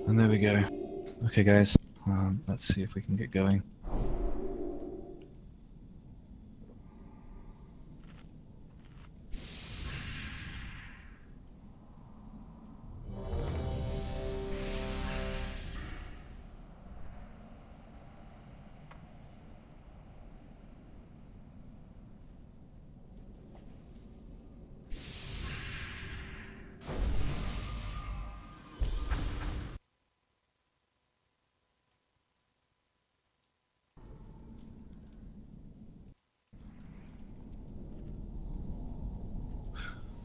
And there we go. Okay, guys, let's see if we can get going.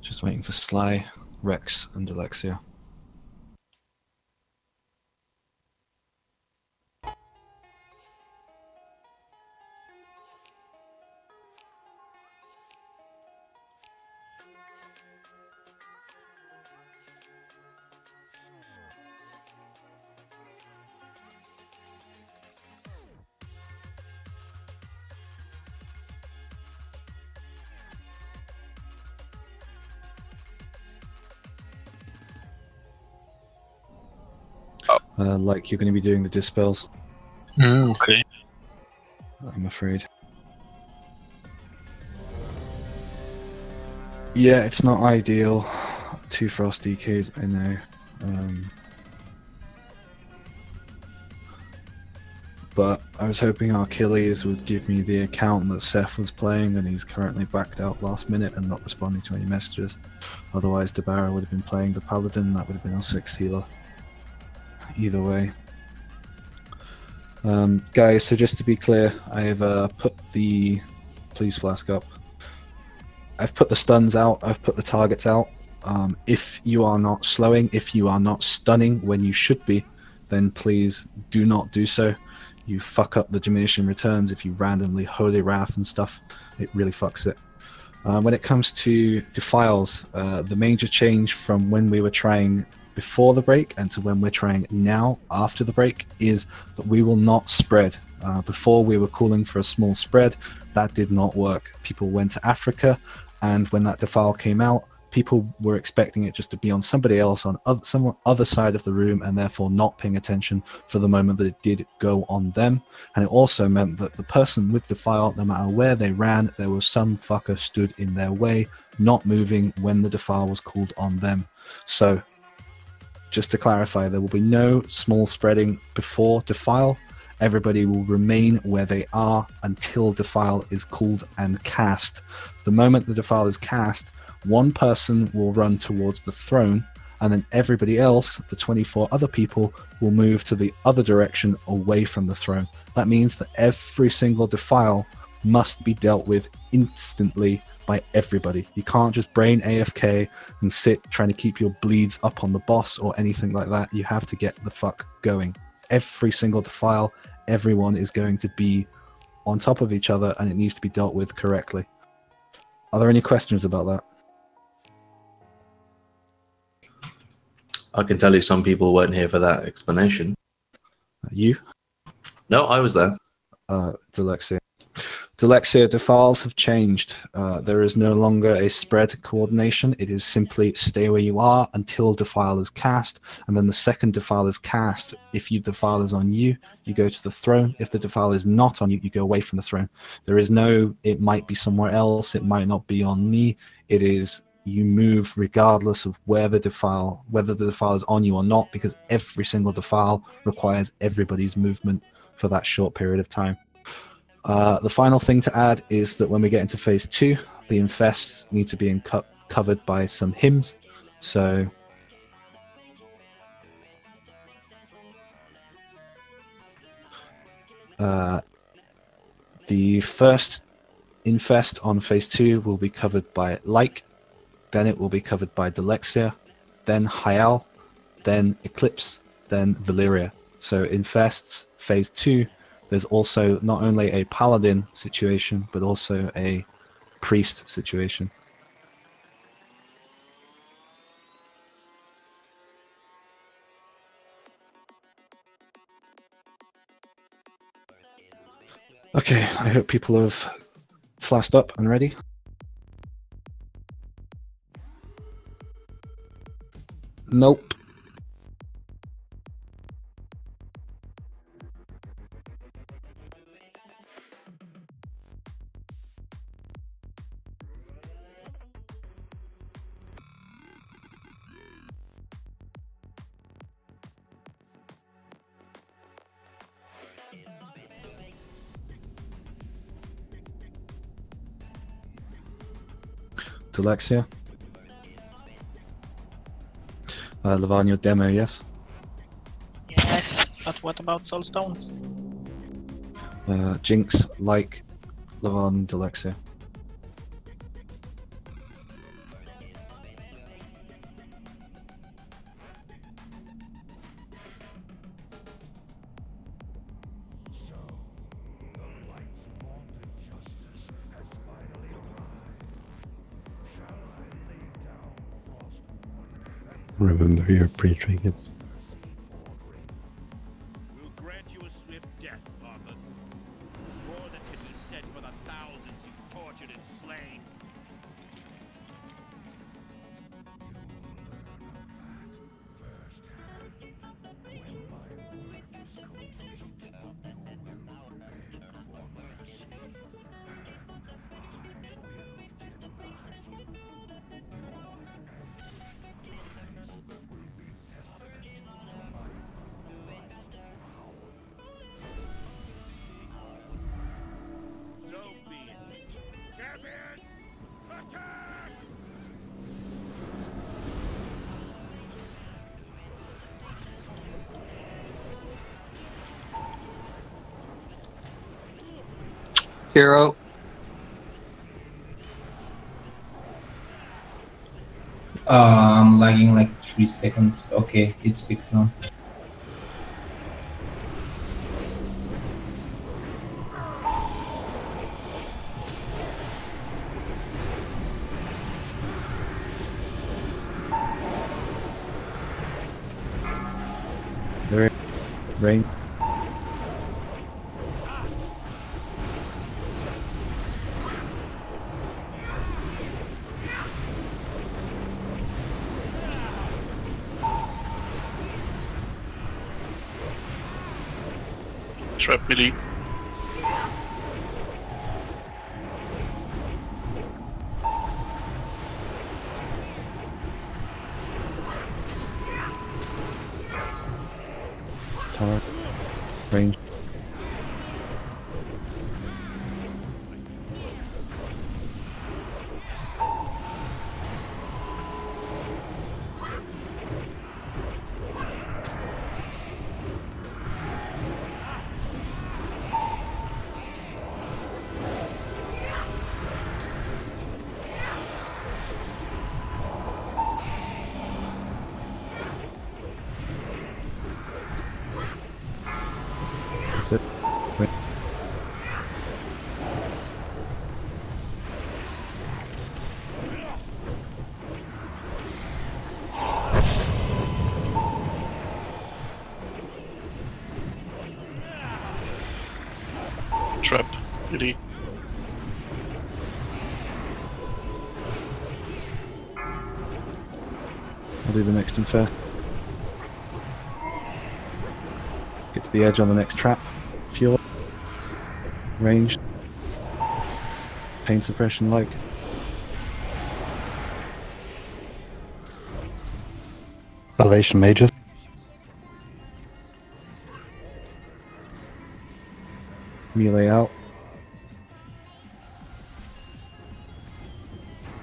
Just waiting for Sly, Rex, and Alexia. Like you're going to be doing the dispels. Okay. I'm afraid. Yeah, it's not ideal. 2 frost DKs, I know. But I was hoping Achilles would give me the account that Seth was playing, and he's currently backed out last minute and not responding to any messages. Otherwise, Debarra would have been playing the Paladin, and that would have been our 6th healer. Either way. Guys, so just to be clear, I've put the... Please flask up. I've put the stuns out, I've put the targets out. If you are not slowing, if you are not stunning when you should be, then please do not do so. You fuck up the diminishing returns if you randomly Holy Wrath and stuff. It really fucks it. When it comes to Defiles, the major change from when we were trying before the break and to when we're trying now after the break is that we will not spread. Before we were calling for a small spread, that did not work. People went to Africa, and when that Defile came out, people were expecting it just to be on somebody else on some other side of the room, and therefore not paying attention for the moment that it did go on them. And it also meant that the person with Defile, no matter where they ran, there was some fucker stood in their way, not moving when the Defile was called on them. So, just to clarify, there will be no small spreading before Defile. Everybody will remain where they are until Defile is called and cast. The moment the Defile is cast, one person will run towards the throne, and then everybody else, the 24 other people, will move to the other direction away from the throne. That means that every single Defile must be dealt with instantly by everybody. You can't just brain AFK and sit trying to keep your bleeds up on the boss or anything like that. You have to get the fuck going. Every single Defile, everyone is going to be on top of each other, and it needs to be dealt with correctly. Are there any questions about that? I can tell you some people weren't here for that explanation. You? No, I was there. Delexia. Delexia, Defiles have changed. There is no longer a spread coordination. It is simply stay where you are until Defile is cast, and then the second Defile is cast. If the Defile is on you, you go to the throne. If the Defile is not on you, you go away from the throne. There is no, it might be somewhere else, it might not be on me. It is, you move regardless of where the Defile, whether the Defile is on you or not, because every single Defile requires everybody's movement for that short period of time. The final thing to add is that when we get into phase 2, the infests need to be covered by some hymns. So the first infest on phase 2 will be covered by Like, then it will be covered by Delexia, then Hyal, then Eclipse, then Valyria. So infests, phase 2, there's also not only a Paladin situation, but also a Priest situation. Okay, I hope people have flashed up and ready. Nope. Alexia. Levan, your demo, yes? Yes, but what about soul stones? Jinx, like Levan, Alexia. Remember your pre-trinkets. We'll grant you a swift death, Arthur. More than can be said for the thousands you've tortured and slain. So be it. Champions, attack! Hero. I'm lagging like 3 seconds. Okay, it's fixed now. There, rain. Trap melee. Tower. Range. Trap melee. I'll do the next one first. Let's get to the edge on the next trap. Fuel. Range. Pain suppression like. Salvation mages. Melee out.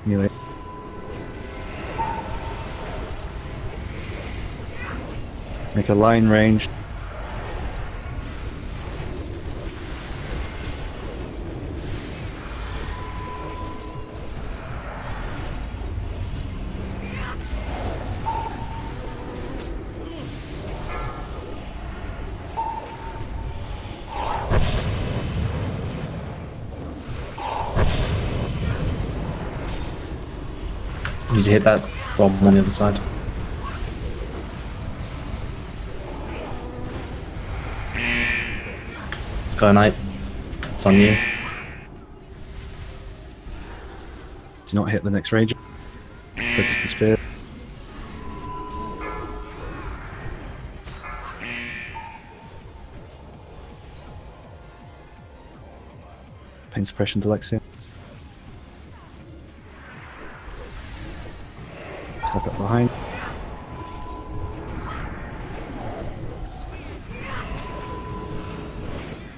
Melee. Make a line range. You need to hit that bomb on the other side. Sky Knight, it's on you. Do not hit the next range. Focus the spear. Pain suppression to Alexia. Step up behind.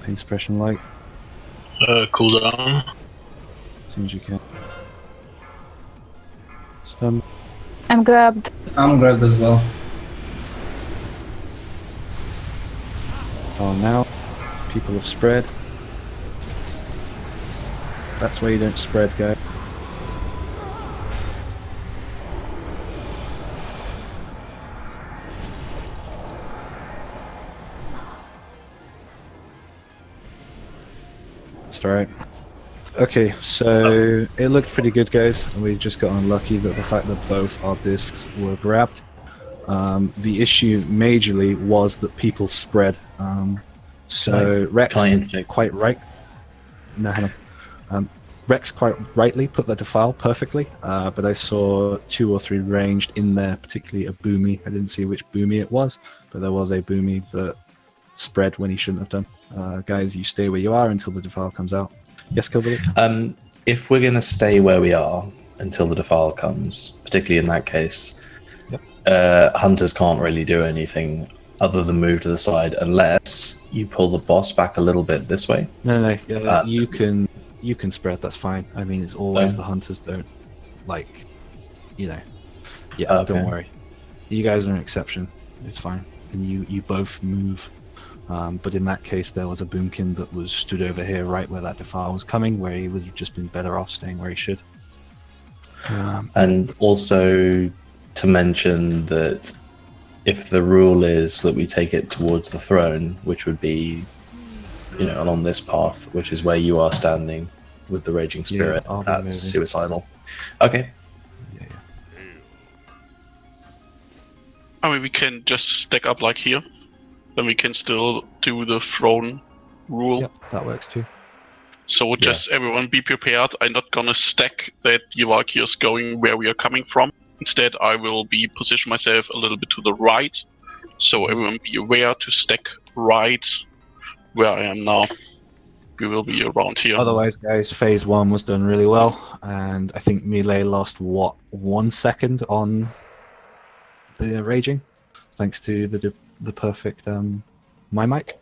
Pain suppression light. Cooldown. As soon as you can. I'm grabbed. I'm grabbed as well. Defile now. People have spread. That's why you don't spread, guys. That's alright. Okay, so it looked pretty good, guys. We just got unlucky that the fact that both our discs were grabbed. The issue majorly was that people spread. So Rex quite right. No, hang on. Rex quite rightly put the defile perfectly, but I saw 2 or 3 ranged in there, particularly a boomy. I didn't see which boomy it was, but there was a boomy that spread when he shouldn't have done. Guys, you stay where you are until the defile comes out. Yes, Kilbilly? If we're going to stay where we are until the defile comes, particularly in that case, hunters can't really do anything other than move to the side unless you pull the boss back a little bit this way. No, you can spread. That's fine. I mean, it's always the hunters don't like, Don't worry. You guys are an exception. It's fine, and you both move. But in that case, there was a boomkin that was stood over here, right where that defile was coming, where he would have just been better off staying where he should. And also to mention that if the rule is that we take it towards the throne, which would be, along this path, which is where you are standing with the Raging Spirit, that's suicidal. Okay. Yeah. I mean, we can just stack up like here. Then we can still do the throne rule. Yep, that works too. So just everyone be prepared. I'm not gonna stack that the Valkyries going where we are coming from. Instead, I will position myself a little bit to the right. So everyone be aware to stack right where I am now. We will be around here. Otherwise, guys, phase 1 was done really well, and I think Melee lost 1 second on the raging, thanks to the perfect my mic.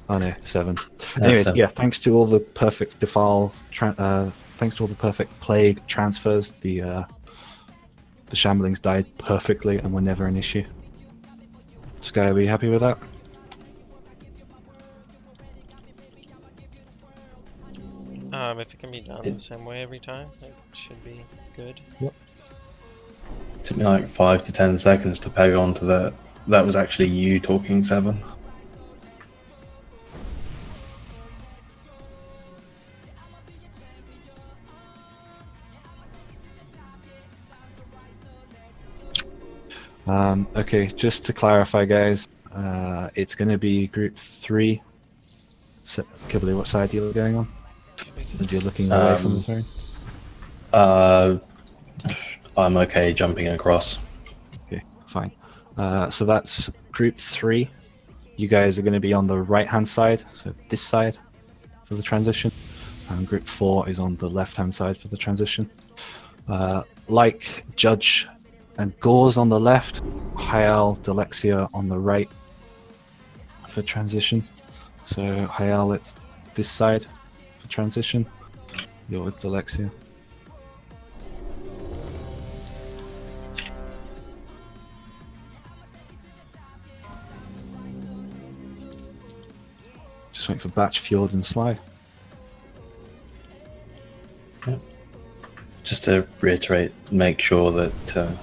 Oh no, 7s. Anyways, thanks to all the perfect defile, thanks to all the perfect plague transfers, the Shamblings died perfectly and were never an issue. Sky, are we happy with that? If it can be done the same way every time, it should be good. Yep. It took me like 5 to 10 seconds to peg on to that. That was actually you talking, 7. Okay, just to clarify, guys, it's going to be group 3. So, Kibbley, what side are you going on? As you're looking away from the throne? I'm okay jumping across. Okay, fine. So that's group 3. You guys are going to be on the right-hand side, so this side for the transition. And group 4 is on the left-hand side for the transition. Like Judge and Gauze on the left, Hyal, Delexia on the right for transition. So Hyal, it's this side for transition. You're with Delexia. Just wait for Batch, Fjord, and Sly. Just to reiterate, make sure that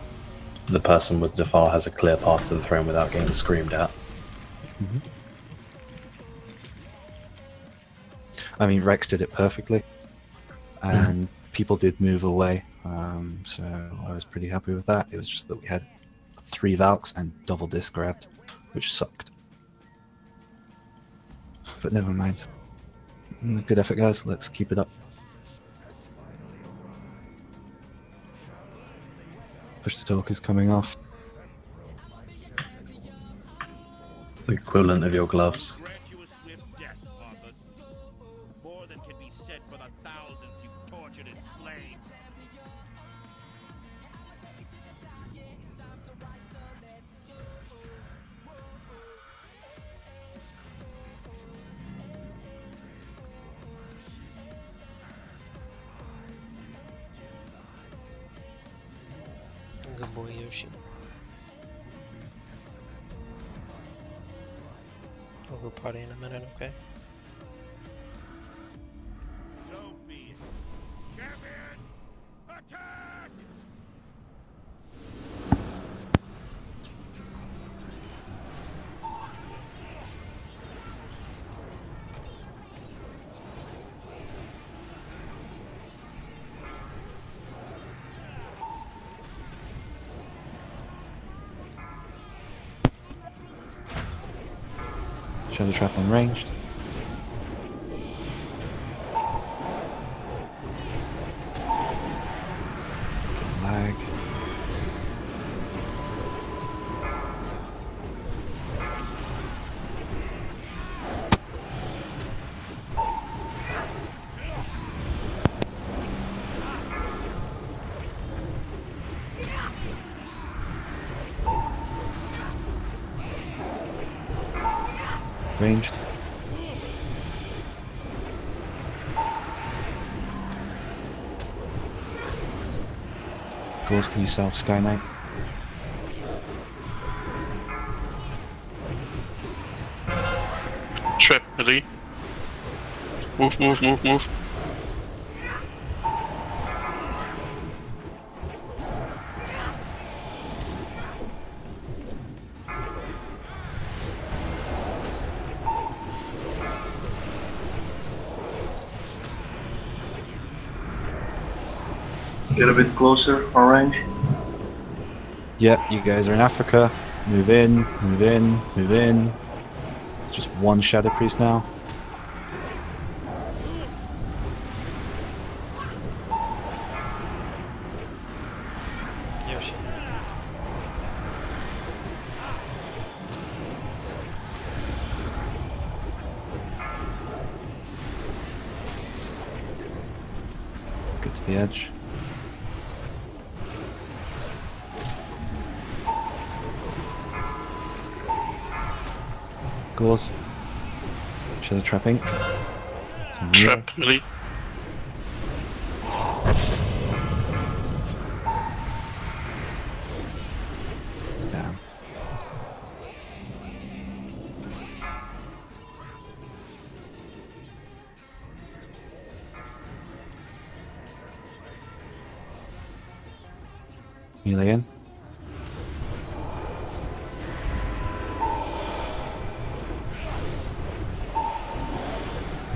the person with the defile has a clear path to the throne without getting screamed at. Mm-hmm. I mean, Rex did it perfectly, and people did move away, so I was pretty happy with that. It was just that we had 3 Valks and double disc grabbed, which sucked. But never mind. Good effort, guys. Let's keep it up. Push to talk is coming off. It's the equivalent of your gloves. More than can be said for the thousands you've tortured and slain. Good boy, Yoshi. We'll go party in a minute, okay? So be it. Champions, attack! Shadow trap on ranged. Lag. Ranged. Ghouls, can you self Sky Knight? Trap melee. Move, move, move, move. Get a bit closer on range. Yep, you guys are in Africa. Move in, move in, move in. It's just one Shadow Priest now. Yoshi. Get to the edge. Ghouls. Shadow Trap Ink. Some melee. Trap melee. Damn. Melee in.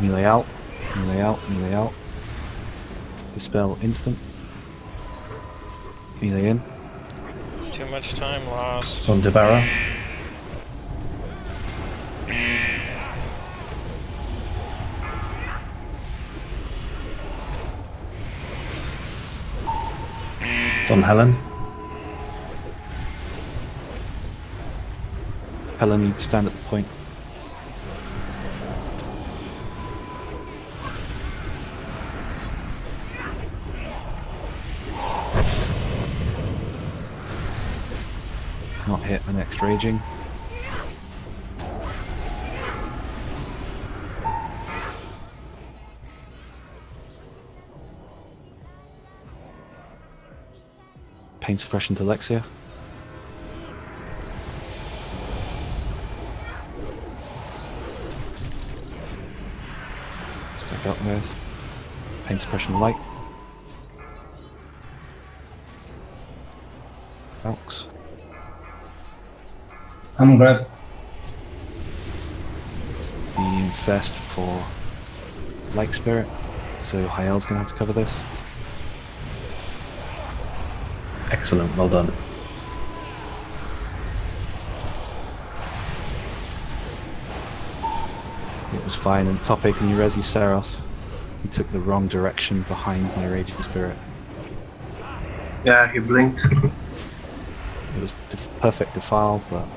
Melee out, melee out, melee out. Dispel instant. Melee in. It's too much time lost. It's on Devara. It's on Helen. Helen, you stand at the point. Not hit the next raging. Pain suppression to Lexia. Stack up guys. Pain suppression light. Falx. I'm grab. It's the infest for Light Spirit, so Hyel's gonna have to cover this. Excellent, well done. It was fine, and Tope, can you resi Saros? He took the wrong direction behind my Raging Spirit. Yeah, he blinked. It was perfect defile, but...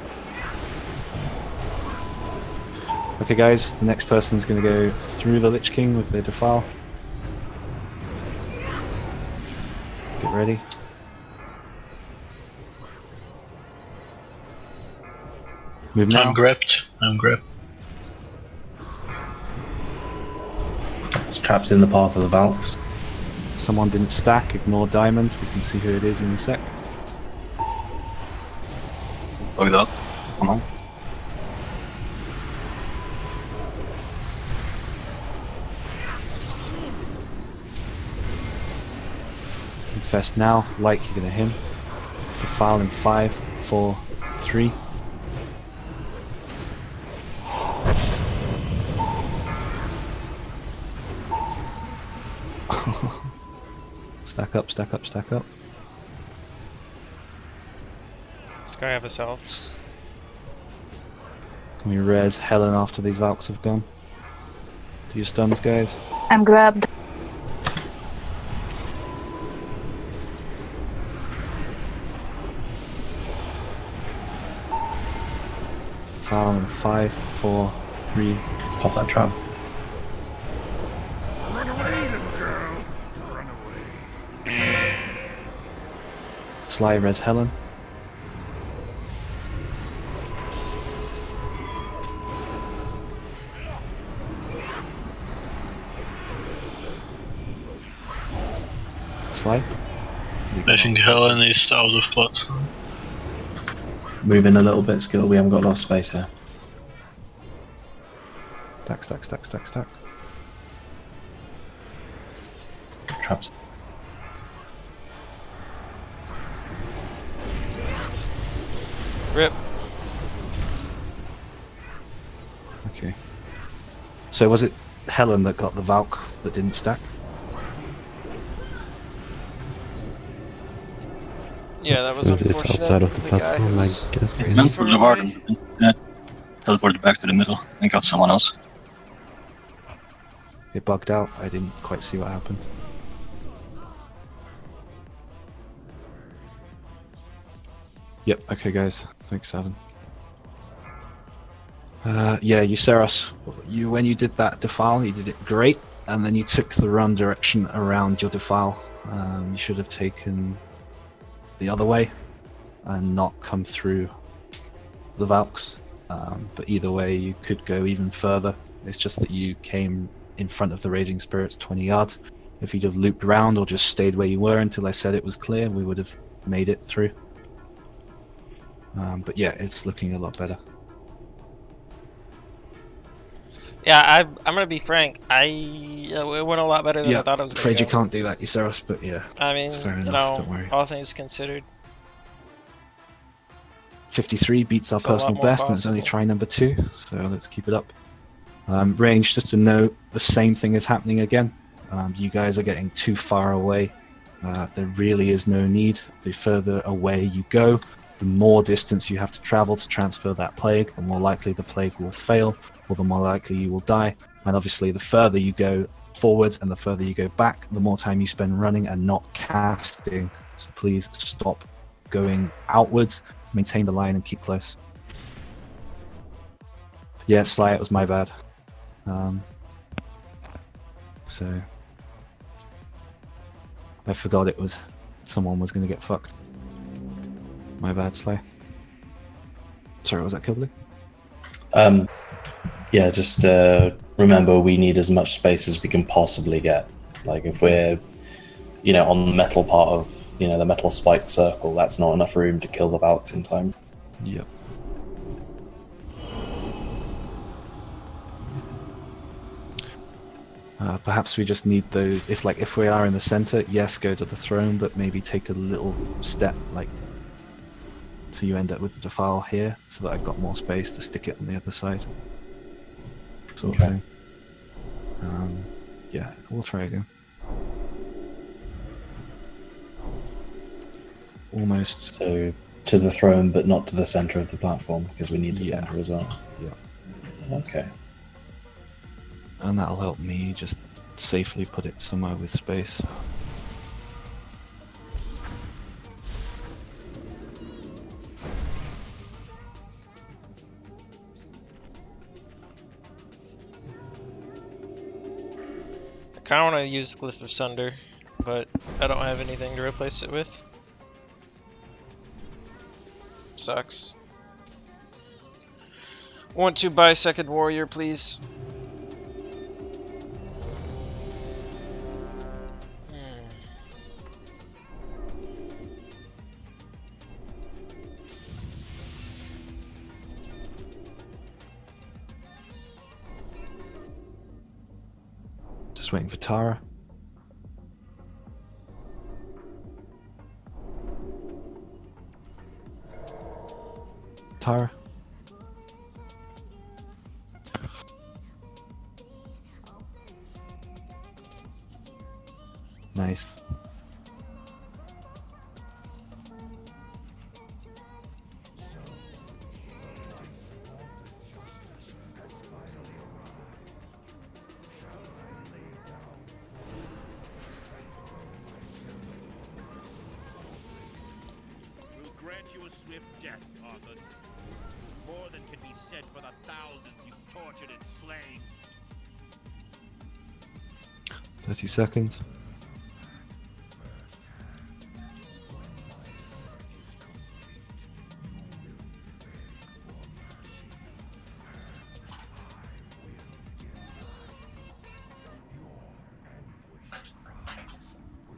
Okay guys, the next person's going to go through the Lich King with their defile. Get ready. Move now. I'm grabbed. I'm grabbed. There's traps in the path of the Valks. Someone didn't stack, ignore Diamond. We can see who it is in a sec. Bug that. Somehow. Infest now, like you're gonna him. Defile in 5, 4, 3. Stack up, stack up, stack up. This guy have a self. Can we res Helen after these Valks have gone? Do your stuns, guys. I'm grabbed. File in 5, 4, 3. Pop that trap. Run away, little girl. Run away. Sly res Helen. Sly. I think Helen is out of plot. Move in a little bit, skill. We haven't got a lot of space here. Stack, stack, stack, stack, stack. Traps. Rip. Okay. So was it Helen that got the Valk that didn't stack? Yeah, that was So this unfortunate. outside of the There's a guy platform, who I was guess. crazy Went for for a the way. warden. Teleported back to the middle and got someone else. It bugged out. I didn't quite see what happened. Yep, okay guys. Thanks, Seven. Yeah, Euceros, when you did that defile, you did it great, and then you took the wrong direction around your defile. You should have taken the other way and not come through the Valks. But either way, you could go even further. It's just that you came in front of the Raging Spirits 20 yards. If you'd have looped around or just stayed where you were until I said it was clear, we would have made it through. But yeah, it's looking a lot better. Yeah, I'm gonna be frank. It went a lot better than I thought it was gonna afraid go. you can't do that, Euceros, but yeah. I mean, it's fair you enough, know, don't worry. all things considered. 53 beats our It's a lot personal more best, and it's only possible. try number 2, so let's keep it up. Range, just to note, the same thing is happening again. You guys are getting too far away. There really is no need. The further away you go, the more distance you have to travel to transfer that plague, the more likely the plague will fail, or the more likely you will die. And obviously, the further you go forwards and the further you go back, the more time you spend running and not casting. So please stop going outwards, maintain the line, and keep close. Yeah, Sly, it was my bad. So I forgot it was someone was going to get fucked. My bad, Sly. Sorry, was that Kibbley? Yeah, just remember we need as much space as we can possibly get. Like if we're, on the metal part of, the metal spiked circle, that's not enough room to kill the Valks in time. Yep. Perhaps we just need those. If we are in the center, yes, go to the throne, but maybe take a little step, so you end up with the defile here, so that I've got more space to stick it on the other side. Sort of thing. Yeah, we'll try again. Almost. So to the throne, but not to the center of the platform, because we need the center as well. Yeah. Okay. And that'll help me just safely put it somewhere with space. I kind of want to use Glyph of Sunder, but I don't have anything to replace it with. Sucks. Want to buy Second Warrior, please? Just waiting for Tara. Tara. Nice. We'll grant you a swift death, Arthur. More than can be said for the thousands you've tortured and slain. 30 seconds.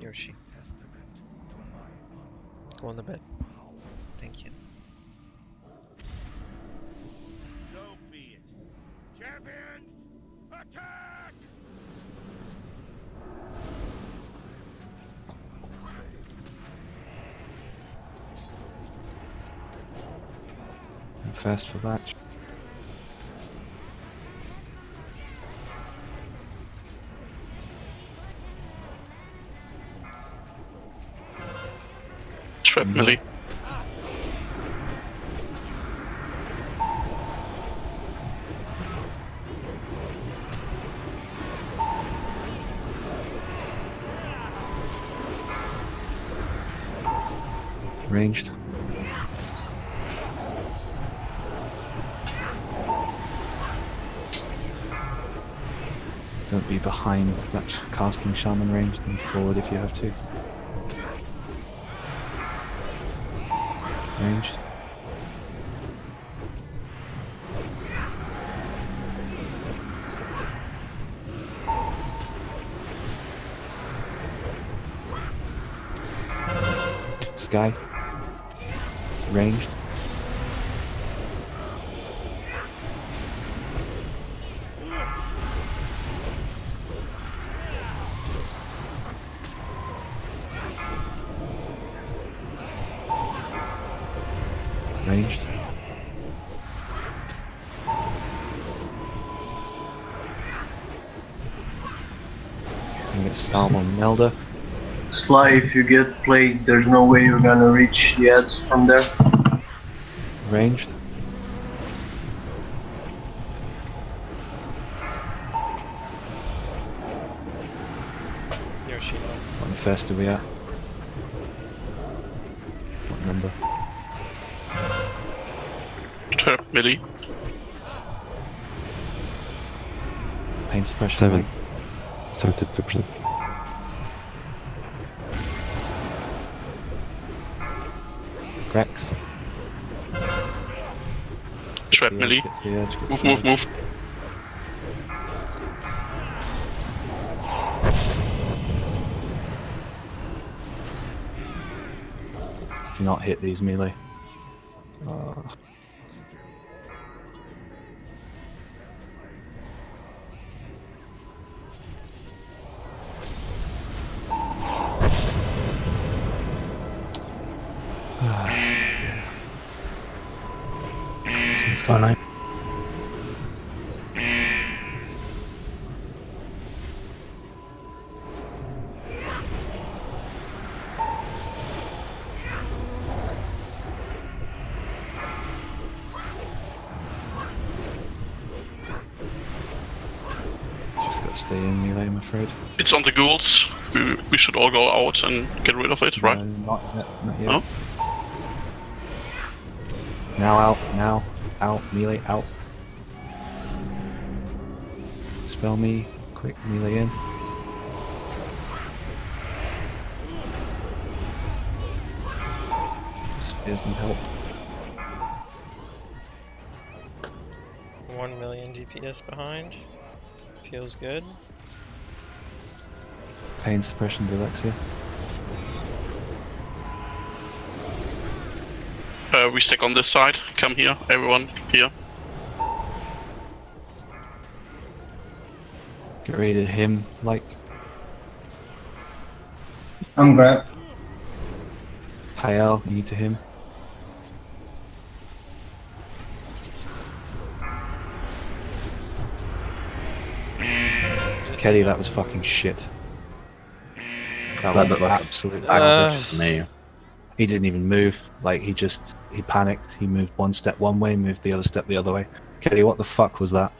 Yoshi. Go on the bed. Thank you. So be it. Champions, attack! And fast for match. Trap melee. Ranged. Don't be behind that casting shaman range, move forward if you have to. Ranged. Sky. Ranged. Ranged. And get Storm on Melda. Sly, if you get played, there's no way you're gonna reach the ads from there. Ranged. Yoshi. What infest are we at? What number? Trap melee. Pain suppression. 72%. Rex. Trap melee. Get to the edge, get to Move, the move, edge. move. Do not hit these melee. Skyline. Just gotta stay in melee, I'm afraid. It's on the ghouls. We should all go out and get rid of it, right? No, not yet. Not yet. No? Now out. Now out. Melee out. Spell me. Quick melee in. Spheres need help. 1 million DPS behind. Feels good. Pain suppression, Dilexia. We stick on this side. Come here, everyone here. Get rid of him, like. I'm grabbed. Hayal, you to him. Kelly, that was fucking shit. That was looked like absolute garbage to me. He didn't even move. Like, he panicked. He moved one step one way, moved the other step the other way. Kelly, what the fuck was that?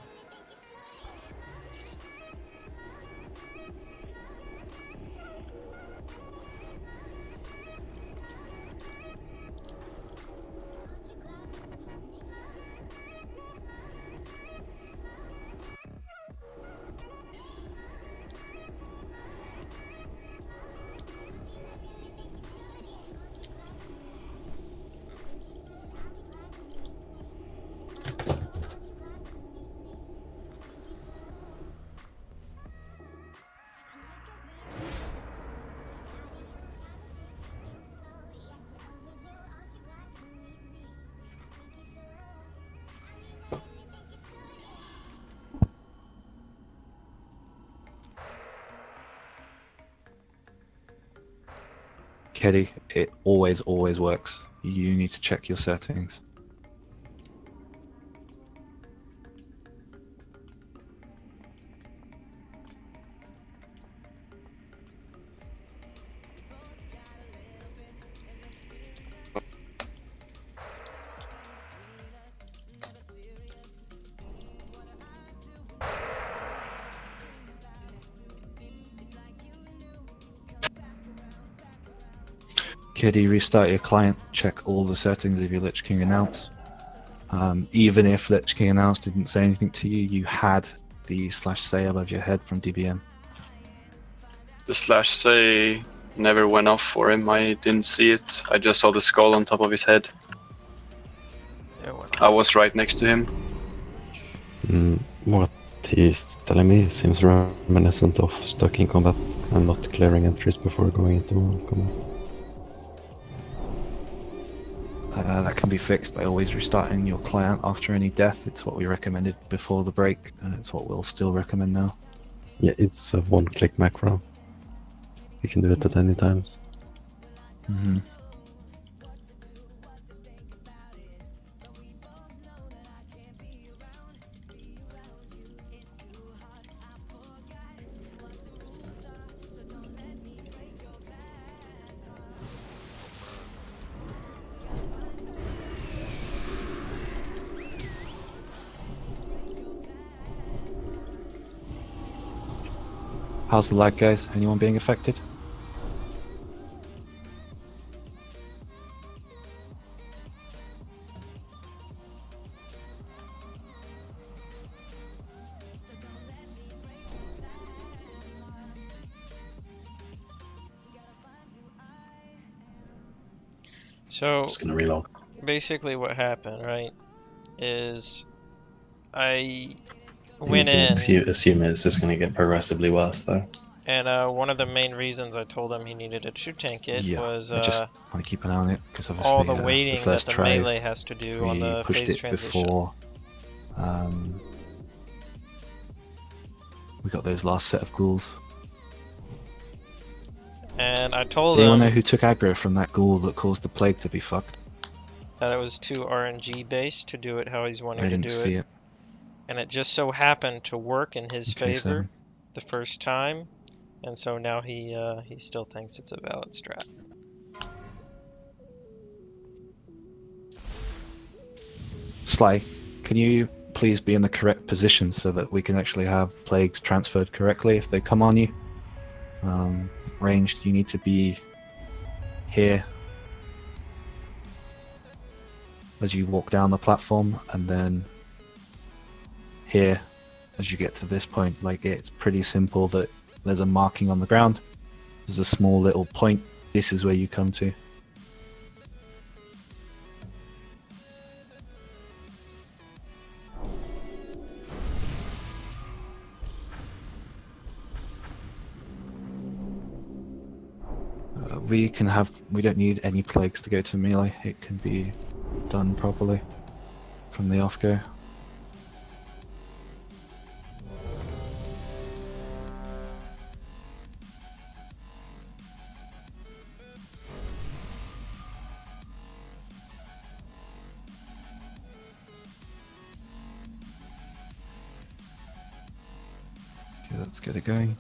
Kelly, it always works. You need to check your settings. Kiddy, restart your client, check all the settings of your Lich King announce. Even if Lich King announce didn't say anything to you, you had the /say above your head from DBM. The /say never went off for him, I didn't see it. I just saw the skull on top of his head. I was right next to him. What he's telling me seems reminiscent of stuck in combat and not clearing entries before going into combat. That can be fixed by always restarting your client after any death. It's what we recommended before the break, and it's what we'll still recommend now. Yeah, it's a one-click macro. You can do it at any times. Mm-hmm. How's the lag, guys? Anyone being affected? So, Just gonna relog. Basically what happened, right, is I went in... Assume it's just gonna get progressively worse, though. And one of the main reasons I told him he needed to shoot tank it was I just want to keep an eye on it, because obviously all the waiting the first that the try, melee has to do on the pushed phase it transition. before we got those last set of ghouls. And I told Does anyone him know who took aggro from that ghoul that caused the plague to be fucked? that it was too RNG based to do it how he's wanting I to didn't do see it. it. And it just so happened to work in his Okay, favor the first time, and so now he still thinks it's a valid strat. Sly, can you please be in the correct position so that we can actually have plagues transferred correctly if they come on you? Ranged, you need to be here as you walk down the platform, and then here as you get to this point. Like, it's pretty simple that there's a marking on the ground, there's a small little point, this is where you come to. We don't need any plagues to go to melee. It can be done properly from the off-go. Let's get it going.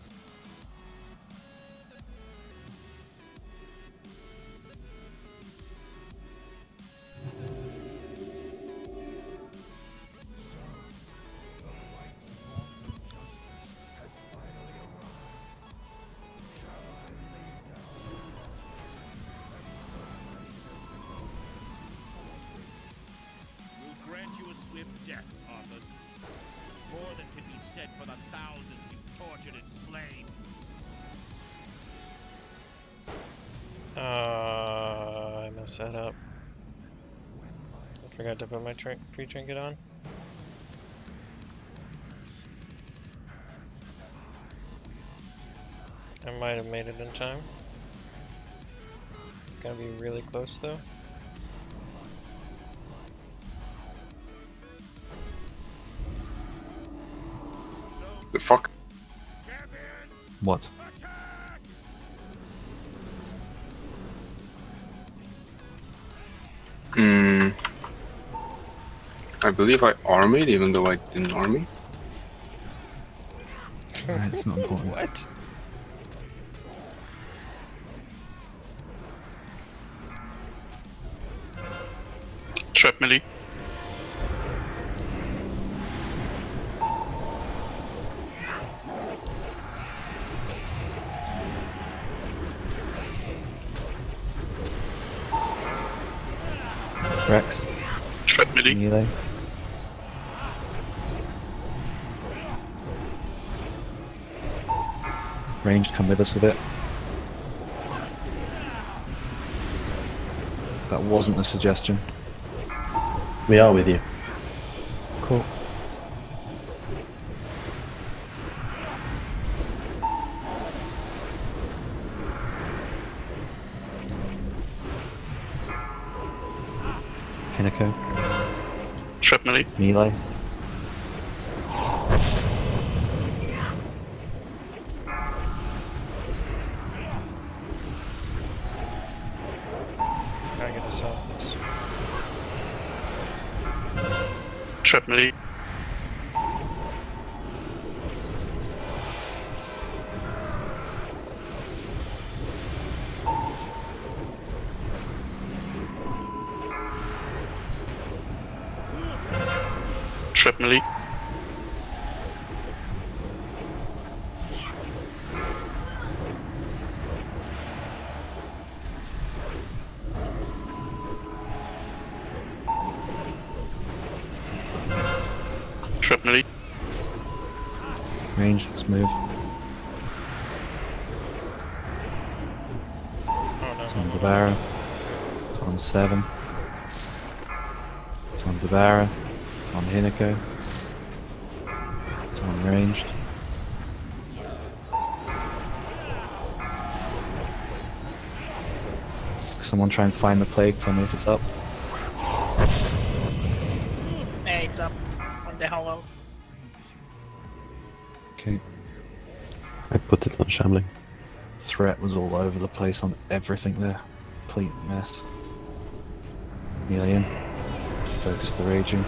We'll grant you a swift death, Arthur. More than can be said for the thousands you've tortured and slain. I messed that up. I forgot to put my free trinket on. I might have made it in time. It's gonna be really close though. The fuck? What? I believe I armied even though I didn't army. Alright, it's not important. What? Trap melee. Rex. Trap melee. Melee. Ranged, come with us a bit. That wasn't a suggestion. We are with you. Cool. Hinako. Trap melee. Melee. This guy get us off this. Trap melee. Trap melee. Trap melee. Range, let's move. Oh no. It's on Devara. It's on 7. It's on Devara. It's on Hinako. It's on ranged. Someone try and find the plague, tell me if it's up. Yeah, it's up on the hollow. Okay. I put it on shambling. Threat was all over the place on everything there. Complete mess. Melee in. Focus the raging.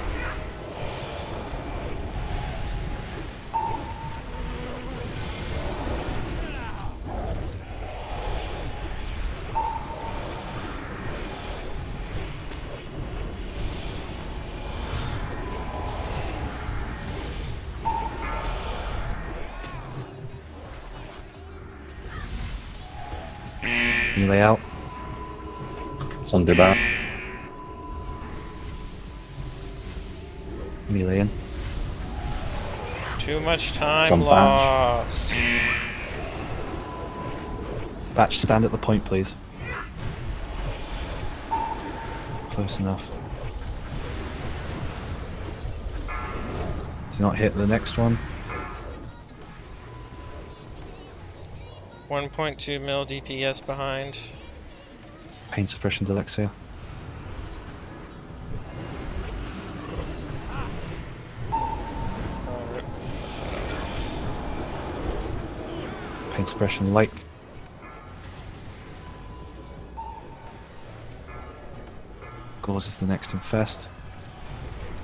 Melee out. It's on Debar. Melee in. Too much It's time on lost. Batch, stand at the point, please. Close enough. Do not hit the next one. 1.2 mil DPS behind. Pain suppression, Delexia. Oh, rip. Mess that up. Pain suppression, like. Gauze is the next infest.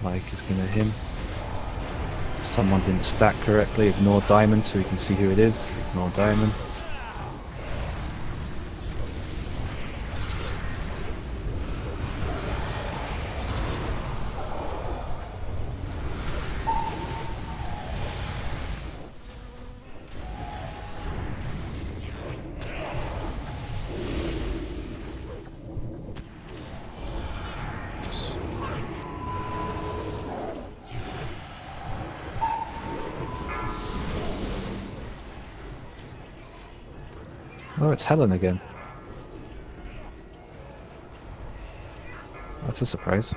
Like is gonna him. Someone didn't stack correctly. Ignore diamond so we can see who it is. Ignore diamond. Oh, it's Helen again. That's a surprise.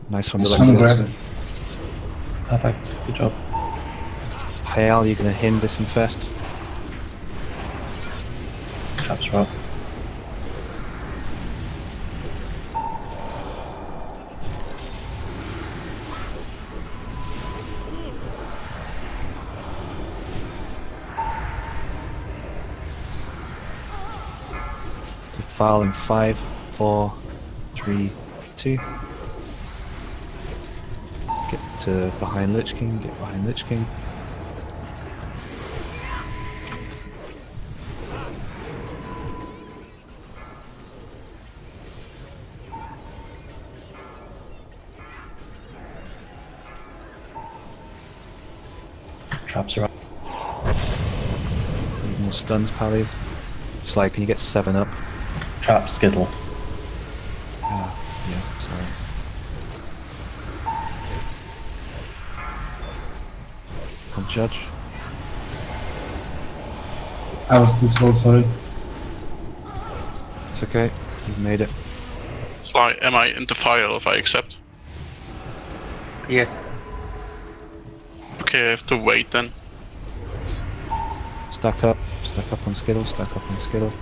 Nice one, Alexa. Perfect. Good job. Hey Al, you gonna him this infest? Traps are up. File in 5, 4, 3, 2. Get to behind Lich King, get behind Lich King. Traps are up. Need more stuns, Pallies. Slide, can you get 7 up? Trap skittle. Yeah, sorry. Some judge. I was too slow, sorry. It's okay, you've made it. Sly, am I in the file if I accept? Yes. Okay, I have to wait then. Stack up on skittle, stack up on skittle.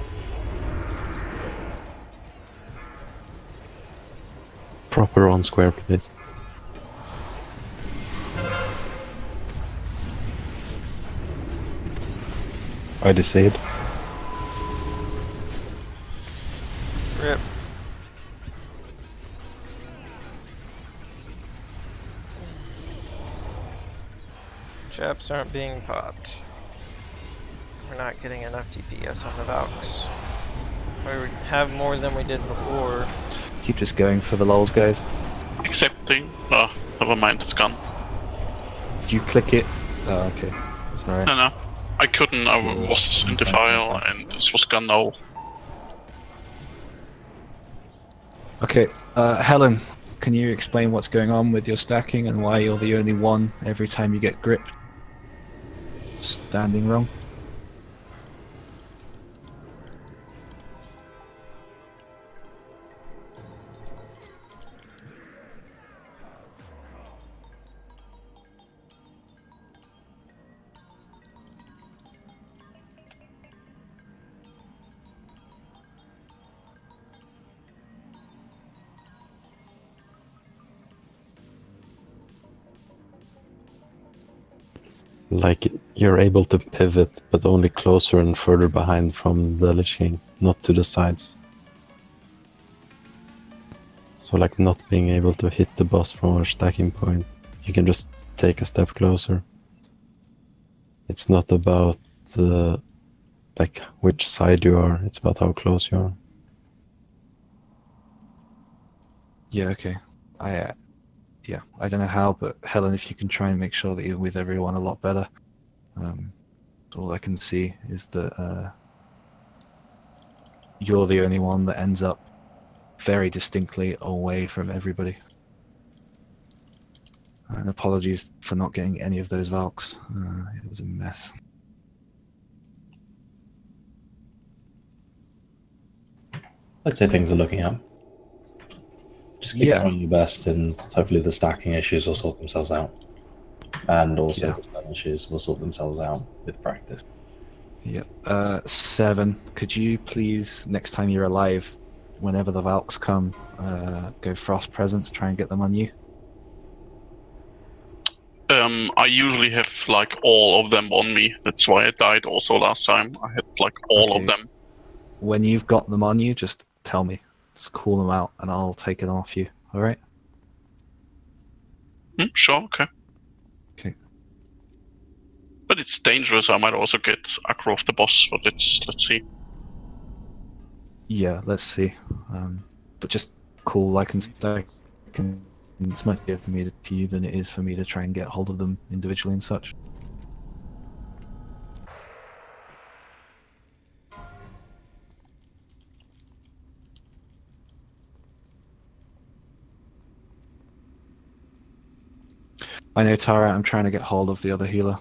Proper on square, please. I decide. Rip. Traps aren't being popped. We're not getting enough DPS on the Valks. We have more than we did before. Keep just going for the lulls, guys. Accepting. Oh, never mind, it's gone. Did you click it? Oh, okay. That's alright. No. I couldn't, I was in the file and this was gone now. Okay, Helen, can you explain what's going on with your stacking and why you're the only one every time you get gripped? Standing wrong? Like, you're able to pivot, but only closer and further behind from the Lich King, not to the sides. So, like, not being able to hit the boss from a stacking point, you can just take a step closer. It's not about, like, which side you are, it's about how close you are. Yeah, okay. Yeah, I don't know how, but Helen, if you can try and make sure that you're with everyone a lot better. All I can see is that you're the only one that ends up very distinctly away from everybody. And apologies for not getting any of those Valks. It was a mess. I'd say things are looking up. Just keep trying your best, and hopefully the stacking issues will sort themselves out. And also the stun issues will sort themselves out with practice. Yep. 7, could you please, next time you're alive, whenever the Valks come, go Frost Presence, try and get them on you? I usually have like all of them on me. That's why I died also last time. I had like all of them. When you've got them on you, just tell me. Just call them out and I'll take it off you, alright? Sure, okay. that it's dangerous, I might also get aggro off the boss, but let's see. Yeah, let's see. But just cool. It's much easier for me to you than it is for me to try and get hold of them individually and such. I know, Tara. I'm trying to get hold of the other healer.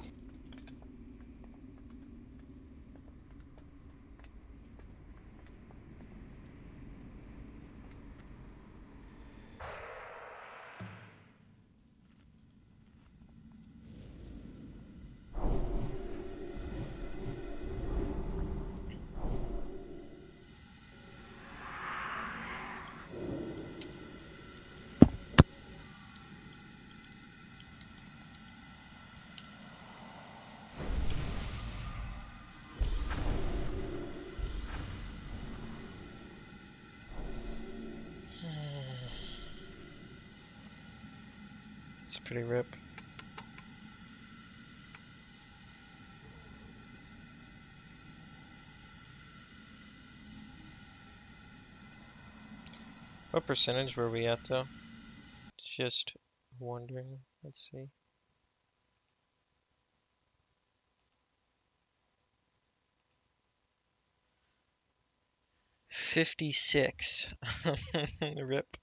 It's pretty rip. What percentage were we at though? Just wondering. Let's see. $56. Rip.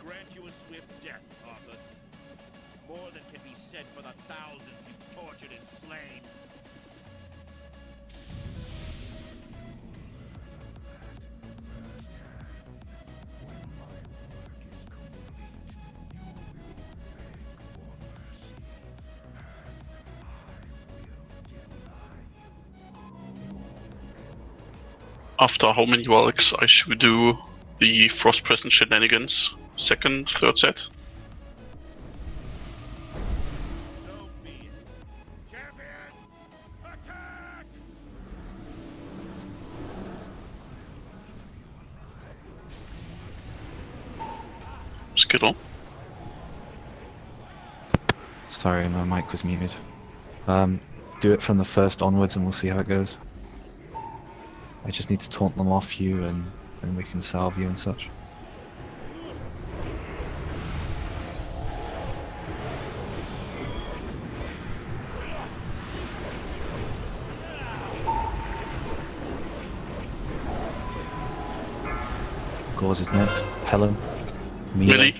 Grant you a swift death, Arthur. More than can be said for the thousands you've tortured and slain. After how many walks I should do the Frost Present shenanigans? Second, third set? Skittle. Sorry, my mic was muted. Do it from the first onwards and we'll see how it goes. I just need to taunt them off you and then we can salve you and such. Gauze is next. Helen. Melee.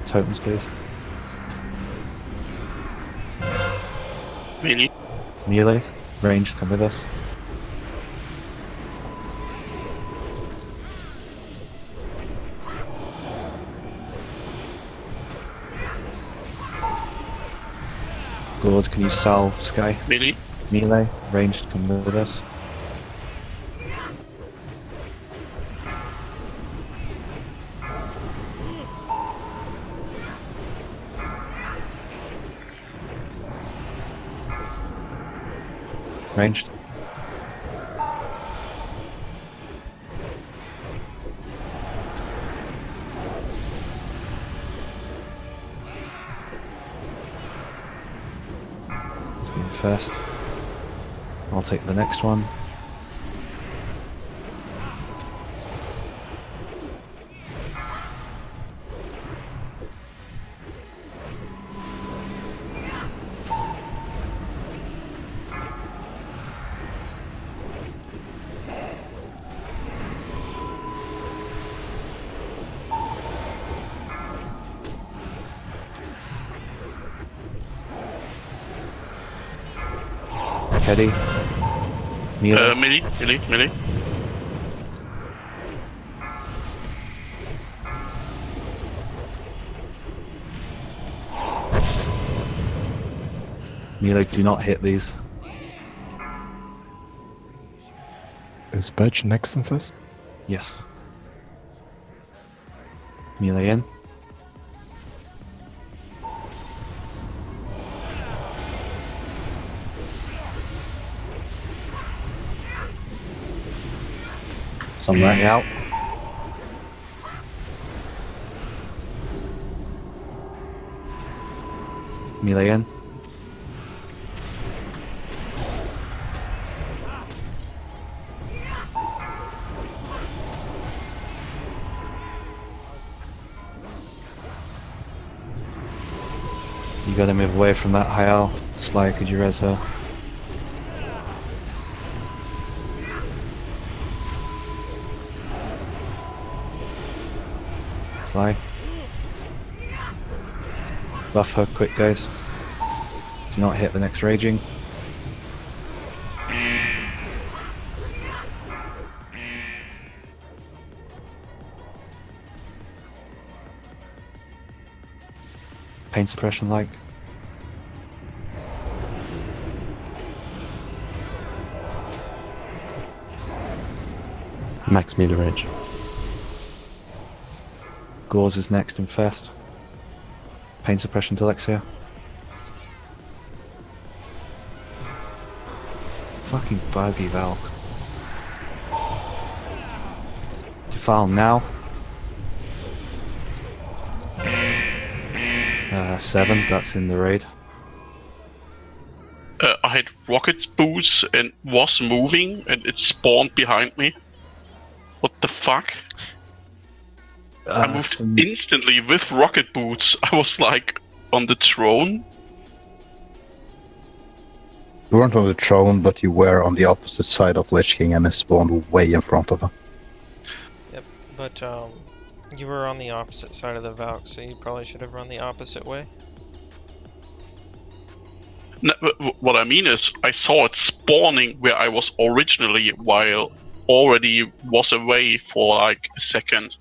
Totems, please. Melee. Melee. Range, come with us. Gauze, can you salve Sky? Melee. Melee, ranged, come with us. Ranged. Let's leave it first. I'll take the next one. Teddy. Melee. Melee. Melee, do not hit these. Is Badge next and first? Yes. Melee in. Some right out. Melee in. You gotta move away from that Hyal. Sly, could you res her? Sly. Buff her quick, guys. Do not hit the next raging. Pain suppression like. Max melee range. Gauze is next in first. Pain suppression to Alexia. Fucking buggy Valk. Defile now. 7, that's in the raid. I had rocket boots and was moving and it spawned behind me. What the fuck? I moved instantly with rocket boots. I was like on the throne. You weren't on the throne, but you were on the opposite side of Lich King and it spawned way in front of him. Yep, but you were on the opposite side of the Valk, so you probably should have run the opposite way. No, what I mean is, I saw it spawning where I was originally, while already was away for like a second.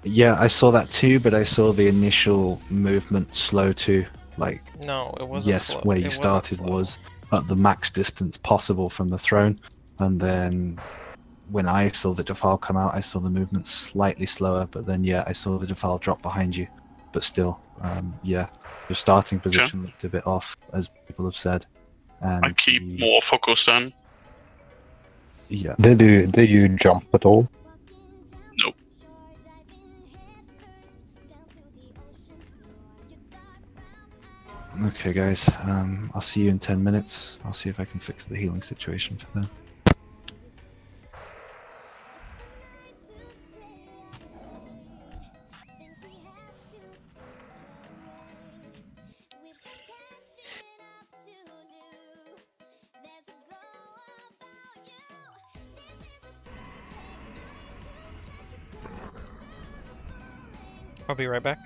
Yeah, I saw that too, but I saw the initial movement slow too. Like, no, it wasn't. Yes, slow. where you started was at the max distance possible from the throne, and then when I saw the Defile come out, I saw the movement slightly slower. But then, yeah, I saw the Defile drop behind you. But still, yeah, your starting position looked a bit off, as people have said. And I keep more focused then. Yeah. Did you jump at all? Nope. Okay, guys. I'll see you in 10 minutes. I'll see if I can fix the healing situation for them. I'll be right back.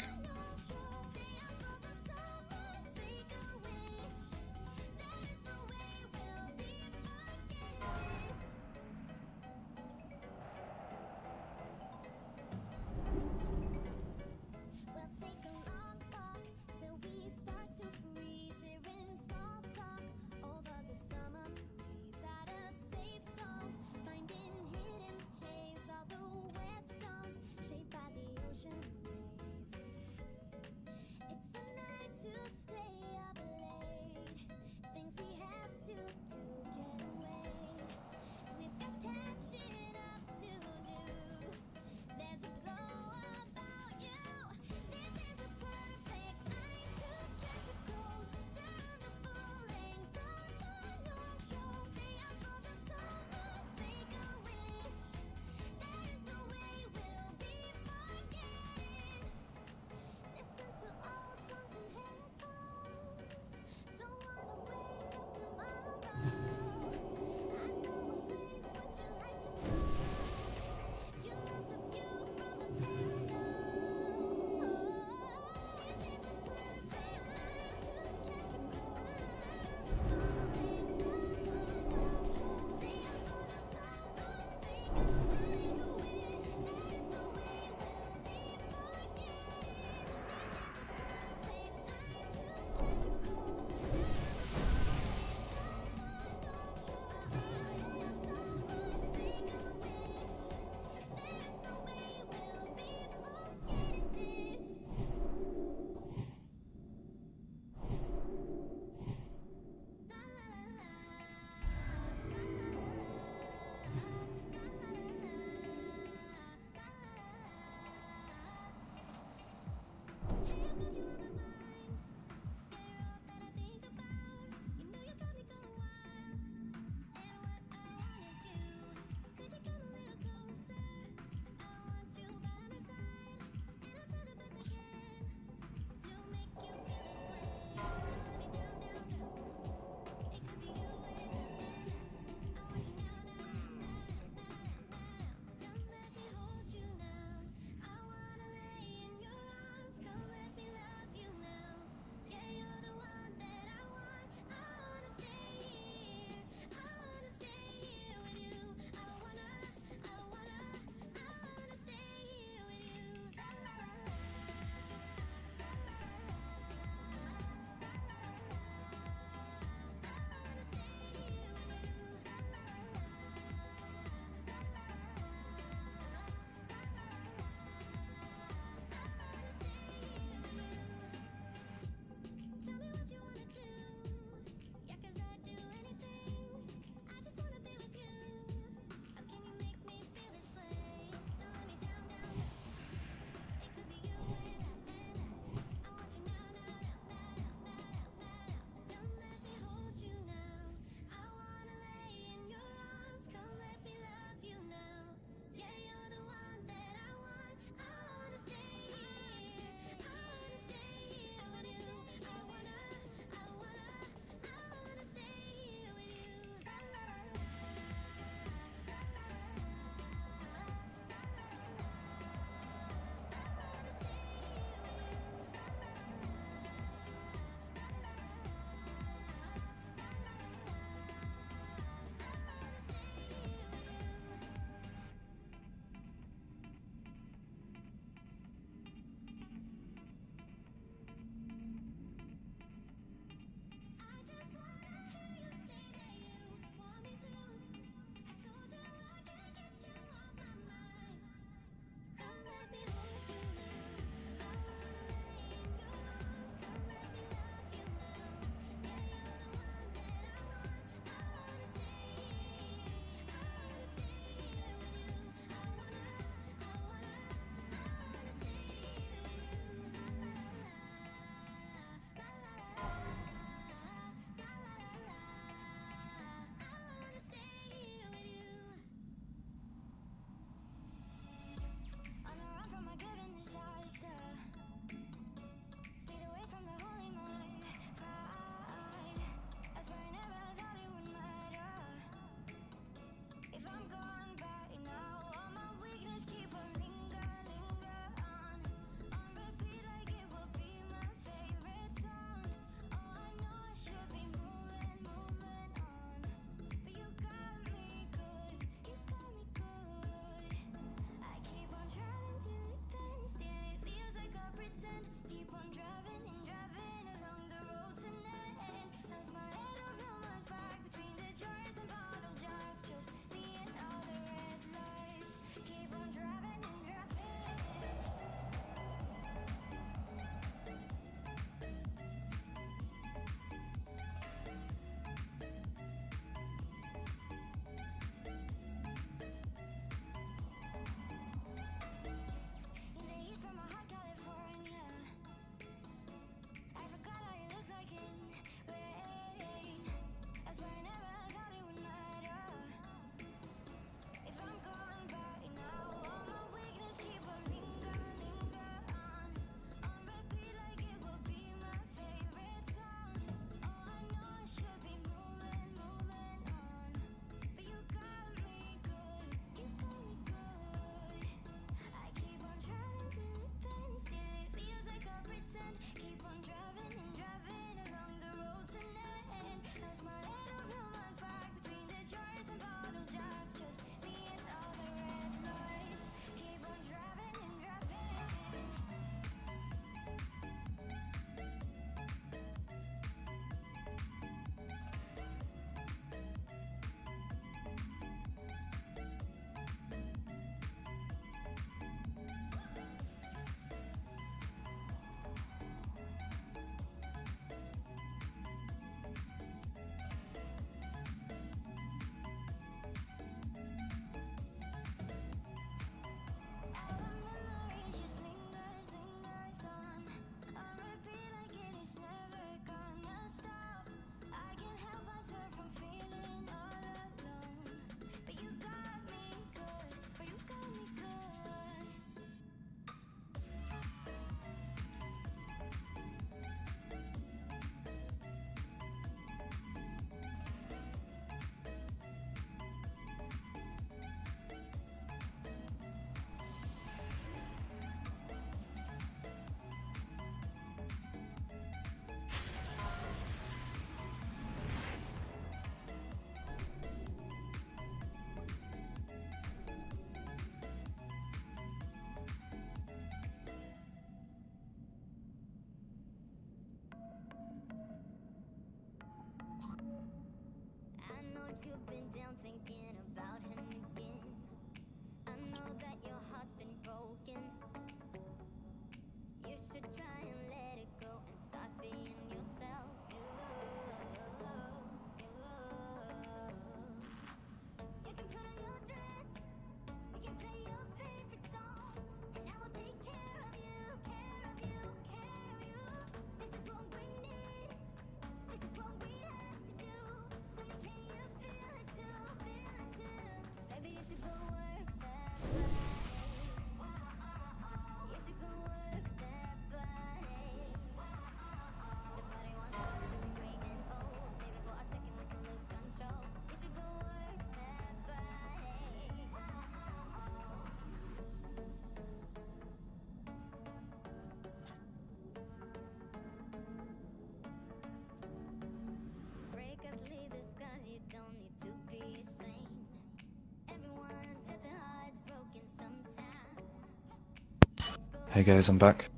Hey guys, I'm back.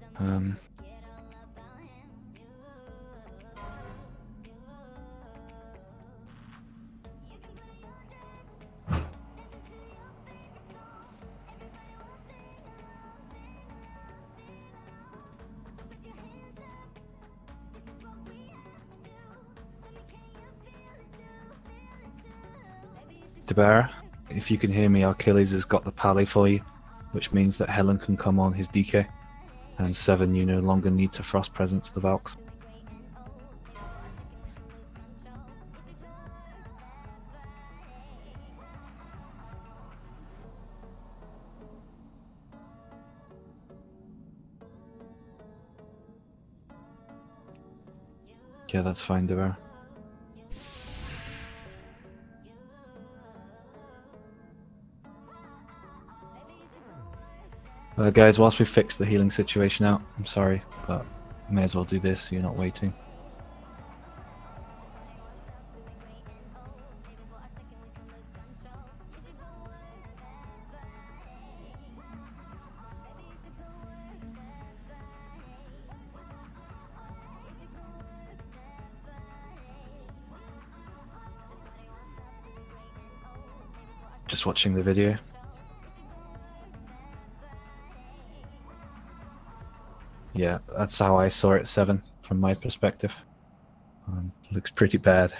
DeBear, if you can hear me, Achilles has got the pally for you, which means that Helen can come on his DK, and 7, you no longer need to Frost Presence the Valks. Yeah, that's fine, DeBear. Guys, whilst we fix the healing situation out, I'm sorry, but may as well do this so you're not waiting. Just watching the video. Yeah, that's how I saw it, 7, from my perspective. Looks pretty bad.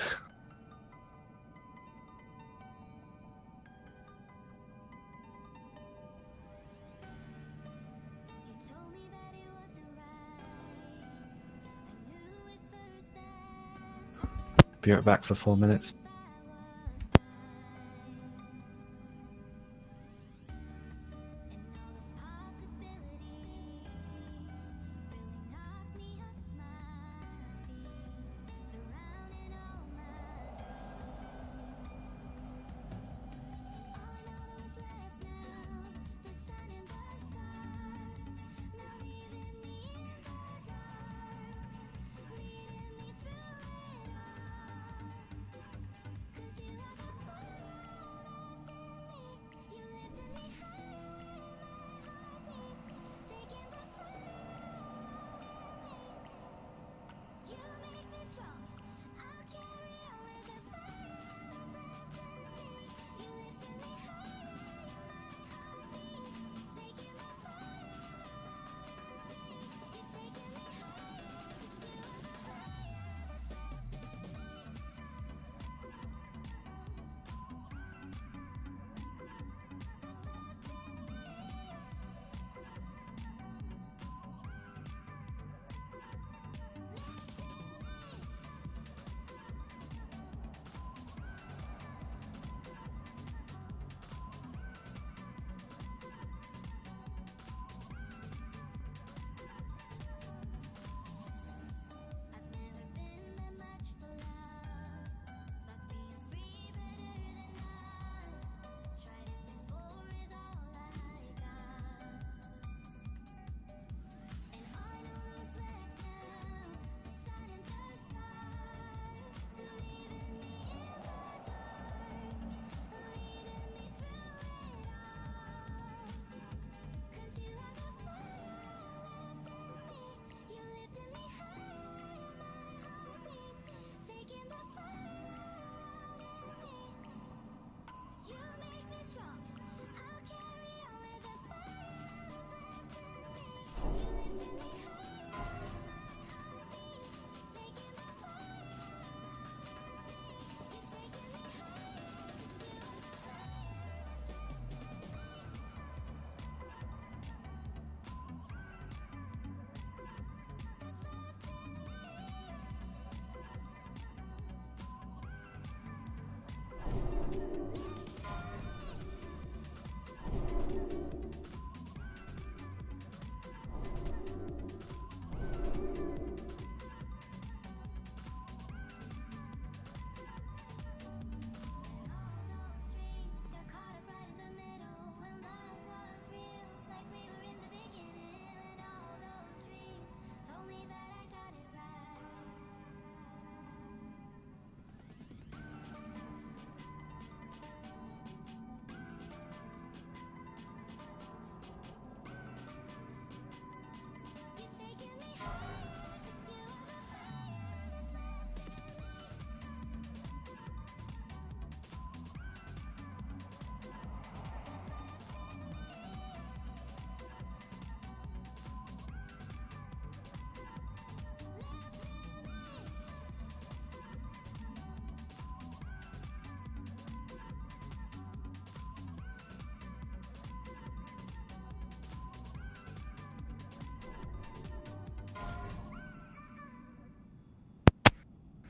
Be right back for 4 minutes.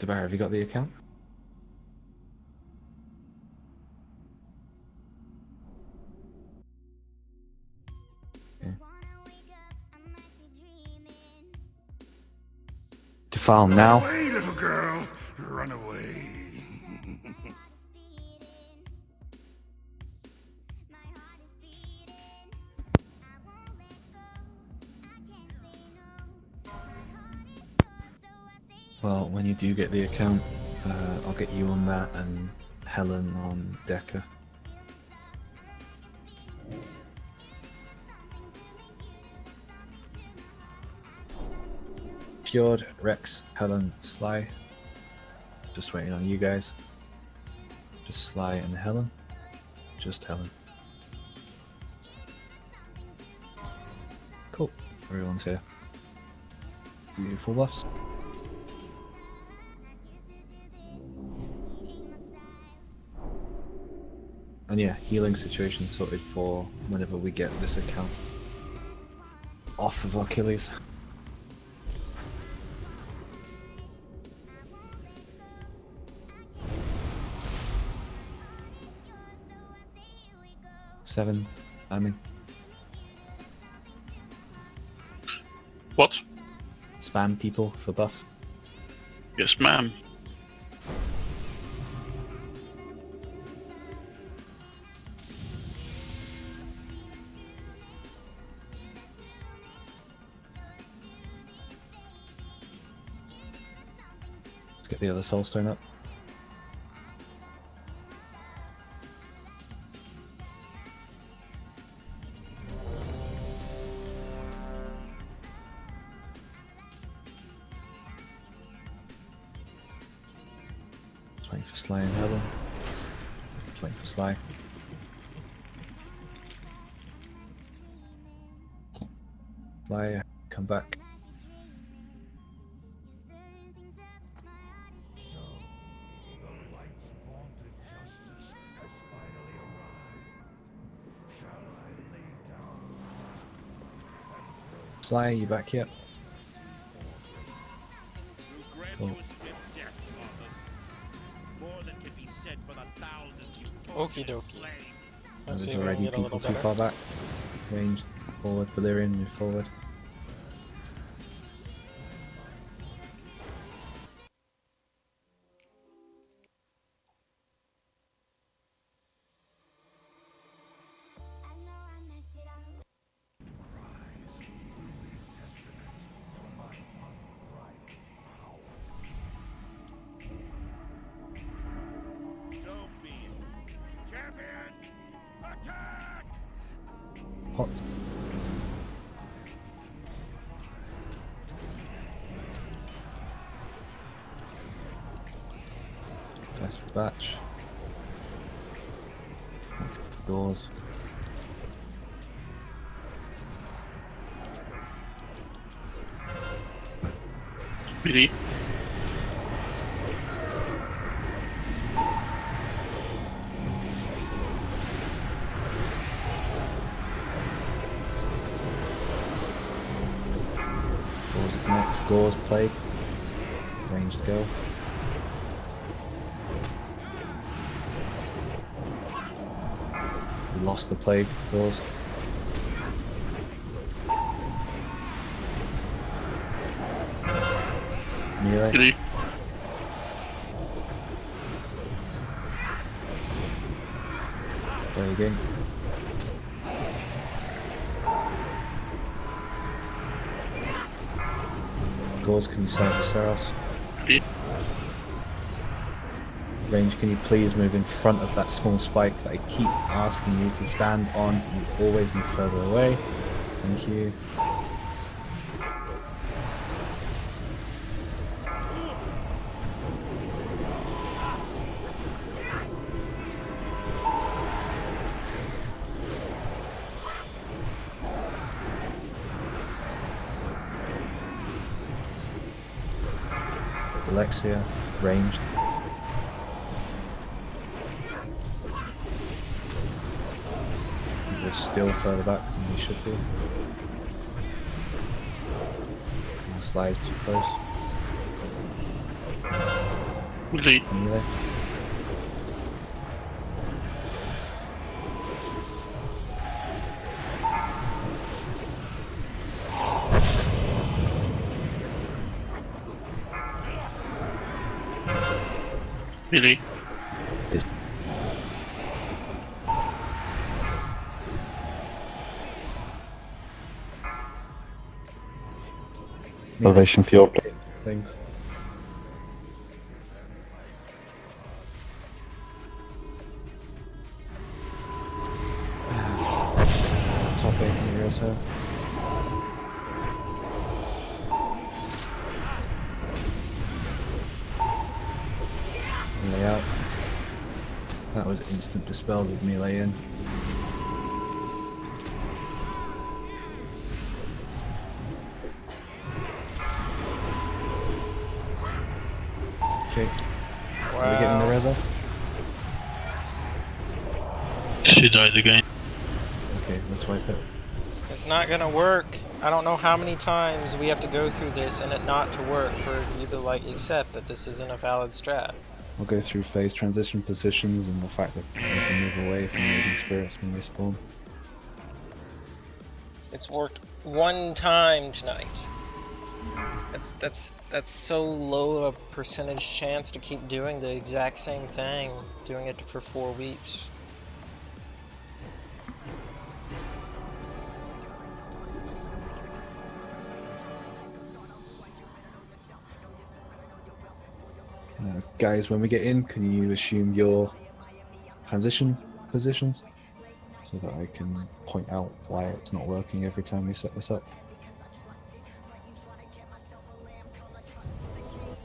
Dr. Barry, have you got the account? Okay. Defile now. Run away, little girl. Run away. Well, when you do get the account, I'll get you on that and Helen on Decker. Fjord, Rex, Helen, Sly. Just waiting on you guys. Just Sly and Helen. Just Helen. Cool. Everyone's here. Do you full buffs? And yeah, healing situation sorted for whenever we get this account off of Achilles. Seven, spamming. What? Spam people for buffs. Yes, ma'am. Let's get the other soul stone up. Waiting for Sly and Helen. Waiting for Sly. Sly, come back. Sly, you back yet? Cool. Okie dokie. Let's There's see if we can already get a little people too better. far back. Range forward, but they're in, move forward. Pots. Fast for batch. Next doors. BD. Gauze is next. Gauze, Plague. Ranged go. We lost the Plague. Gauze. Melee. BD. There you go. Gauze, can you save Saros? BD. Range, can you please move in front of that small spike that I keep asking you to stand on? You always move further away. Thank you. Alexia, ranged. We're still further back than we should be. Our Sly's too close. Melee. Melee. Melee. Salvation field. Things. Top 8 can you raise her? Melee out. That was instant dispelled with melee in. Okay. Wow. Are we getting the Reza? She died again. Okay, let's wipe it. It's not gonna work. I don't know how many times we have to go through this and it not to work for you to like accept that this isn't a valid strat. We'll go through phase transition positions and the fact that we have to move away from raging spirits when they spawn. It's worked one time tonight. That's so low a percentage chance to keep doing the exact same thing, doing it for 4 weeks. Guys, when we get in, can you assume your transition positions so that I can point out why it's not working every time we set this up?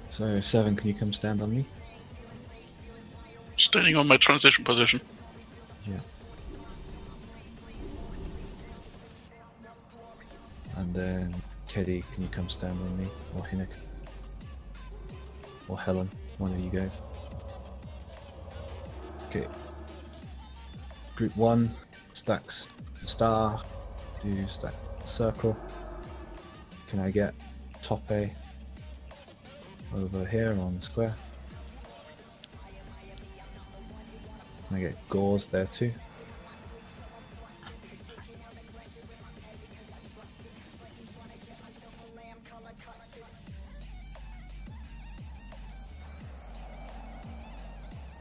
So 7, can you come stand on me? Standing on my transition position. Yeah. And then Teddy, can you come stand on me? Or Hinnick? Or Helen, one of you guys. Okay. Group 1 stacks star, do stack circle. Can I get top A over here on the square? Can I get gauze there too?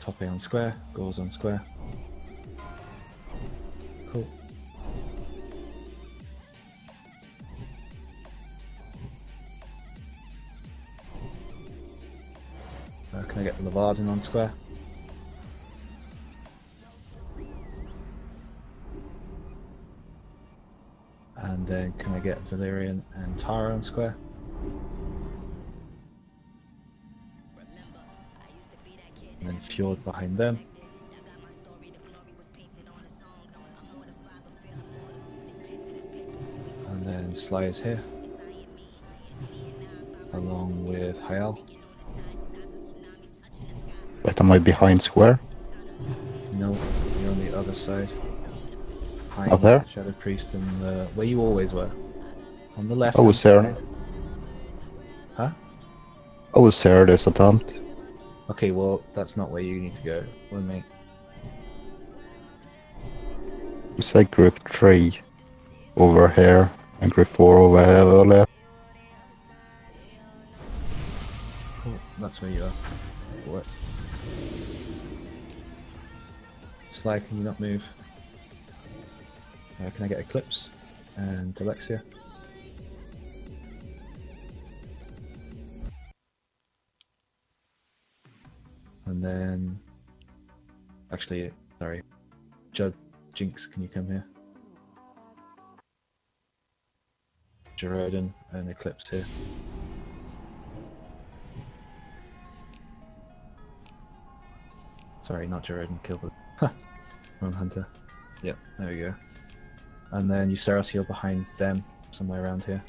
Top A on square, gauze on square. Cool. Can I get Levarden on square? And then can I get Valyrian and Tara on square? And then Fjord behind them. And then Sly is here. Along with Hayal. Wait, am I behind square? No, you're on the other side. Behind Up there? Shadow Priest and where you always were. On the left. I was there. Huh? I was there this attempt. Okay, well, that's not where you need to go. With me. It's like group 3 over here and group 4 over there. Cool, that's where you are. What? Sly, can you not move? Can I get Eclipse and Alexia? And then, actually, sorry, Jinx, can you come here? Jerodin and Eclipse here. Sorry, not Jerodin, Gilbert. Wrong hunter. Yep, there we go. And then Euceros heal behind them, somewhere around here.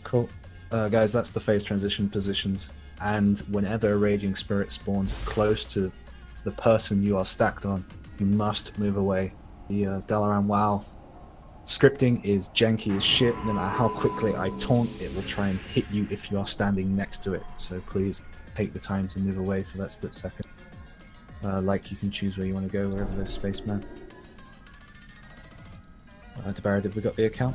Cool. Guys, that's the phase transition positions. And whenever a Raging Spirit spawns close to the person you are stacked on, you must move away. The Dalaran WoW Scripting is janky as shit. No matter how quickly I taunt, it will try and hit you if you are standing next to it. So please take the time to move away for that split second. Like, you can choose where you want to go, wherever there's space, man. Debarra, have we got the account?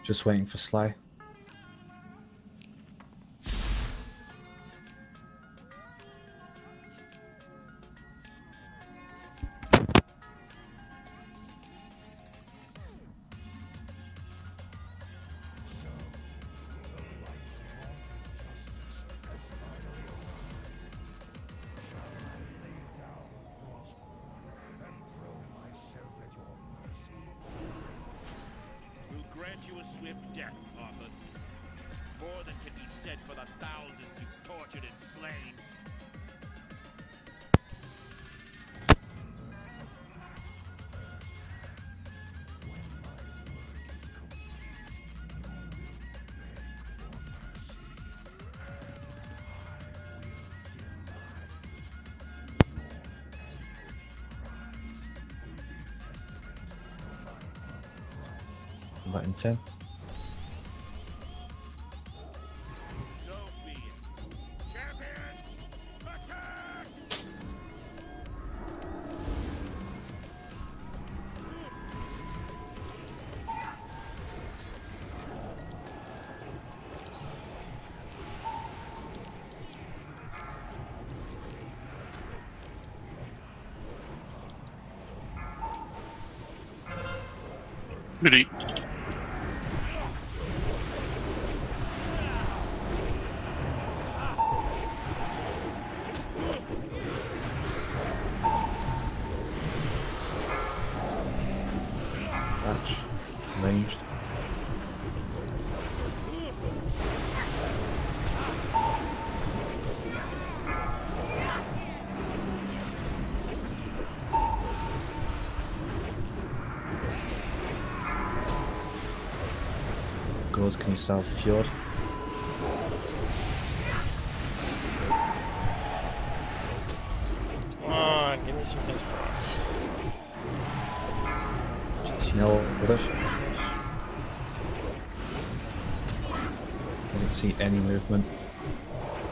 Just waiting for Sly. Grant you a swift death, Arthur. More than can be said for the thousands you've tortured and slain. Button 10. Ready. Batch. Ranged. Gauze, can you salve Fjord? Come on, give me some hits procs. No, with it. I didn't see any movement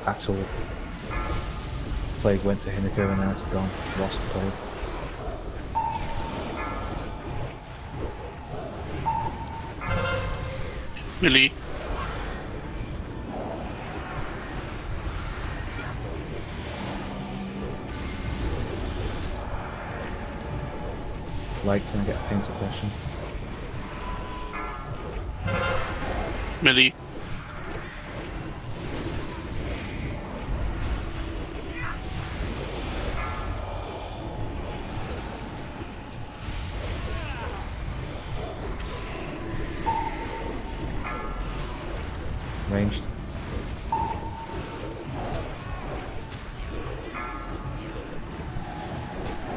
at all. Plague went to Hinoka and now it's gone. Lost the Plague. Really? Like, can I get a pain suppression? Melee. Ranged.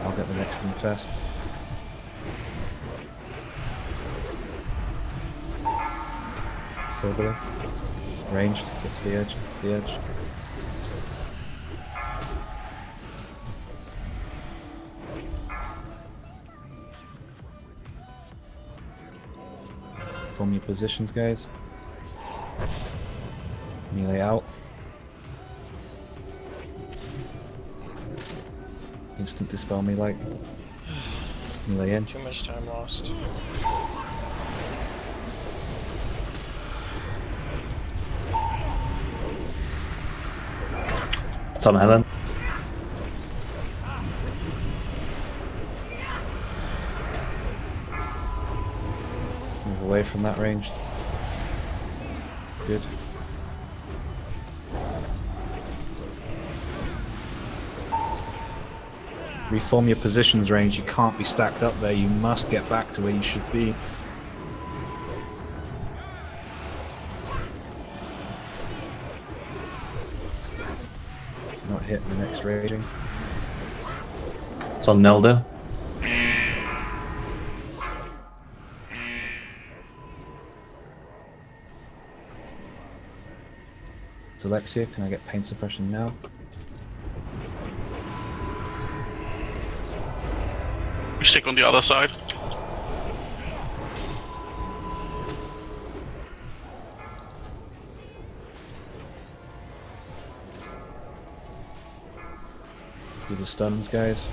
I'll get the next thing first. Turbulent. Ranged. Get to the edge. To the edge. Form your positions, guys. Melee out. Instant dispel me like. Melee in. Too much time lost. It's on Helen. Move away from that range. Good. Reform your positions range. You can't be stacked up there. You must get back to where you should be. Infest raging. It's on Nelda. It's Alexia, can I get pain suppression now? We stick on the other side. Do the stuns, guys.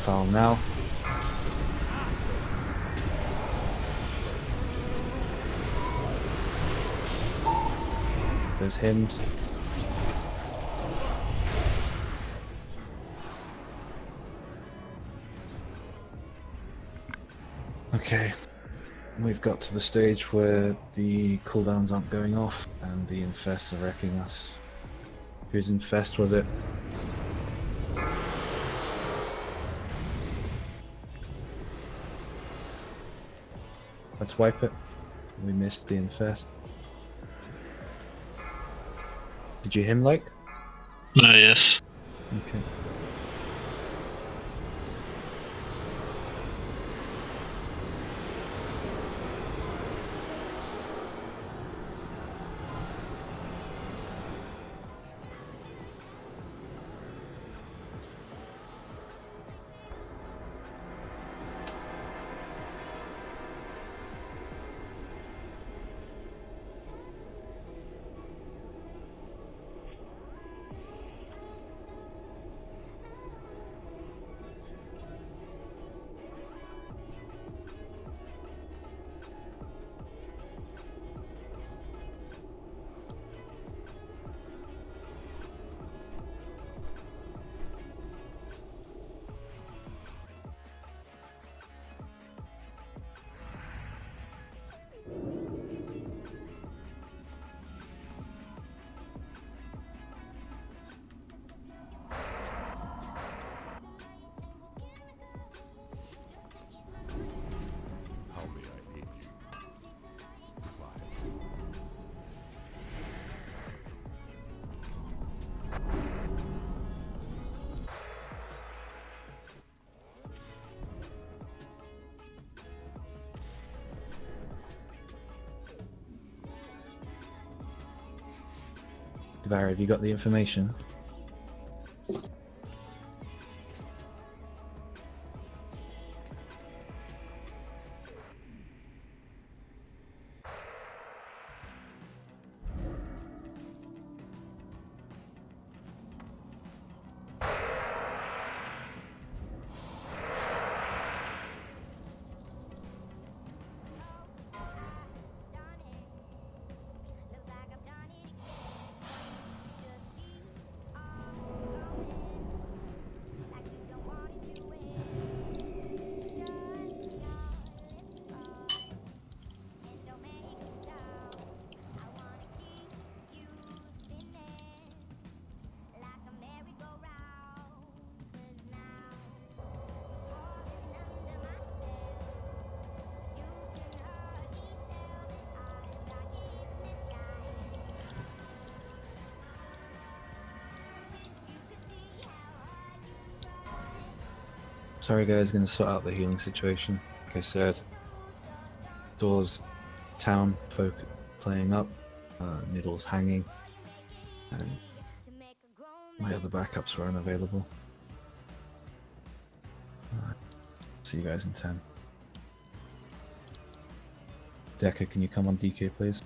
Foul now. Those hymns. Okay. We've got to the stage where the cooldowns aren't going off and the infests are wrecking us. Whose infest was it? Let's wipe it. We missed the infest. Did you him like? Yes. Okay. Barry, have you got the information? Sorry guys, gonna sort out the healing situation. Like I said, doors, town folk playing up, middle's hanging, and my other backups were unavailable. See you guys in 10. Decker, can you come on DK please?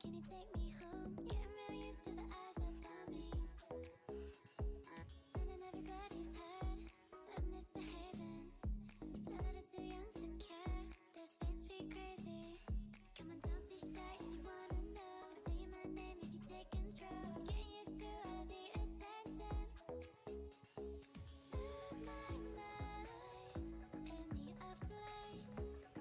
Can you take me home? Yeah, I'm real used to the eyes upon me. Turning everybody's head. I'm misbehaving. A little too young to care. This bitch be crazy. Come on, don't be shy if you wanna know. I'll tell you my name if you take control. Getting used to all the attention. Lose my mind in the afterlife.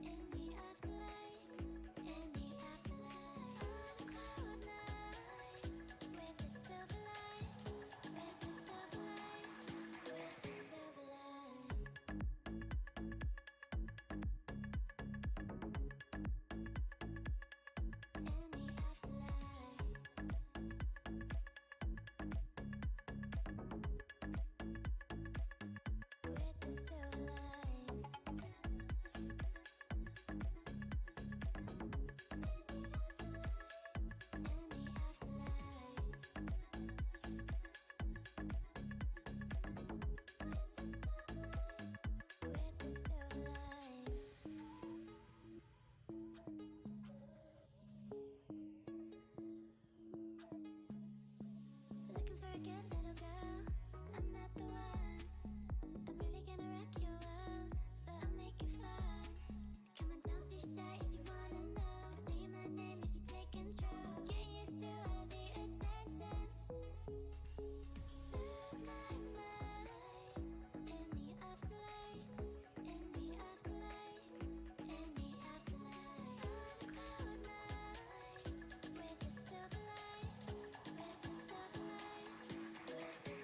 In the afterlife. In the afterlife. On cloud nine with the silver light. With the silver light. With the silver light. In the afterlife. With the silver light. In the afterlife. With the silver light. Looking for a good little girl. I'm not the one. I'm really gonna rock your world, but I'll make it fun. Come on, don't be shy if you wanna know. I'll tell you my name if you take control. Getting used to all the attention. Lose my mind in the afterlife. In the afterlife. In the afterlife. On cloud nine with the silver light. With the silver light. With the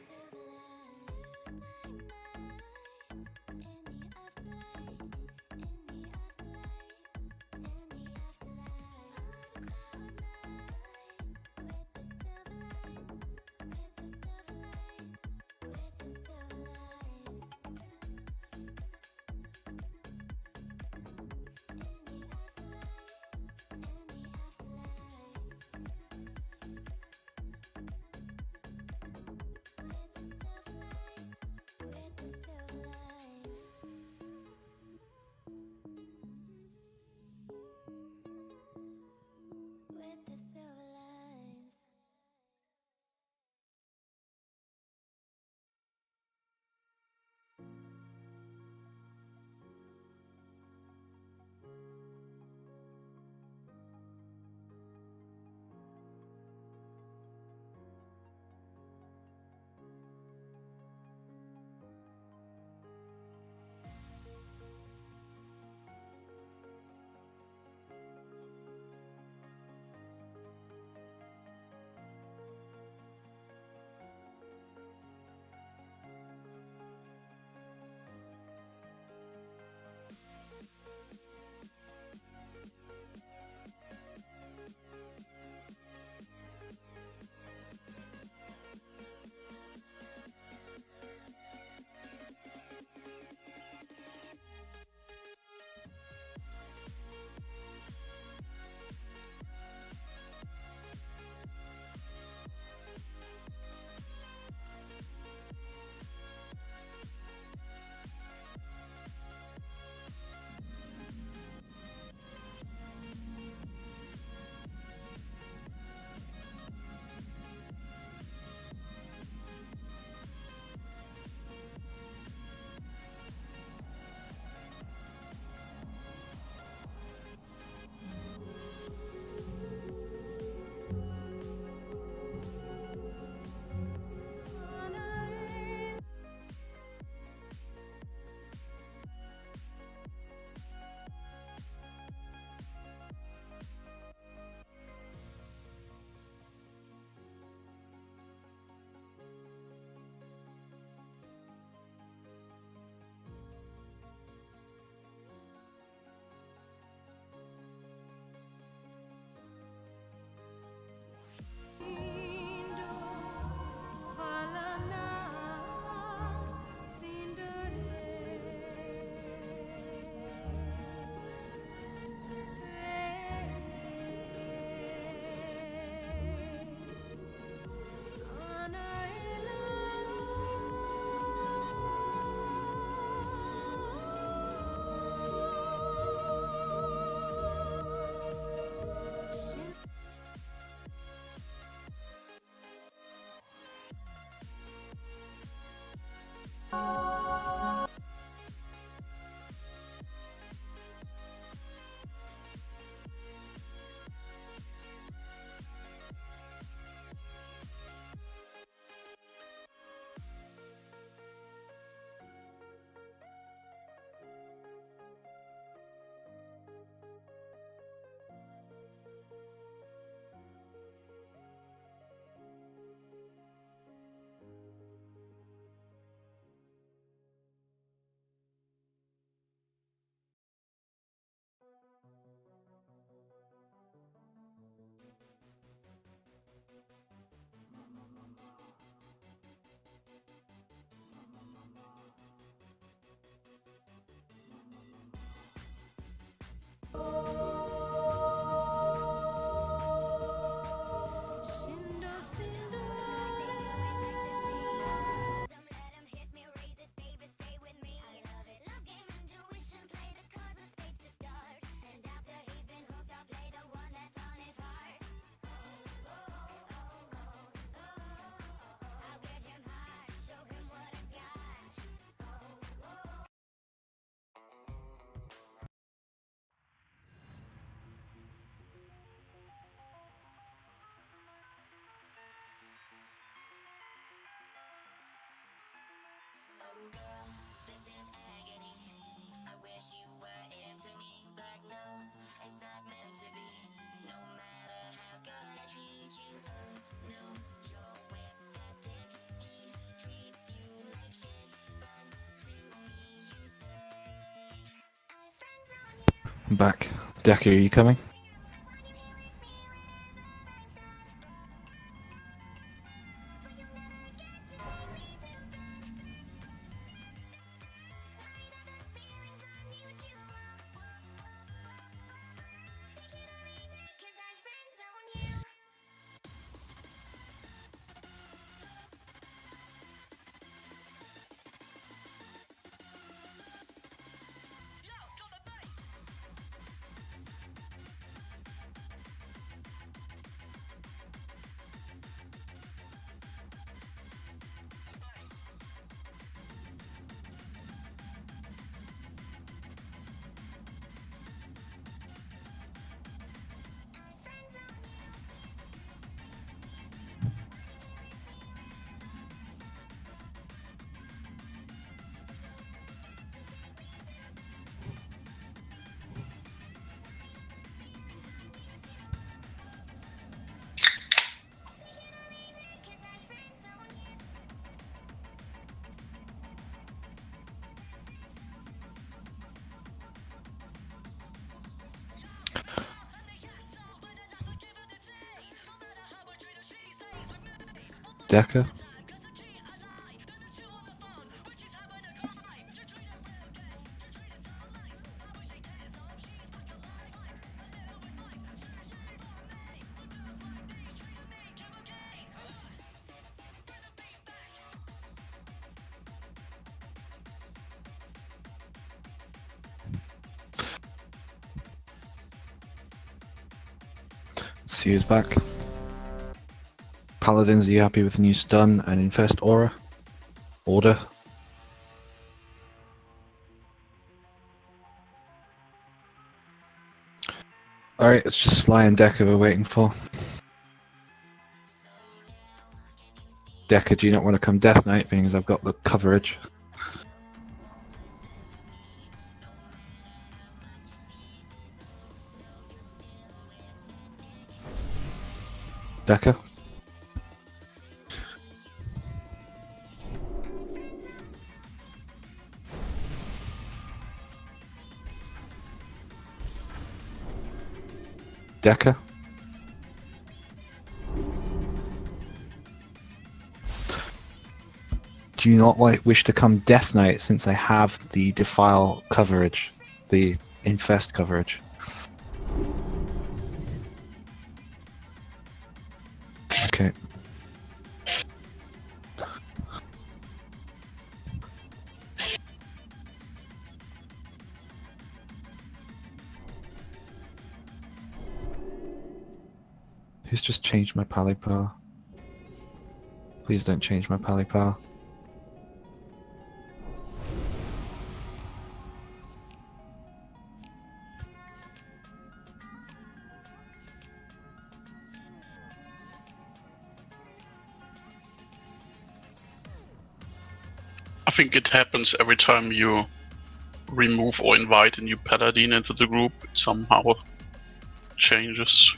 I'm back. Decker, are you coming? Decker? See who's back. Paladins, are you happy with the new stun and infest aura? Order? Alright, it's just Sly and Decker we're waiting for. Decker, do you not want to come Death Knight, being as I've got the coverage? Decker? Decker? Do you not wish to come Death Knight since I have the Defile coverage, the Infest coverage? Okay. Who's just changed my pally power? Please don't change my pally power. I think it happens every time you remove or invite a new paladin into the group. It somehow changes.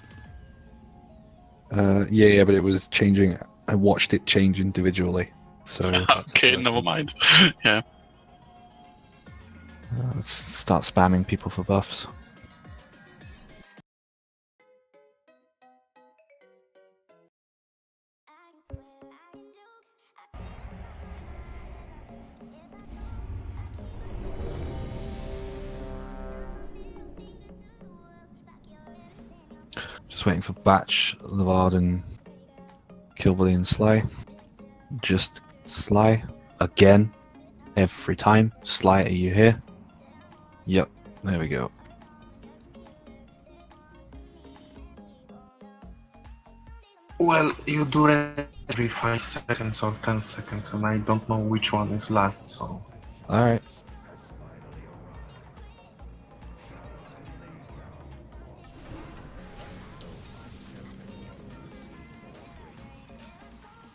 Yeah, but it was changing. I watched it change individually. So okay, never mind. Yeah. Let's start spamming people for buffs. Just waiting for Batch, Levard, and Kilbilly and Sly. Just Sly. Again. Every time. Sly, are you here? Yep. There we go. Well, you do it every 5 seconds or 10 seconds, and I don't know which one is last, so... Alright.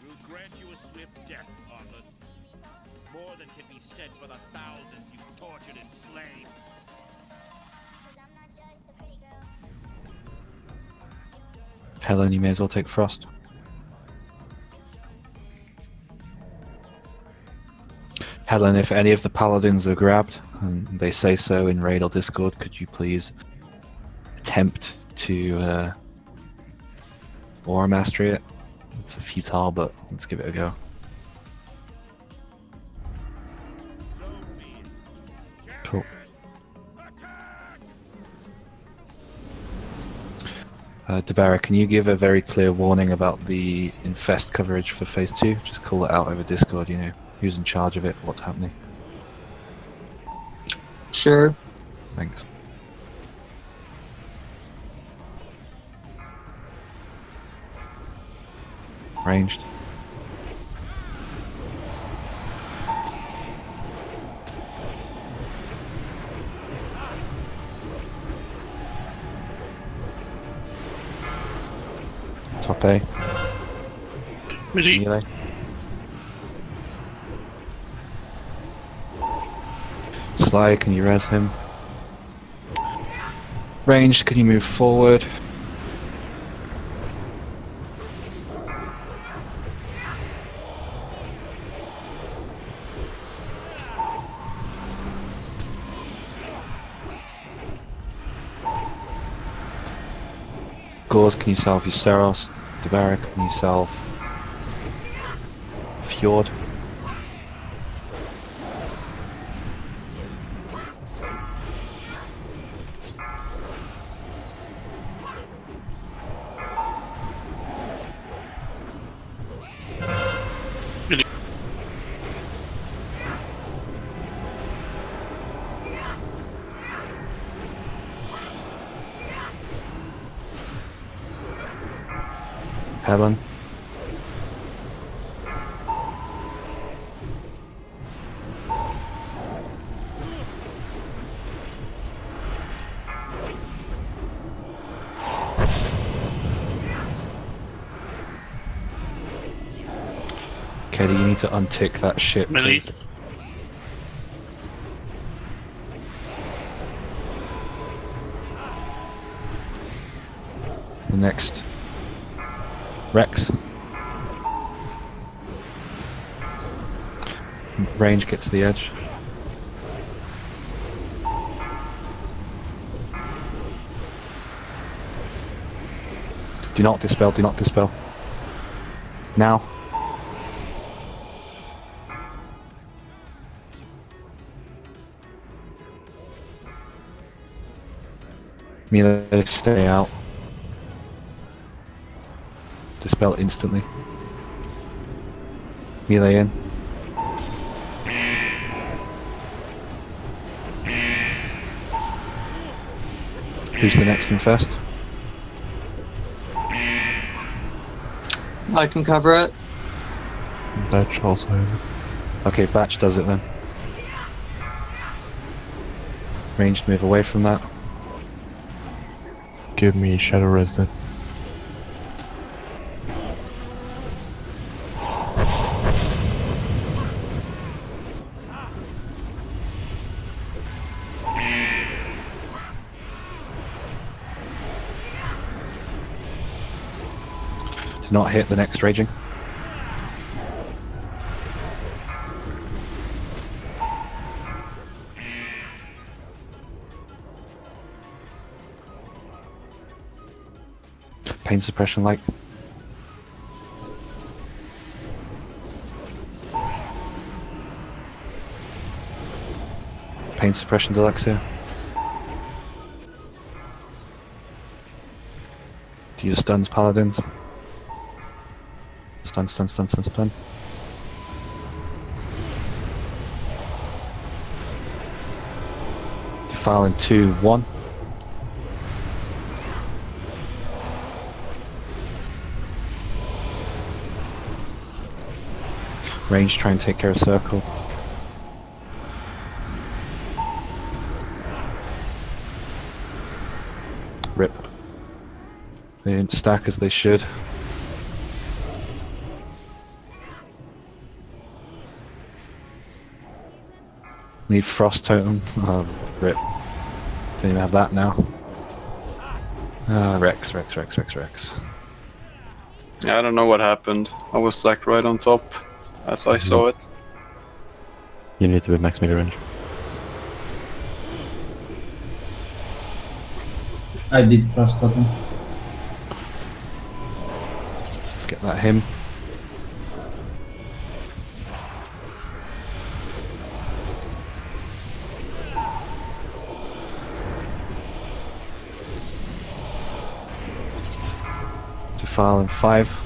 We'll grant you a swift death, Arthur. More than can be said for the thousands you've tortured and slain. Helen, you may as well take Frost. Helen, if any of the paladins are grabbed, and they say so in raid or Discord, could you please attempt to aura mastery it? It's a futile, but let's give it a go. Cool. Dabara, can you give a very clear warning about the infest coverage for phase 2? Just call it out over Discord, you know, who's in charge of it, what's happening. Sure. Thanks. Ranged. Top A. Melee. Sly, can you res him? Ranged, can you move forward? Gauze, can you salve your Steros? Dabara, can you salve Fjord? Helen. Katie, you need to untick that shit, Melee. please. The next. Rex. Range, get to the edge. Do not dispel, do not dispel. Now. Melee, stay out. Dispel instantly. Melee in. Who's the next infest? I can cover it. Batch also has it. Okay, Batch does it then. Ranged, move away from that. Give me Shadow Res then. Do not hit the next raging. Pain suppression like. Pain suppression Delexia. Do you stuns paladins? Stun, stun, stun, stun, stun. Defile in 2, 1. Range, try and take care of circle. Rip. They didn't stack as they should. Need frost totem. Oh, rip. Don't even have that now. Rex. Yeah, I don't know what happened. I was like right on top as I saw it. You need to be max melee range. I did frost totem. Let's get that him. Defile in 5.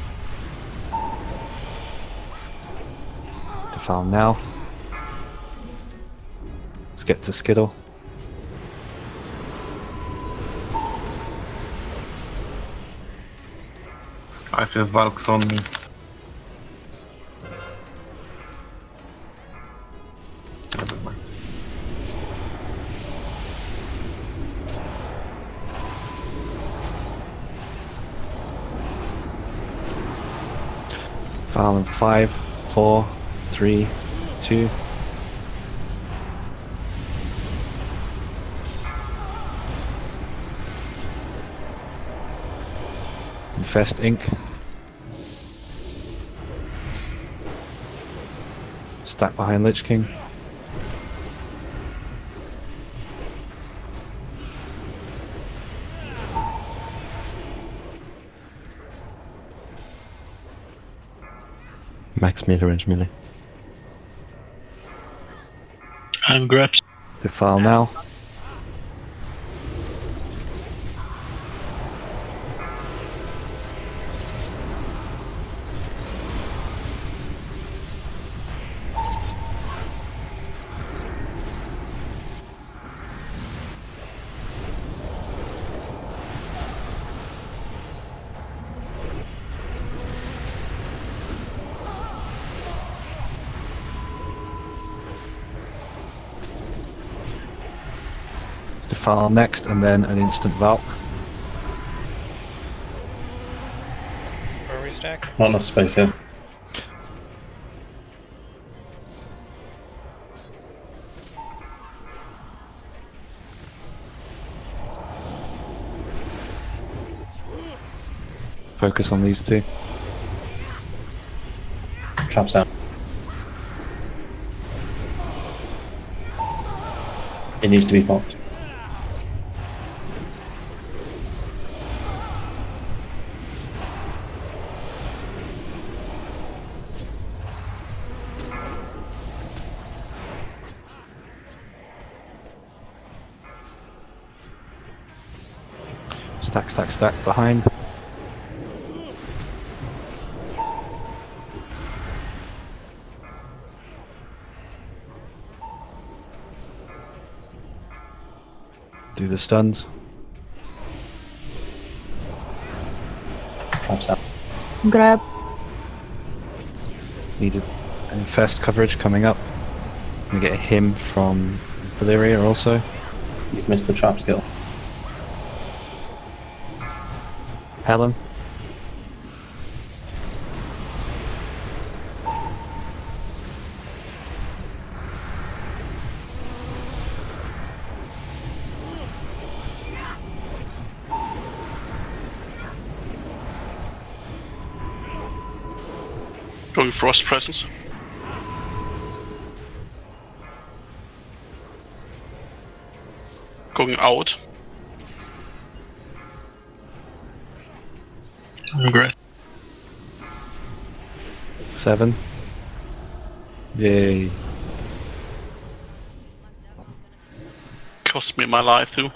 Defile now. Let's get to Skittle. I feel Valk's on me. Never mind. File in 5, 4, 3, 2. Infest Ink. Stack behind Lich King. Max melee range melee. I'm grabbed. Defile now. Defile next, and then an instant Valk. Where are we stack? Not enough space here. Focus on these two. Traps out. It needs to be popped. Stack, stack, stack behind. Do the stuns. Traps out. Grab. Needed infest coverage coming up. We get a him from Valyria also. You've missed the trap skill. Helen. Going Frost Presence. Going out. I'm great. 7. Yay. Cost me my life too.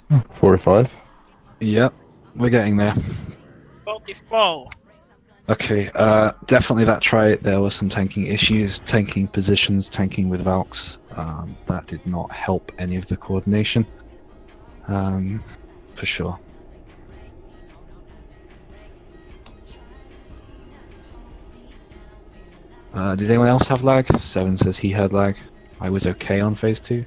Hmm, 45. Yep, we're getting there. 44. Okay, definitely that try. There was some tanking issues, tanking positions, tanking with Valks. That did not help any of the coordination. For sure. Did anyone else have lag? 7 says he had lag. I was okay on phase 2.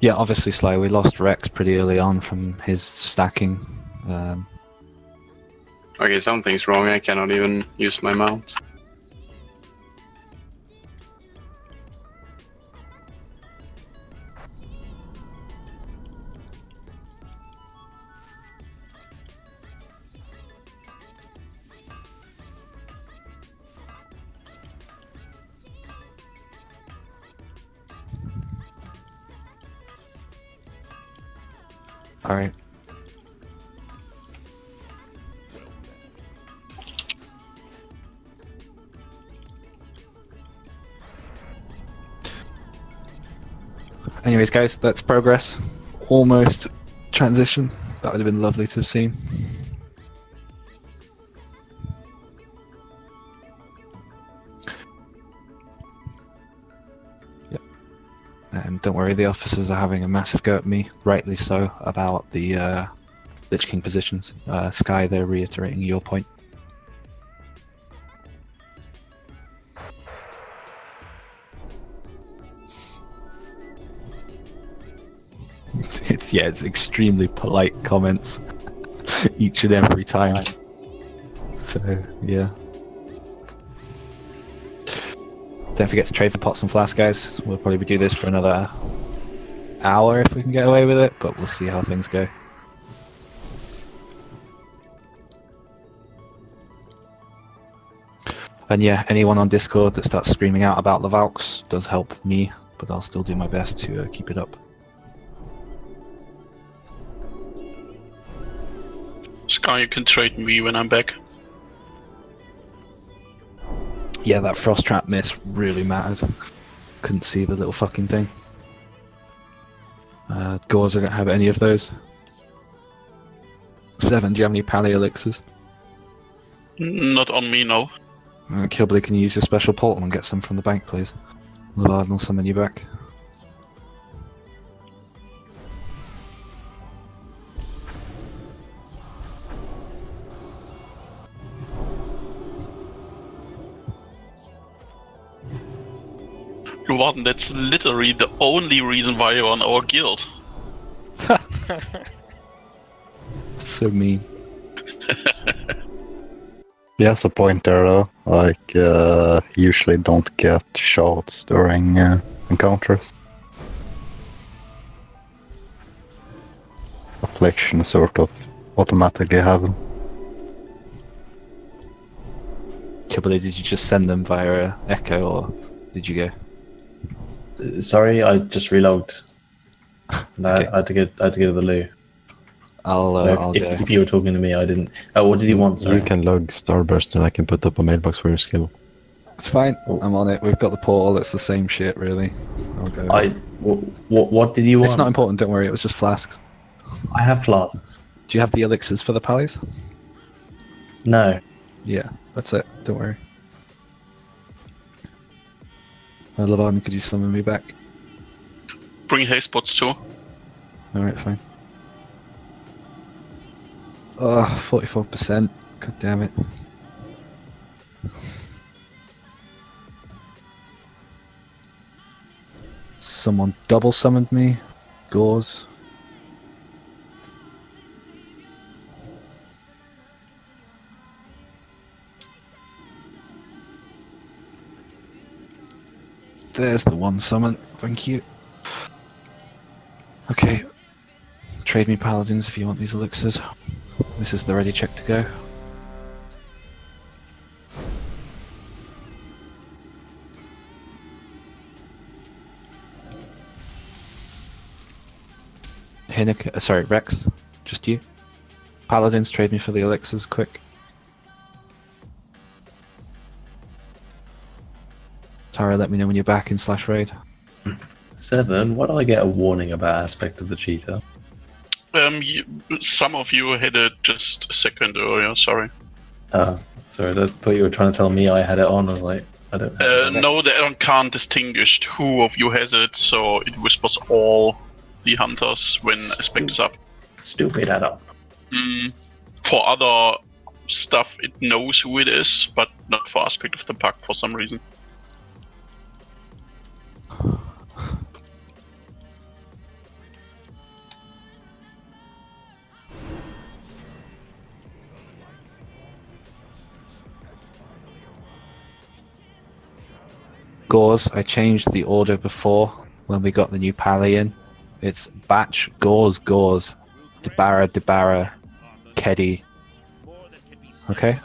Yeah, obviously, Sly, we lost Rex pretty early on from his stacking. Okay, something's wrong. I cannot even use my mount. Alright. Anyways, guys, that's progress. Almost transition. That would have been lovely to have seen. Yep. And don't worry, the officers are having a massive go at me, rightly so, about the Lich King positions. Sky, they're reiterating your point. It's extremely polite comments each and every time. So yeah. Don't forget to trade for pots and flasks, guys. We'll probably do this for another hour if we can get away with it, but we'll see how things go. And yeah, anyone on Discord that starts screaming out about the Valks does help me, but I'll still do my best to keep it up. Sky, you can trade me when I'm back. Yeah, that frost trap miss really mattered. Couldn't see the little fucking thing. Gauze, I don't have any of those. 7, do you have any pally elixirs? Not on me, no. Kilbley, can you use your special portal and get some from the bank, please? Lord, will summon you back. Warden, that's literally the only reason why you're on our guild. That's so mean. He has a point there though, like usually don't get shots during encounters. Affliction sort of automatically have them. Kilbley, did you just send them via Echo or did you go? Sorry, I just relogged. No, Okay. I had to go to the loo. I'll go. If you were talking to me, I didn't. Oh, what did you want? Sorry. You can log Starburst and I can put up a mailbox for your skill. It's fine. I'm on it. We've got the portal. It's the same shit, really. I'll go. What did you want? It's not important. Don't worry. It was just flasks. I have flasks. Do you have the elixirs for the pallies? No. Yeah, that's it. Don't worry. Lavon, could you summon me back? Bring haste spots too. Alright, fine. Oh, 44%. God damn it. Someone double summoned me. Gauze. There's the one summon. Thank you. Okay. Trade me paladins if you want these elixirs. This is the ready check to go. Hinneke, sorry, Rex. Just you. Paladins, trade me for the elixirs, quick. Tara, let me know when you're back in /raid. 7. Why do I get a warning about aspect of the cheetah? Some of you had it just a second earlier, sorry. Sorry, I thought you were trying to tell me I had it on. I was like, I don't know. No, the add-on can't distinguish who of you has it, so it whispers all the hunters when aspect is up. Stupid add-on. For other stuff, it knows who it is, but not for aspect of the pack for some reason. Gauze, I changed the order before when we got the new pally in. It's Batch, Gauze, Gauze, Debara, Keddy. Okay?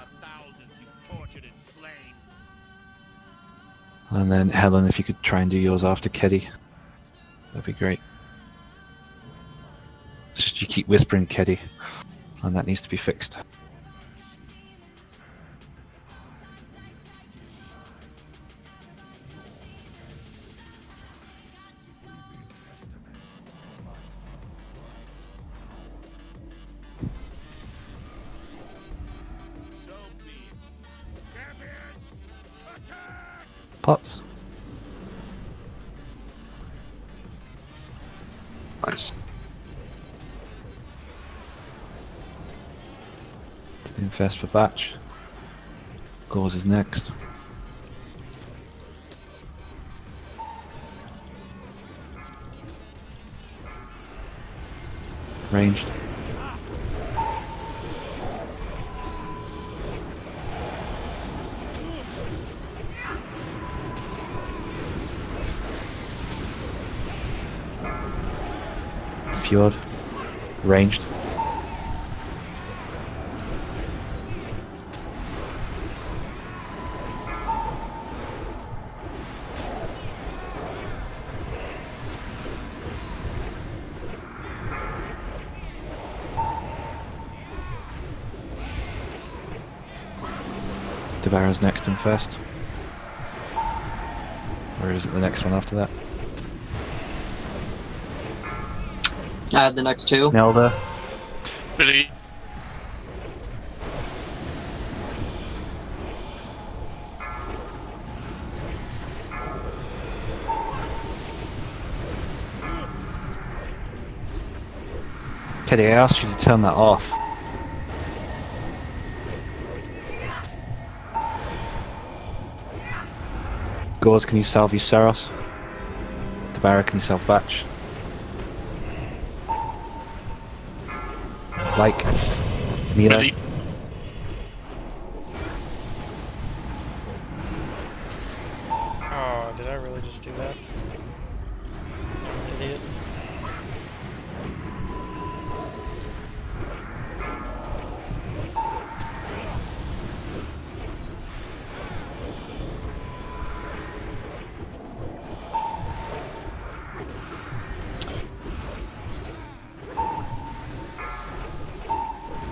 And then Helen, if you could try and do yours after Keddy, that'd be great. It's just you keep whispering Keddy, and that needs to be fixed. Pots. Nice. It's the infest for Batch. Gauze is next. Ranged. Fjord. Ranged. Devara's next and first. Or is it the next one after that? I have the next two. Nelda. Really? Teddy, I asked you to turn that off. Gauze, can you salve Euceros? Debara, can you salve Batch? Like, Mila. Really? Oh, did I really just do that? I'm an idiot.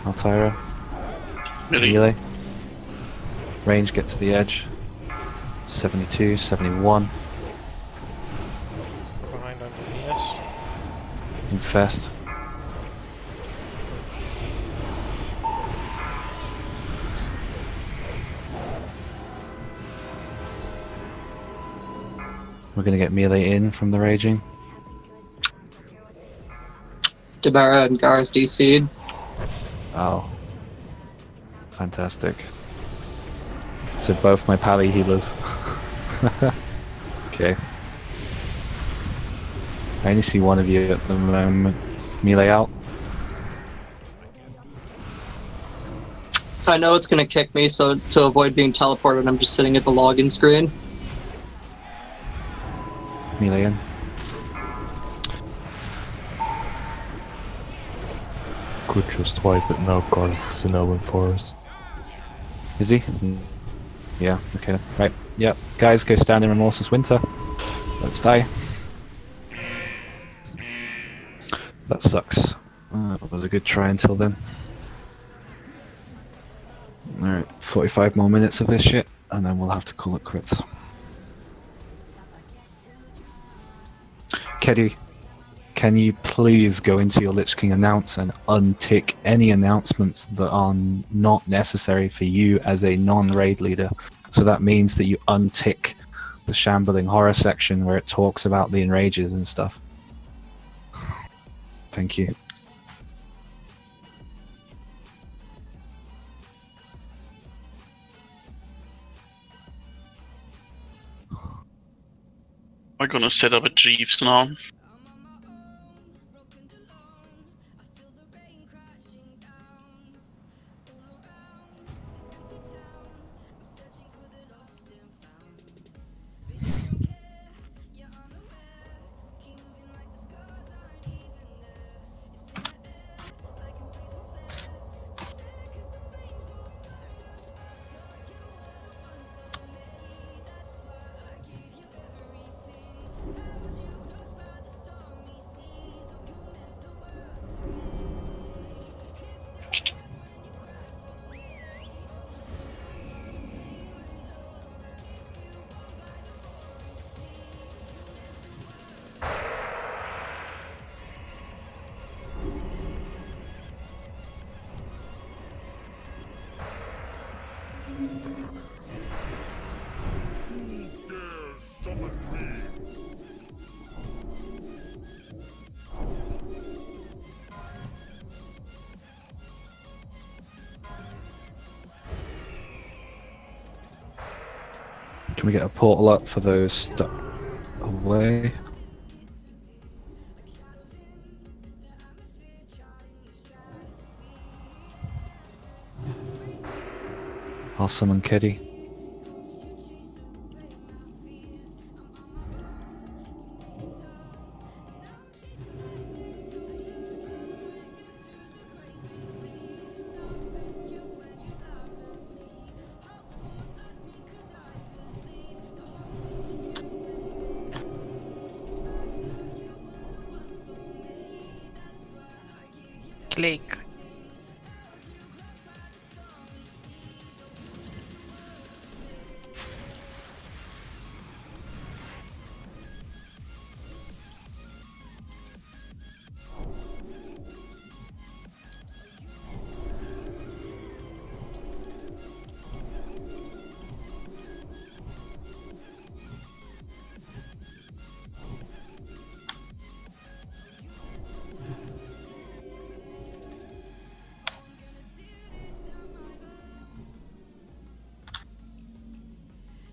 Altyra. Really? Melee. Range, get to the edge. 72, 71. Behind on DPS. Infest. We're gonna get melee in from the raging. Debara and Gar's DC'd. Oh. Fantastic. So both my pally healers. Okay. I only see one of you at the moment. Melee out. I know it's gonna kick me, so to avoid being teleported, I'm just sitting at the login screen. Melee in. Could just wipe it now, Gar's in Elven Forest. Is he? Yeah, okay. Right. Yep. Guys, go stand in Remorseless Winter. Let's die. That sucks. That was a good try until then. Alright, 45 more minutes of this shit, and then we'll have to call it quits. Keddy, can you please go into your Lich King announce and untick any announcements that are not necessary for you as a non-raid leader? So that means that you untick the Shambling Horror section where it talks about the enrages and stuff. Thank you. I'm gonna set up a Jeeves now. Can we get a portal up for those stuck away? I'll summon Keddy. Click.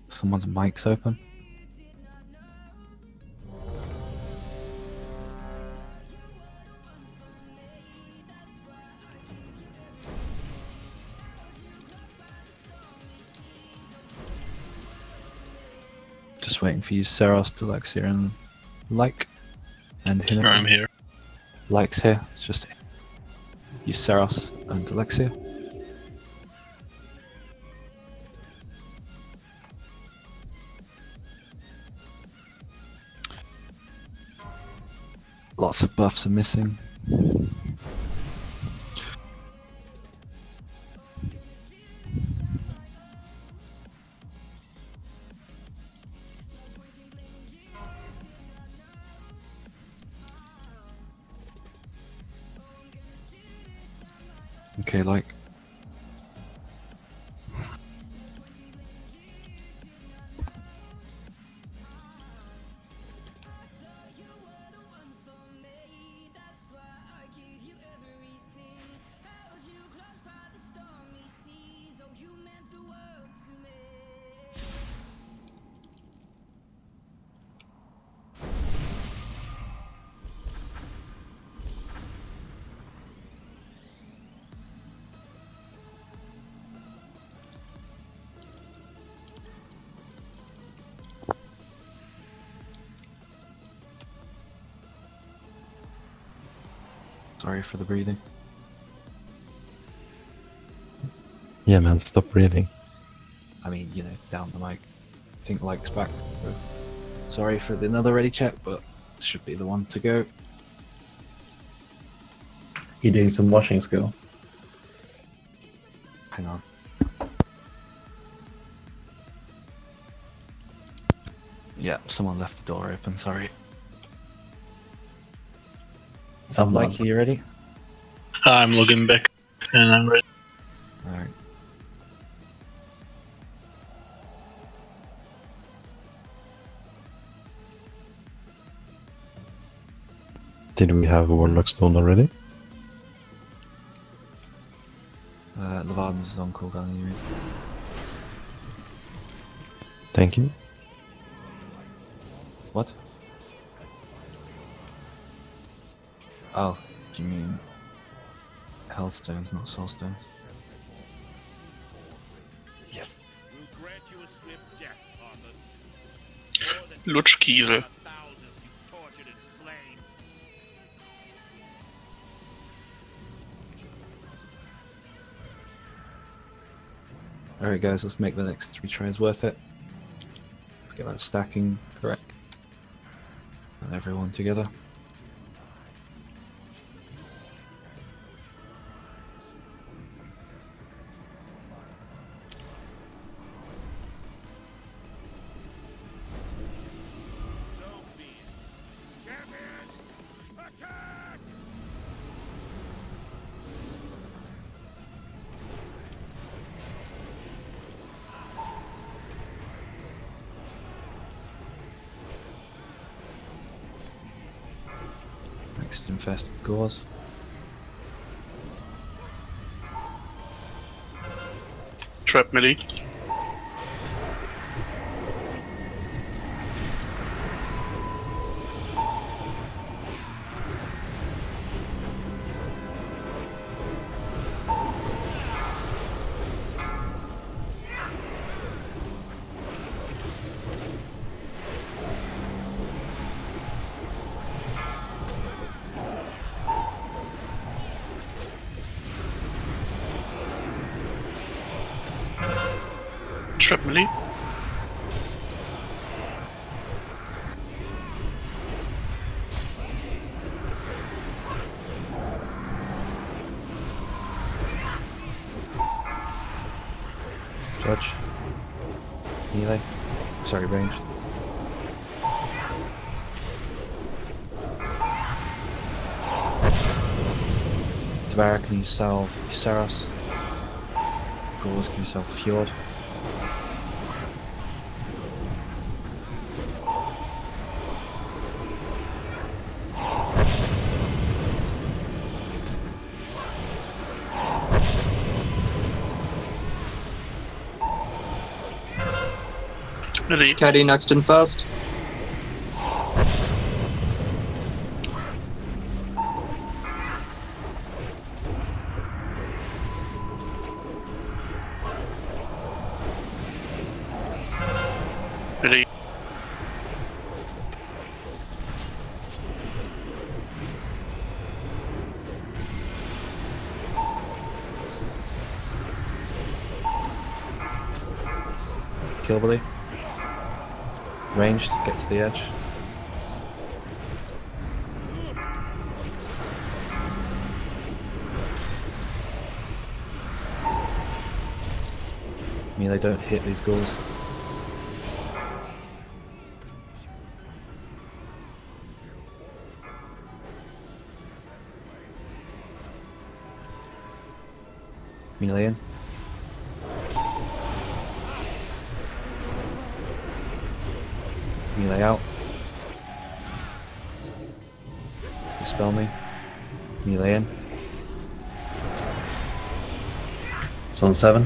Someone's mic's open. Just waiting for you, Seros, Alexia, and Like. And Hinata. I'm here. Like's here. It's just you, Seros, and Alexia. Lots of buffs are missing. Okay, like. Sorry for the breathing. Yeah, man, stop breathing. I mean, you know, down the mic. I think Like's back. So sorry for the another ready check, but should be the one to go. You doing some washing skill? Hang on. Yeah, someone left the door open, sorry. Someone. Like, are you ready? I'm logging back and I'm ready. Alright. Did we have Warlock Stone already? Leviathan's on cooldown anyways. Thank you. What? Oh, do you mean health stones, not soul stones? Yes. We'll grant you a swift death, Arthur. Lutschkiesel. Thousands you've tortured and slain. Alright guys, let's make the next 3 tries worth it. Let's get that stacking correct. And everyone together. Next infested gauze. Trap melee. Trap melee. Judge. Melee. Sorry, range. Tavara, can you salve Useros? Gauls, can you salve Fjord? Melee. Caddy next and fast. Melee. Killbilly. Ranged, get to the edge. Melee, don't hit these ghouls. Melee in. Melee out. Dispel me. Melee in. It's on 7.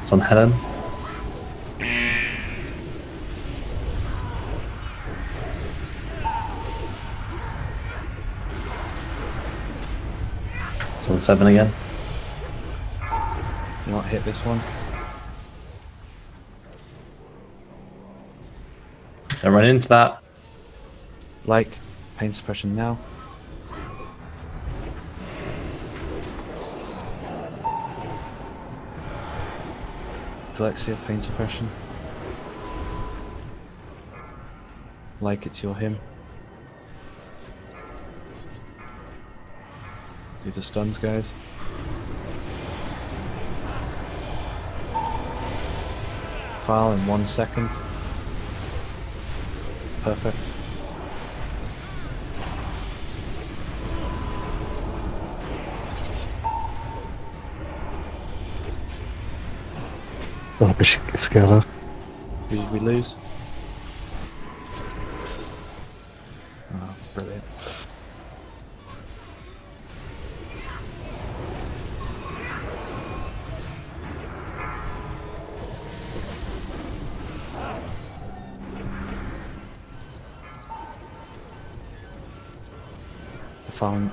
It's on Helen. It's on 7 again. Do not hit this one. Don't run into that. Like, pain suppression now. Alexia, pain suppression. Like, it's your him. Do the stuns, guys. File in 1 second. Perfect. Oh, Scalar. Who did we lose? Oh, brilliant. The phone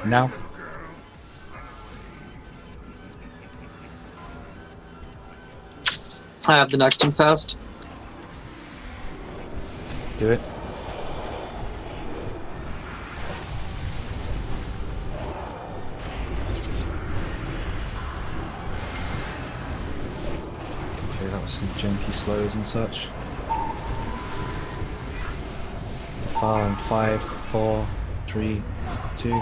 now. I have the next one fast. Do it. Okay, that was some janky slows and such. Defile in 5, 4, 3, 2.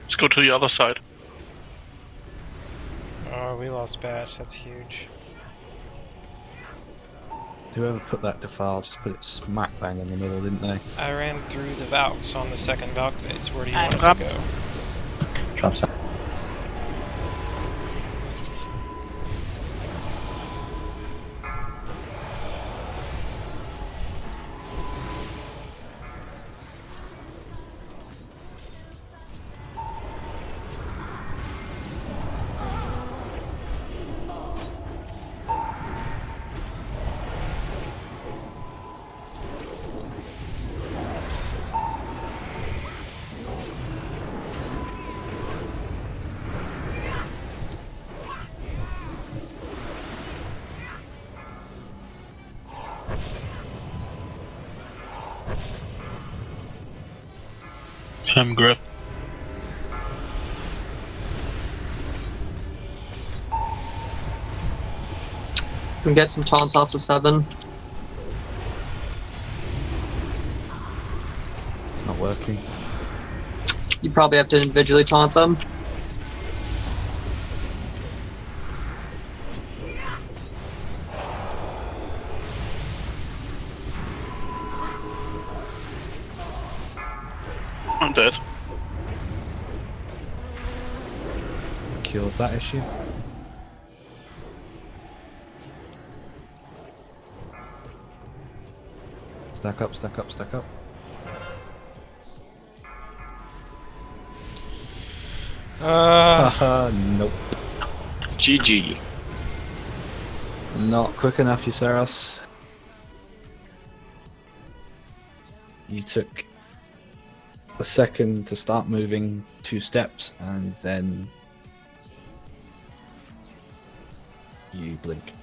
Let's go to the other side. Oh, we lost Bash. That's huge. Whoever put that defile just put it smack bang in the middle, didn't they? I ran through the Valks on the second Valk phase. Where do you want it trapped. to go? Traps out. I'm grab. Can get some taunts off the 7. It's not working. You probably have to individually taunt them. I'm dead. Cures that issue. Stack up, stack up, stack up. Nope. GG. Not quick enough, Euceros. You took a second to start moving 2 steps, and then you blink.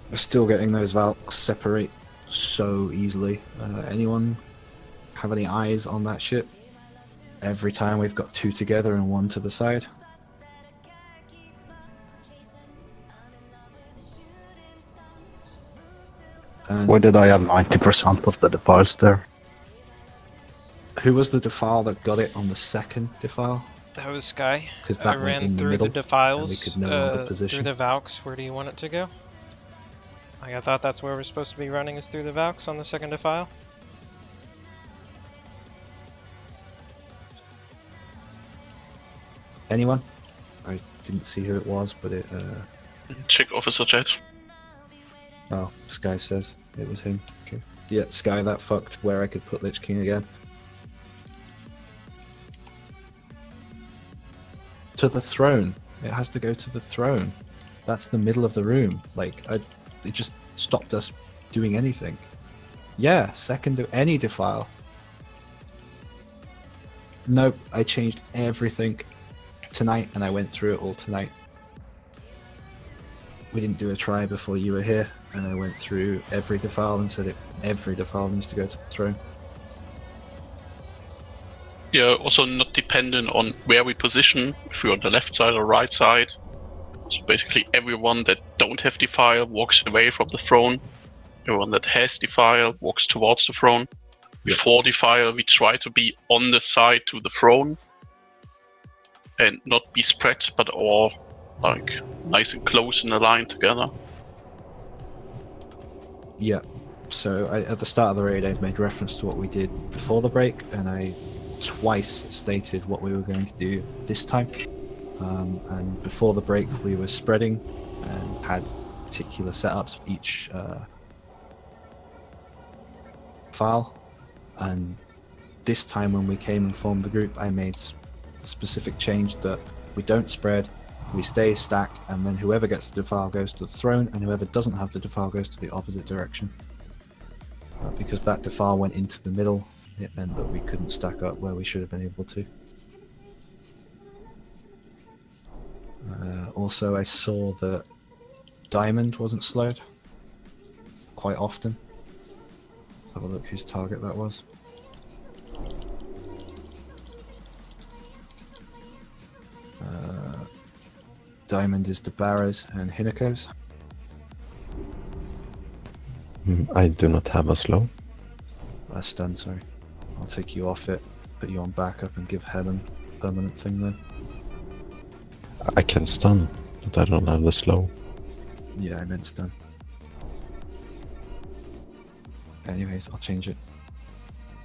We're still getting those Valks separate so easily. Anyone have any eyes on that shit? Every time we've got 2 together and 1 to the side. And Why did I have 90% of the defiles there? who was the defile that got it on the second defile? That was Sky. 'Cause I that went ran in the through middle, the defiles, and we could no longer through position. the Valks. Where do you want it to go? Like, I thought that's where we're supposed to be running, is through the Valks on the second defile. Anyone? I didn't see who it was, but it. Check officer chat. Oh, Sky says it was him. Okay. Yeah, Sky, that fucked where I could put Lich King again. To the throne. It has to go to the throne. That's the middle of the room. Like, it just stopped us doing anything. Yeah, second to any defile. Nope, I changed everything tonight, and I went through it all tonight. We didn't do a try before you were here, and I went through every defile and said every defile needs to go to the throne. Yeah, also not dependent on where we position, if we're on the left side or right side. So basically everyone that don't have defile walks away from the throne. Everyone that has defile walks towards the throne. Before defile, we try to be on the side to the throne and not be spread, but all like nice and close in a line together. Yeah, so at the start of the raid I made reference to what we did before the break, and I twice stated what we were going to do this time. And before the break we were spreading and had particular setups for each file, and this time when we came and formed the group I made the specific change that we don't spread, we stay stacked, and then whoever gets the defile goes to the throne, and whoever doesn't have the defile goes to the opposite direction. Because that defile went into the middle, it meant that we couldn't stack up where we should have been able to. Also, I saw that Diamond wasn't slowed quite often. Let's have a look whose target that was. Diamond is Dabara's and Hinako's. I do not have a slow. That's done, sorry. I'll take you off it, put you on backup, and give Helen a permanent thing then. I can stun, but I don't have the slow. Yeah, I meant stun. Anyways, I'll change it.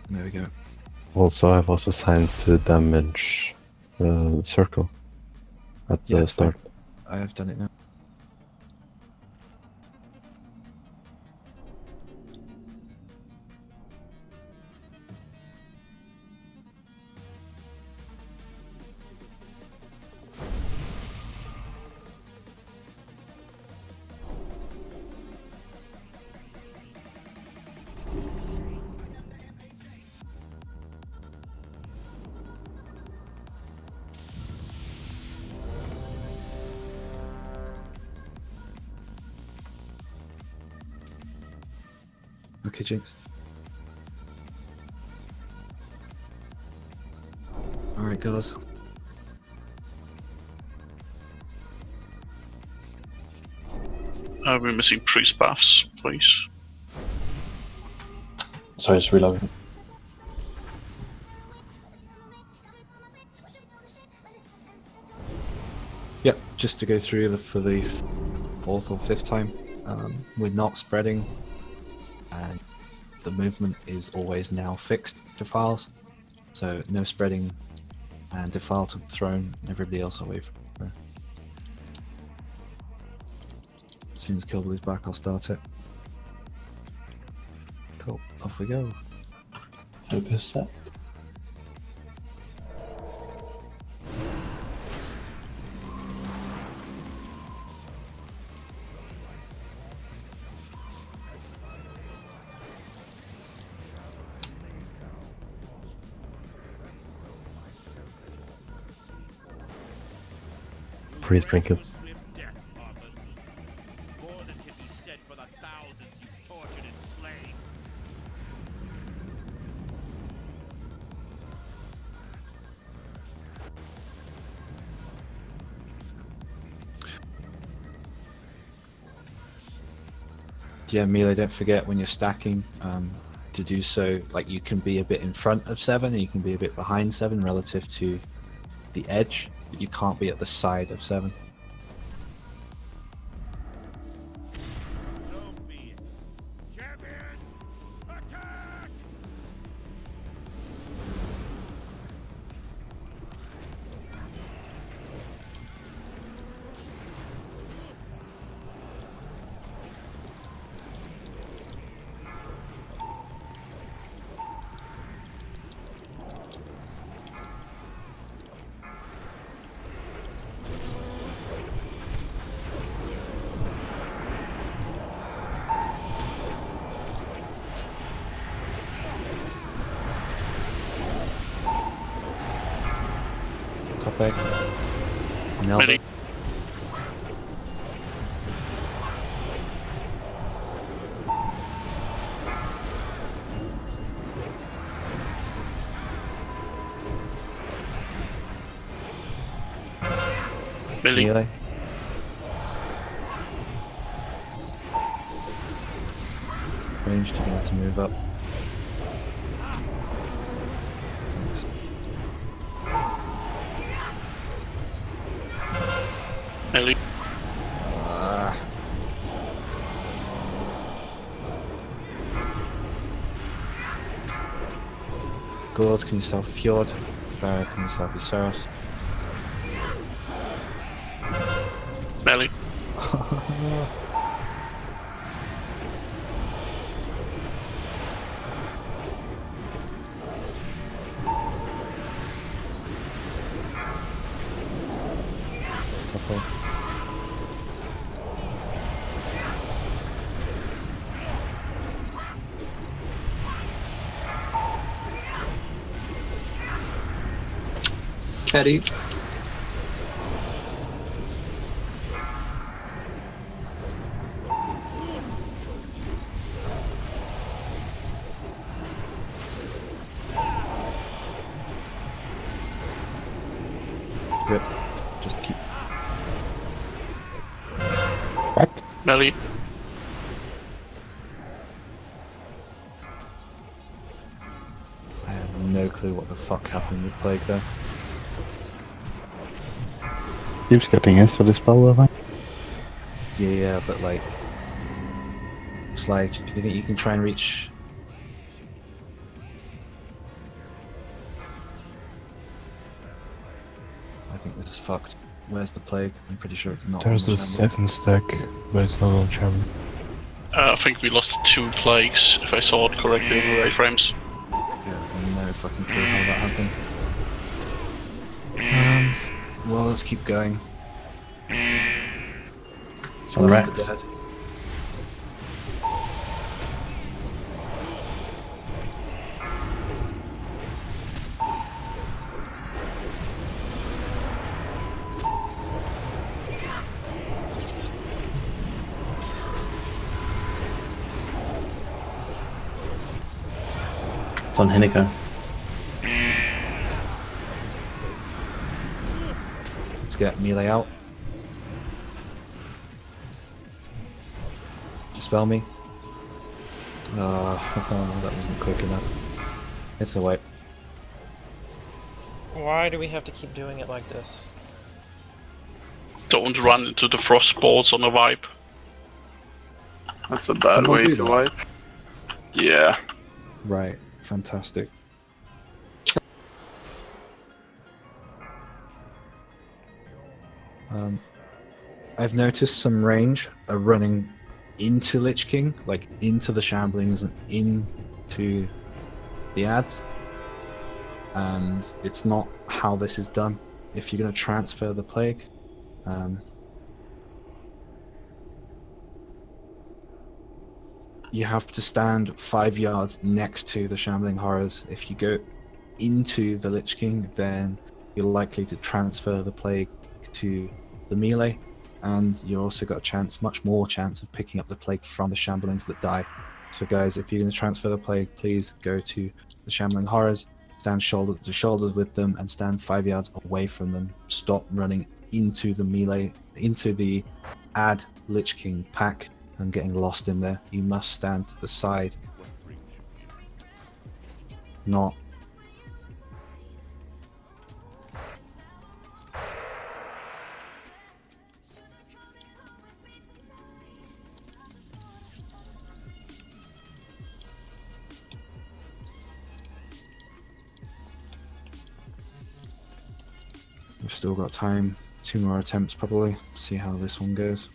There we go. Also, I was assigned to damage the circle at the start. I have done it now. Okay, Jinx. Alright, guys. We're missing priest buffs, please. Sorry, just reloading. Yep, just to go through for the fourth or fifth time. We're not spreading, and the movement is always now fixed to files. So no spreading, and defile to the throne, everybody else away from her. As soon as Kilblue's back, I'll start it. Cool, off we go. Focus set. Freeze trinkets. Yeah, melee, don't forget when you're stacking to do so, like you can be a bit in front of 7 and you can be a bit behind 7 relative to the edge, but you can't be at the side of 7. Top egg. Nailed it. Melee. Range to be able to move up. Thanks. Melee. Gauls, can you self Fjord? Barra, can you self Usaros? Melee. Top egg. Eddie. Good. Just keep. What? Melee. I have no clue what the fuck happened with Plague there. Keeps getting into the spell, I think. Yeah, but like, Sly, do you think you can try and reach? I think this is fucked. Where's the Plague? I'm pretty sure it's not. There's on a the chamber. 7 stack, but it's not on chamber. I think we lost 2 plagues, if I saw it correctly in the iframes. Yeah, no fucking clue how that happened. Well, let's keep going. It's on Rex. Dead. It's on Hinico. Let's get melee out. Dispel me. That wasn't quick enough. It's a wipe. Why do we have to keep doing it like this? Don't run into the frost balls on a wipe. That's a bad Someone way do to that? wipe. Yeah. Right, fantastic. I've noticed some range are running into Lich King, like into the Shamblings and into the ads. And it's not how this is done. If you're going to transfer the plague, you have to stand 5 yards next to the Shambling Horrors. If you go into the Lich King, then you're likely to transfer the plague to the melee, and you also got a chance, much more chance, of picking up the plague from the Shamblings that die. So guys, if you're going to transfer the plague, please go to the Shambling Horrors, stand shoulder to shoulder with them, and stand 5 yards away from them. Stop running into the melee, into the Ad Lich King pack, and getting lost in there. You must stand to the side, not We've still got time, 2 more attempts probably, see how this one goes.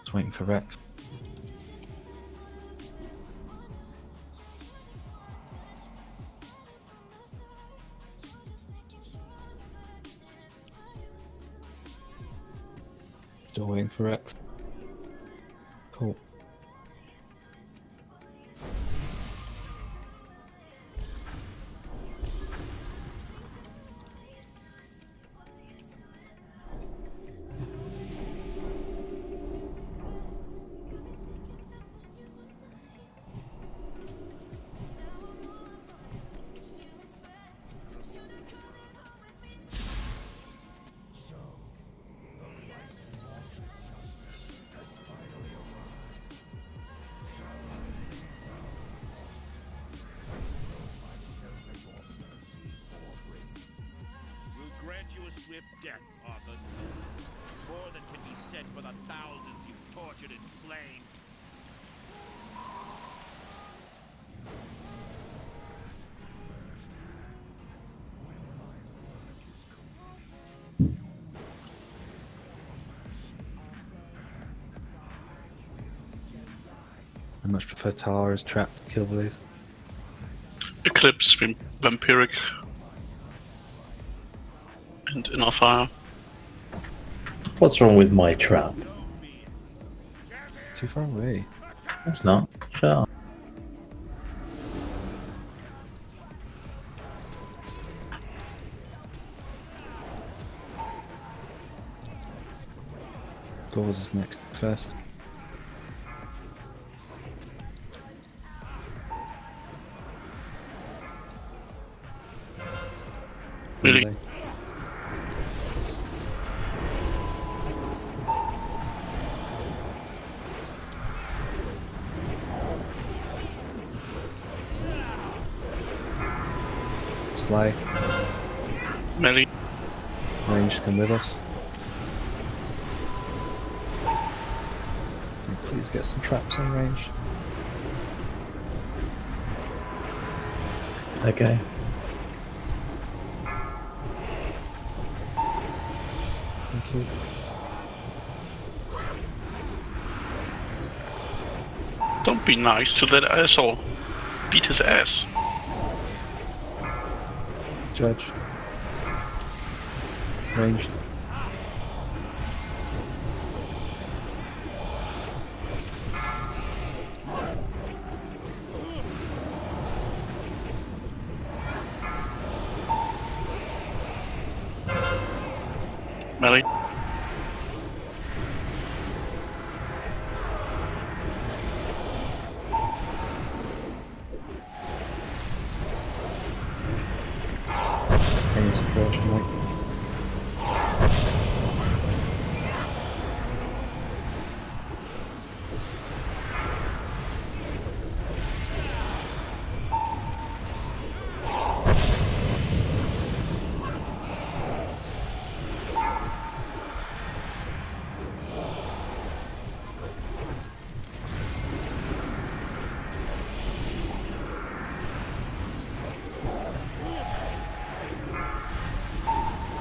Just waiting for Rex. Still waiting for Rex. Cool. We'll grant you a swift death, Arthur. More than can be said for the thousands you've tortured and slain. I much prefer Tara's trapped kill blaze. Eclipse, Vampiric, and Inner Fire. What's wrong with my trap? Too far away. It's not. Shut up. Gauze is next first. Really? Sly. Melee. Range, come with us. Please get some traps on range. Okay. Thank you. Don't be nice to that asshole. Beat his ass. Judge. Ranged. Melee. Pain suppression, like.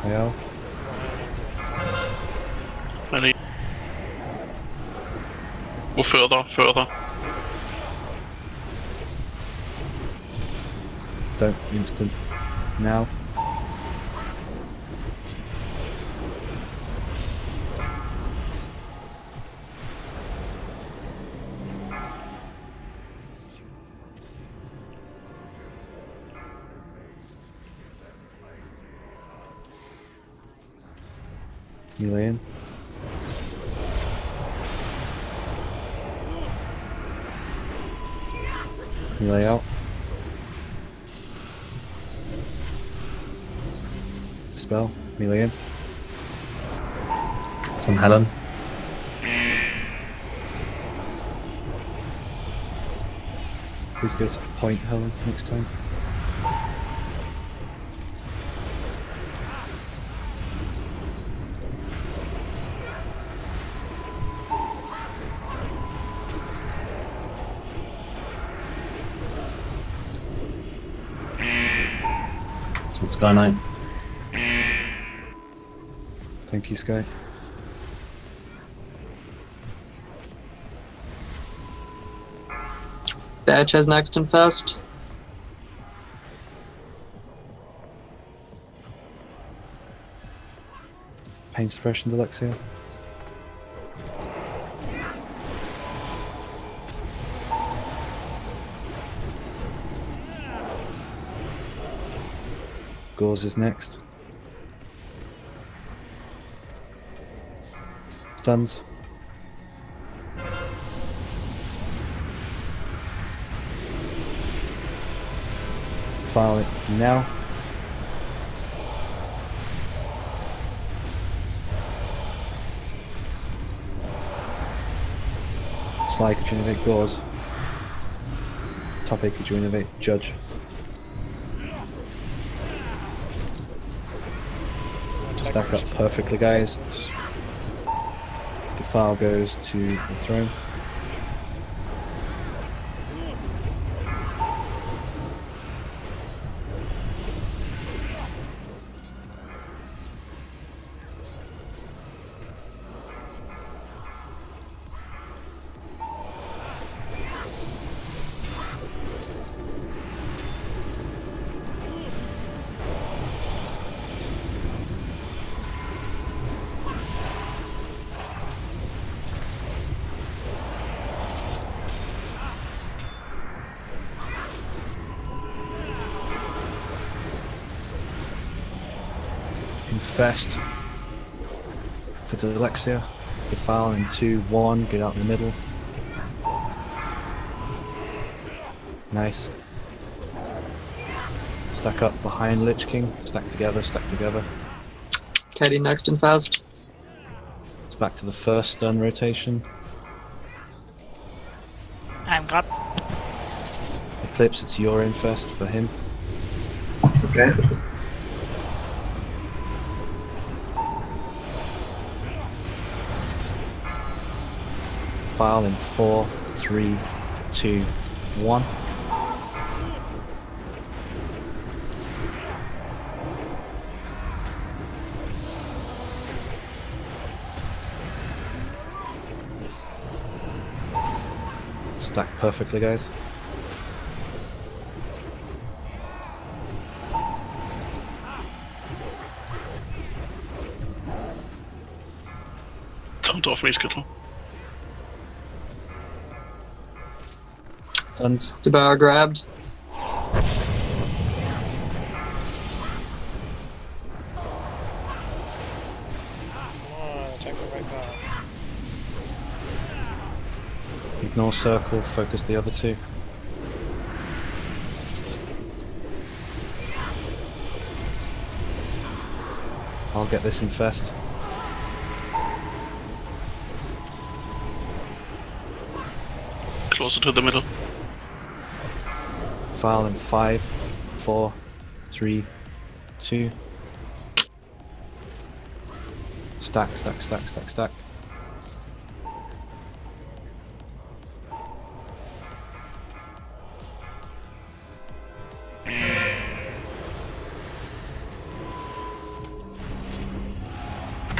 Yeah. Melee. Go further. Don't instant. Now. Melee in. Melee out. Spell. Melee in. Some Helen. Please go to the point, Helen, next time. Some Sky Knight. Thank you, Sky. Badge has next infest. Pain suppression, Alexia. Gauze is next. Stuns. File it now. Sly, could you innovate Gauze? Top 8, could you innovate Judge? Stack up perfectly, guys. The file goes to the throne. Infest for Alexia. Defile in 2, 1, get out in the middle. Nice. Stack up behind Lich King. Stack together, stack together. Katie next infest. It's back to the first stun rotation. I'm got. Eclipse, it's your infest for him. Okay. File in 4, 3, 2, 1. Stack perfectly, guys. Don't off me, Skittle. Stuns. Devour grabbed. Attack the right bar. Ignore circle, focus the other two. I'll get this infest. Closer to the middle. File in 5, 4, 3, 2. Stack, stack, stack, stack, stack.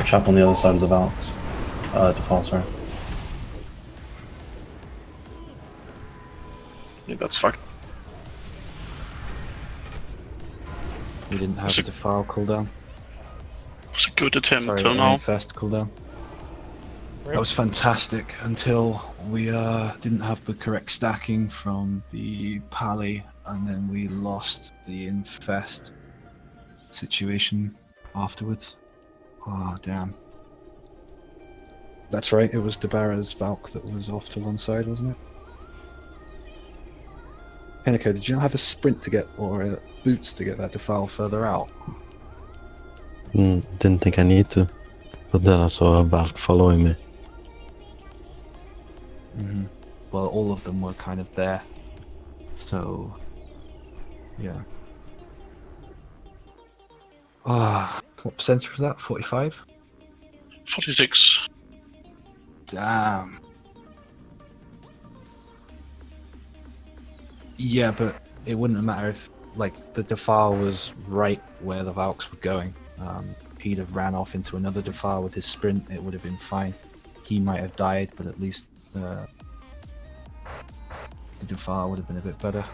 Trap on the other side of the Valks. Default, sorry. Yeah, that's fucked. We didn't have a defile cooldown. It was a good attempt Sorry, till now. infest cooldown. That was fantastic until we didn't have the correct stacking from the pally, and then we lost the infest situation afterwards. Oh, damn. That's right, it was Debarra's Valk that was off to one side, wasn't it? Henico, did you not have a sprint to get, or boots to get that defile further out? Didn't think I need to, but then I saw a Valk following me. Well, all of them were kind of there. So, yeah. What percentage was that? 45? 46. Damn. Yeah, but it wouldn't matter if, like, the defile was right where the Valks were going. He'd have ran off into another defile with his sprint, it would have been fine. He might have died, but at least the defile would have been a bit better.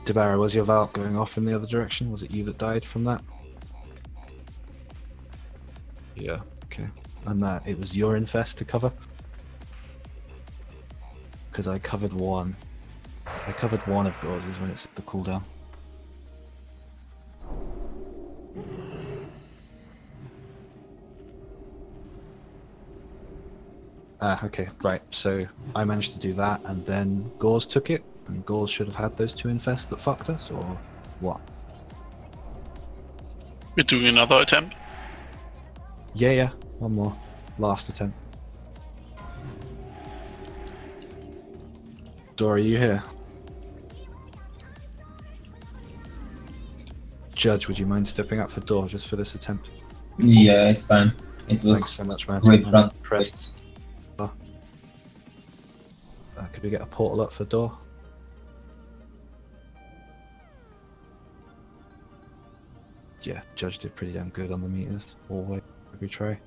Debarra, was your Valk going off in the other direction? Was it you that died from that? Yeah, okay. And that it was your infest to cover? Because I covered one. I covered one of Gauze's when it's at the cooldown. Okay, right. So I managed to do that, and then Gauze took it, and Gauze should have had those two infests that fucked us, or what? We're doing another attempt. Yeah, one more. Last attempt. Dora, are you here? Judge, would you mind stepping up for Dora just for this attempt? Yeah, it's fine. It was Thanks so much, man. great I'm run. impressed. Could we get a portal up for Door? Yeah, Judge did pretty damn good on the meters. Always, every try.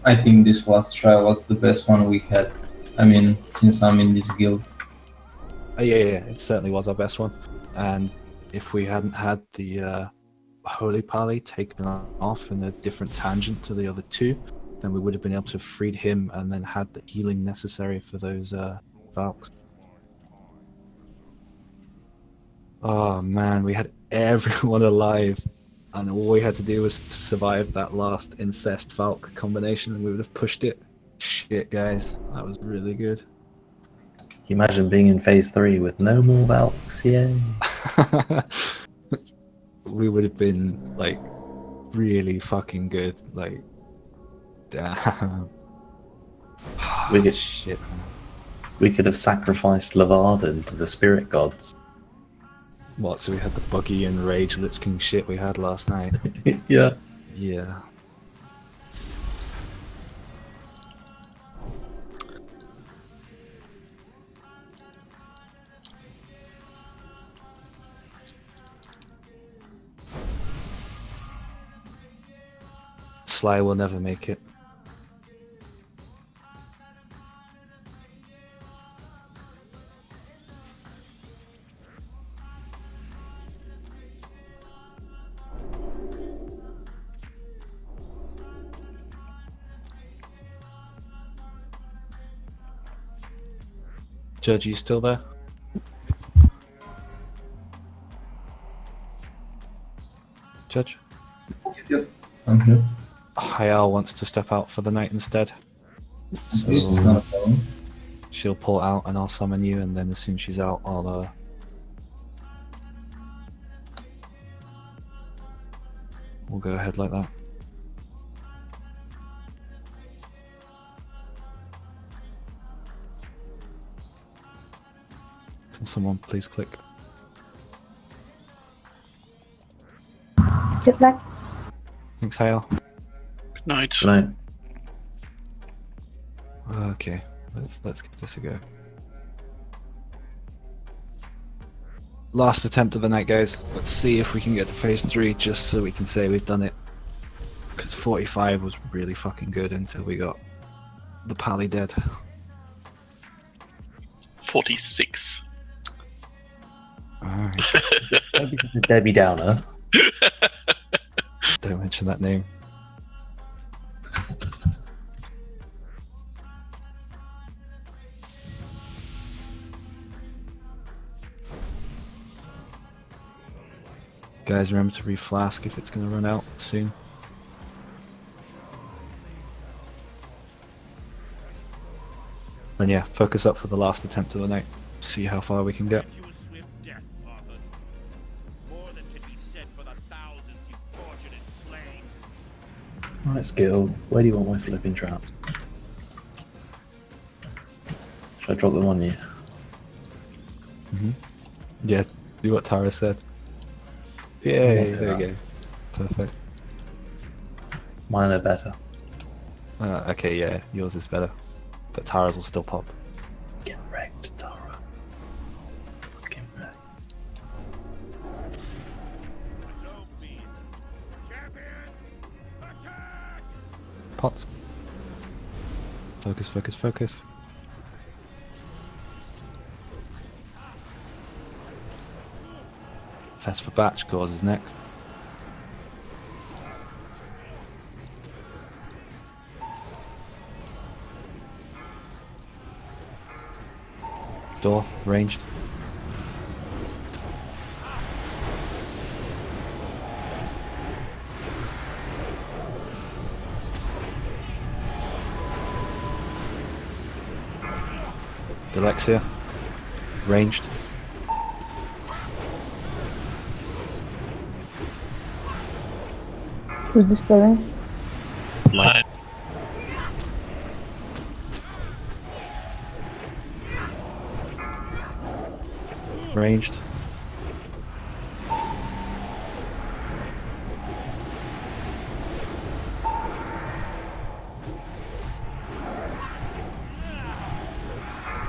I think this last try was the best one we had. I mean, since I'm in this guild. Yeah, it certainly was our best one. And if we hadn't had the Holy Pally taken off in a different tangent to the other two, then we would have been able to have freed him and then had the healing necessary for those Valks. Oh man, we had everyone alive, and all we had to do was to survive that last Infest Valk combination, and we would have pushed it. Shit, guys, that was really good. Can you imagine being in phase 3 with no more Valks? Yay! We would have been like really fucking good. Like, damn. We could, Shit, man. we could have sacrificed Levarden to the spirit gods. What, so we had the buggy and rage Lich King shit we had last night? Yeah. Yeah. Sly will never make it. Judge, you still there? Judge? Yep, I'm here. Hayal wants to step out for the night instead. So It's not a problem. she'll pull out and I'll summon you, and then as soon as she's out, we'll go ahead like that. Can someone please click? Good luck. Thanks, Hayal. Good night. Good night. Okay, let's give this a go. Last attempt of the night, guys. Let's see if we can get to phase 3 just so we can say we've done it. Because 45 was really fucking good until we got the pally dead. 46. Alright. Don't be such a Debbie Downer. Don't mention that name. Guys, remember to reflask if it's going to run out soon. And yeah, focus up for the last attempt of the night. See how far we can get. Right, Skill. Where do you want my flipping traps? Should I drop them on you? Yeah, do what Tara said. Yay, Yeah. there you go. Perfect. Mine are better. Okay, yeah, yours is better. But Tara's will still pop. Get wrecked, Tara. Get wrecked. Pots. Focus, focus, focus. Fest for Batch causes next. Door, ranged. Alexia, ranged. Who's dispelling? Light. Ranged.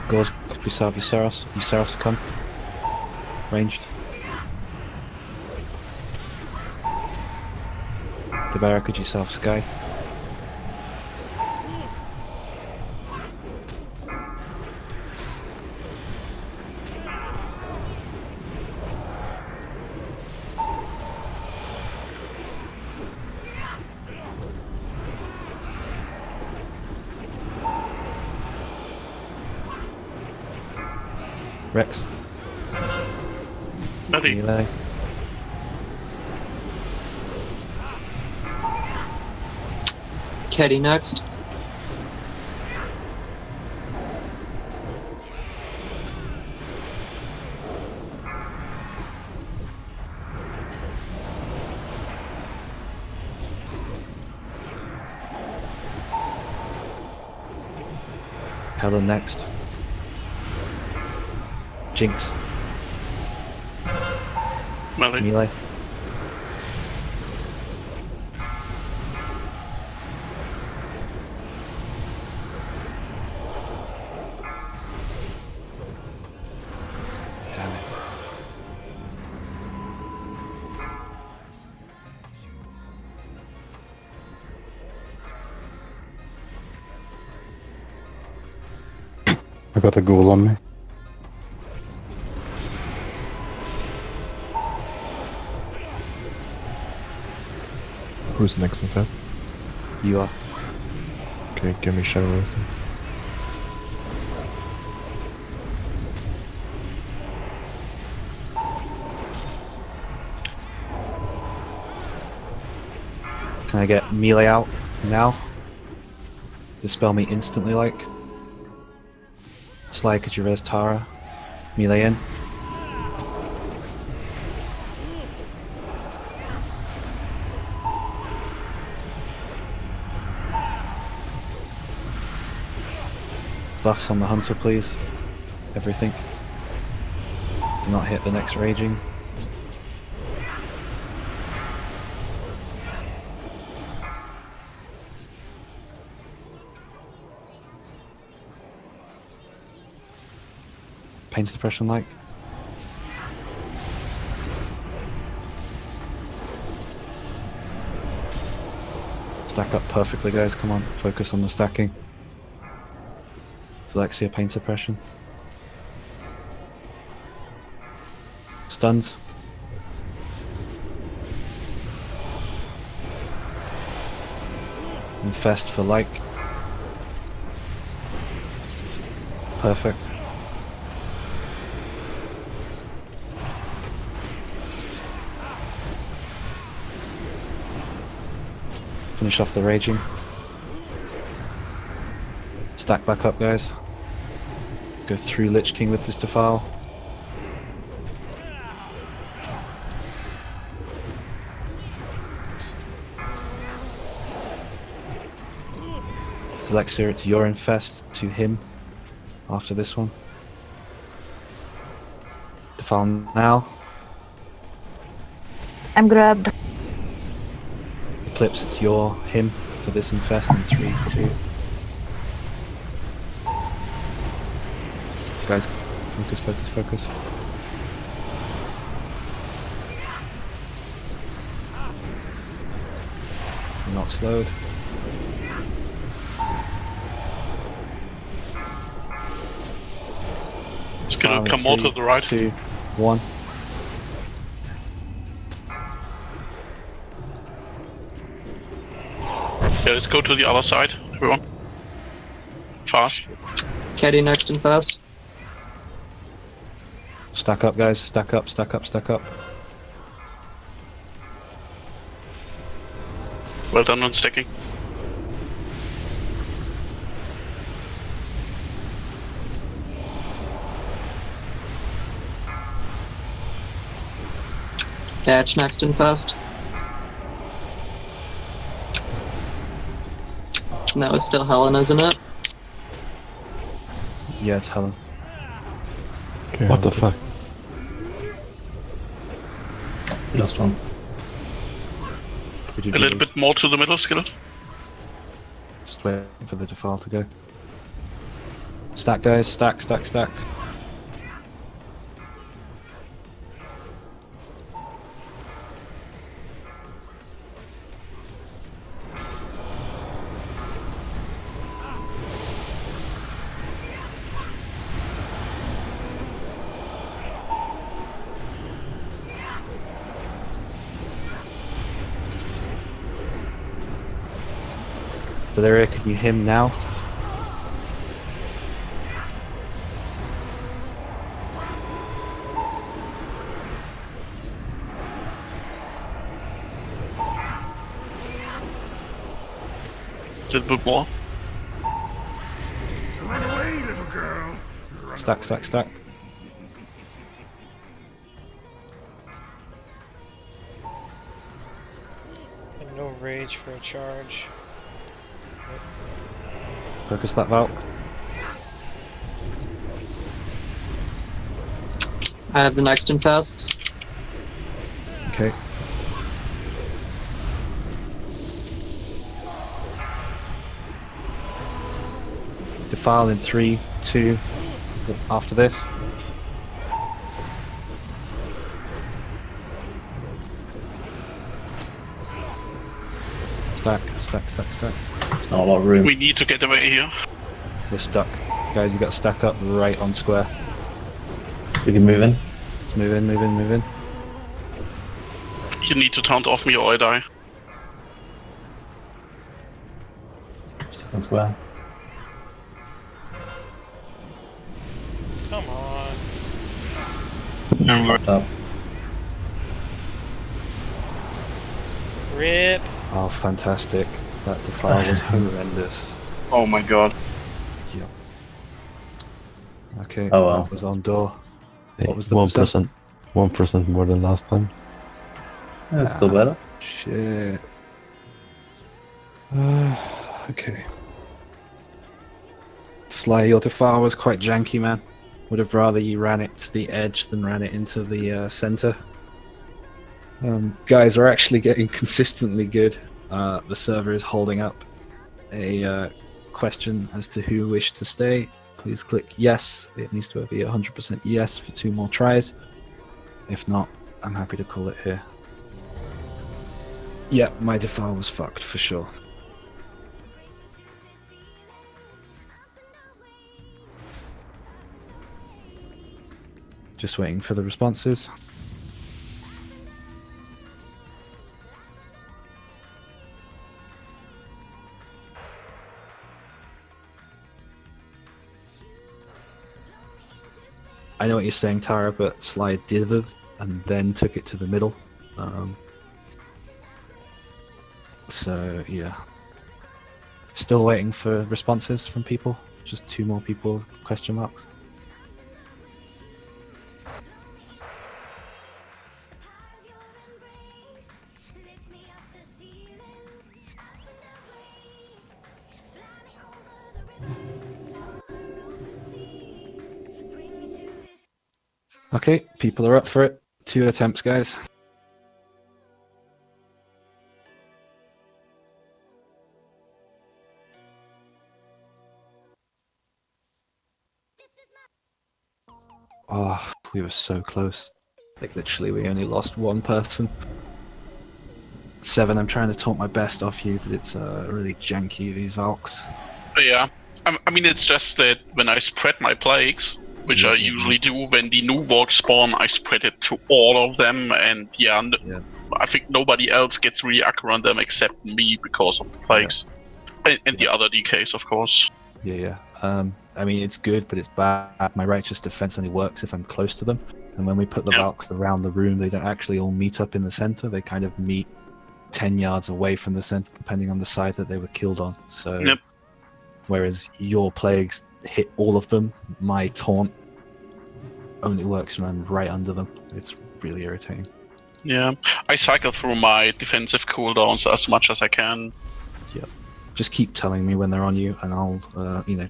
Goes, could we serve Euceros? Euceros to come. Ranged. Devera, could you serve Sky? Rex. Ready. Melee. Keddy next. Helen next. Jinx. Melee. Melee. Damn it. I got a ghoul on me. Who's next in fast? You are. Okay, give me Shadow Racing. Can I get melee out now? Dispel me instantly, like. Sly, could you res Tara? Melee in. Buffs on the hunter, please. Everything. Do not hit the next raging. Pain suppression like. Stack up perfectly, guys. Come on, focus on the stacking. Alexia, pain suppression. Stuns. Infest for like. Perfect. Finish off the raging. Stack back up, guys. Go through Lich King with this Defile. Alexia, it's your infest to him after this one. Defile now. I'm grabbed. Eclipse, it's your him for this infest in 3, 2. Guys, focus, focus, focus. You're not slowed. It's gonna come more to the right. 2, 1. Yeah, let's go to the other side, everyone. Fast. Caddy next and fast. Stack up, guys. Stack up, stack up, stack up. Well done on stacking. Catch next and fast. No, it's still Helen, isn't it? Yeah, it's Helen. Okay, What the fuck? Last one. A A little bit more to the middle, Skillet. Just wait for the Defile to go. Stack, guys. Stack, stack, stack. Valeria, can you him now? A little bit more. Run away, little girl. Stack, stack, stack. And no rage for a charge. Focus that Valk. I have the next infests. Okay. Defile in 3, 2, after this. Stack. It's not a lot of room. We need to get away here. We're stuck. Guys, you got to stack up right on square. We can move in. Let's move in. You need to taunt off me or I die. Stick on square. Come on. Fucked up. Rip. Oh, fantastic. That defile was horrendous. Oh my god. Yep. Okay, Oh well. that was on door. What was the 1%? 1% more than last time. That's still better. Shit. Okay. Sly, your defile was quite janky, man. Would have rather you ran it to the edge than ran it into the center. Guys are actually getting consistently good. The server is holding up a question as to who wished to stay. Please click yes. It needs to be 100% yes for 2 more tries. If not, I'm happy to call it here. Yeah, my defile was fucked for sure. Just waiting for the responses. I know what you're saying, Tara, but Sly dithered and then took it to the middle. So, yeah. Still waiting for responses from people. Just 2 more people with question marks. Okay, people are up for it. 2 attempts, guys. Oh, we were so close. Like, literally, we only lost 1 person. 7, I'm trying to talk my best off you, but it's really janky, these Valks. Yeah. I mean, it's just that when I spread my plagues, which I usually do when the new Valk spawn, I spread it to all of them, and I think nobody else gets really aggro on them except me because of the plagues. And the other DKs, of course. Yeah. I mean, it's good, but it's bad. My righteous defense only works if I'm close to them. And when we put the Valks around the room, they don't actually all meet up in the center. They kind of meet 10 yards away from the center, depending on the side that they were killed on. So, whereas your plagues hit all of them, my taunt only works when I'm right under them. It's really irritating. Yeah, I cycle through my defensive cooldowns as much as I can. Yep. Just keep telling me when they're on you, and I'll,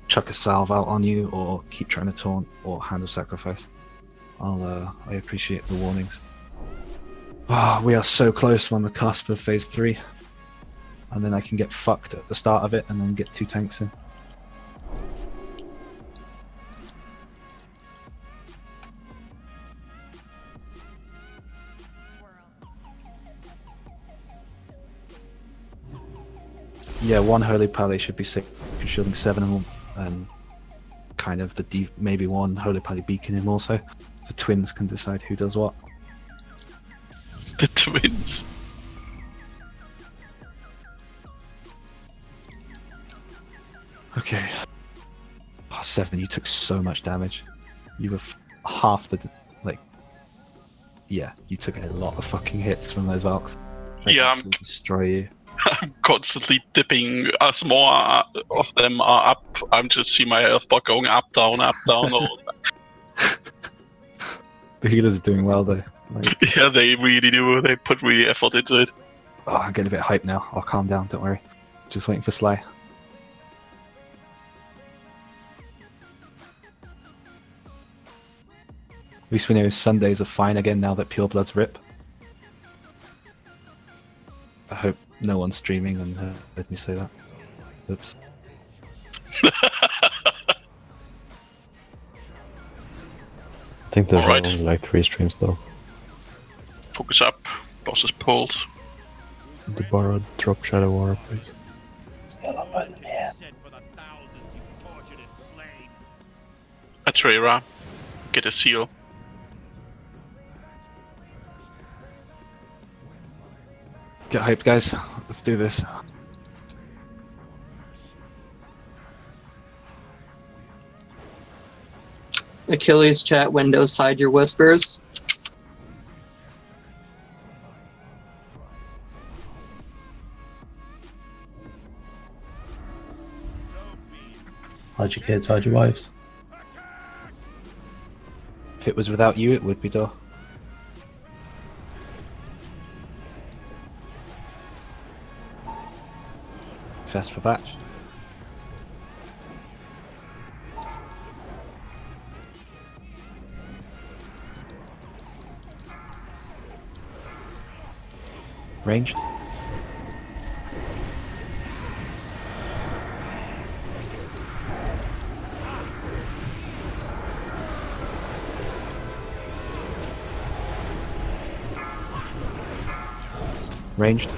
chuck a salve out on you, or keep trying to taunt, or hand of sacrifice. I appreciate the warnings. We are so close on the cusp of phase 3. And then I can get fucked at the start of it, and then get 2 tanks in. Yeah, 1 Holy Pally should be sick, shielding 7 of them, and kind of maybe 1 Holy Pally beacon him also. The twins can decide who does what. The twins. Okay. 7, you took so much damage. You were half the... Yeah, you took a lot of fucking hits from those Valks. They absolutely destroy you. I'm constantly dipping. As more of them are up, I'm just see my health bar going up, down, up, down. The healers are doing well though. Yeah, they really do. They put really effort into it. Oh, I'm getting a bit hyped now. I'll calm down, don't worry. Just waiting for Sly. least we know Sundays are fine again now that Pure Bloods rip. I hope no one's streaming and heard me say that. Oops. I think there's Alright. only like 3 streams though. Focus up. Boss is pulled. The borrowed drop Shadow War, please. Still up by them here. Atrera. Get a seal. Get hyped, guys. Let's do this. Achilles chat windows hide your whispers. Hide your kids, hide your wives. If it was without you, it would be dull. Fast for batch. Ranged. Ranged.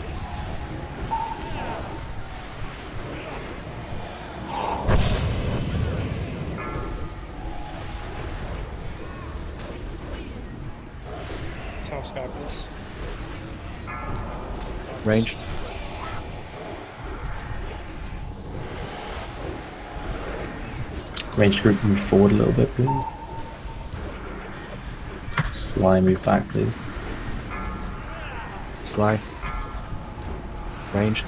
South Sky, please. Ranged. Ranged group, move forward a little bit, please. Sly, move back, please. Sly. Ranged.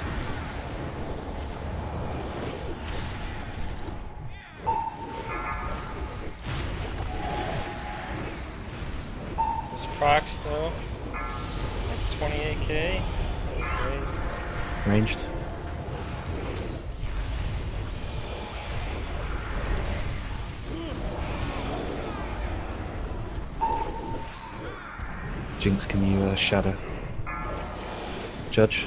This procs though. Like 28k. That was great. Ranged. Jinx, can you shadow? Judge.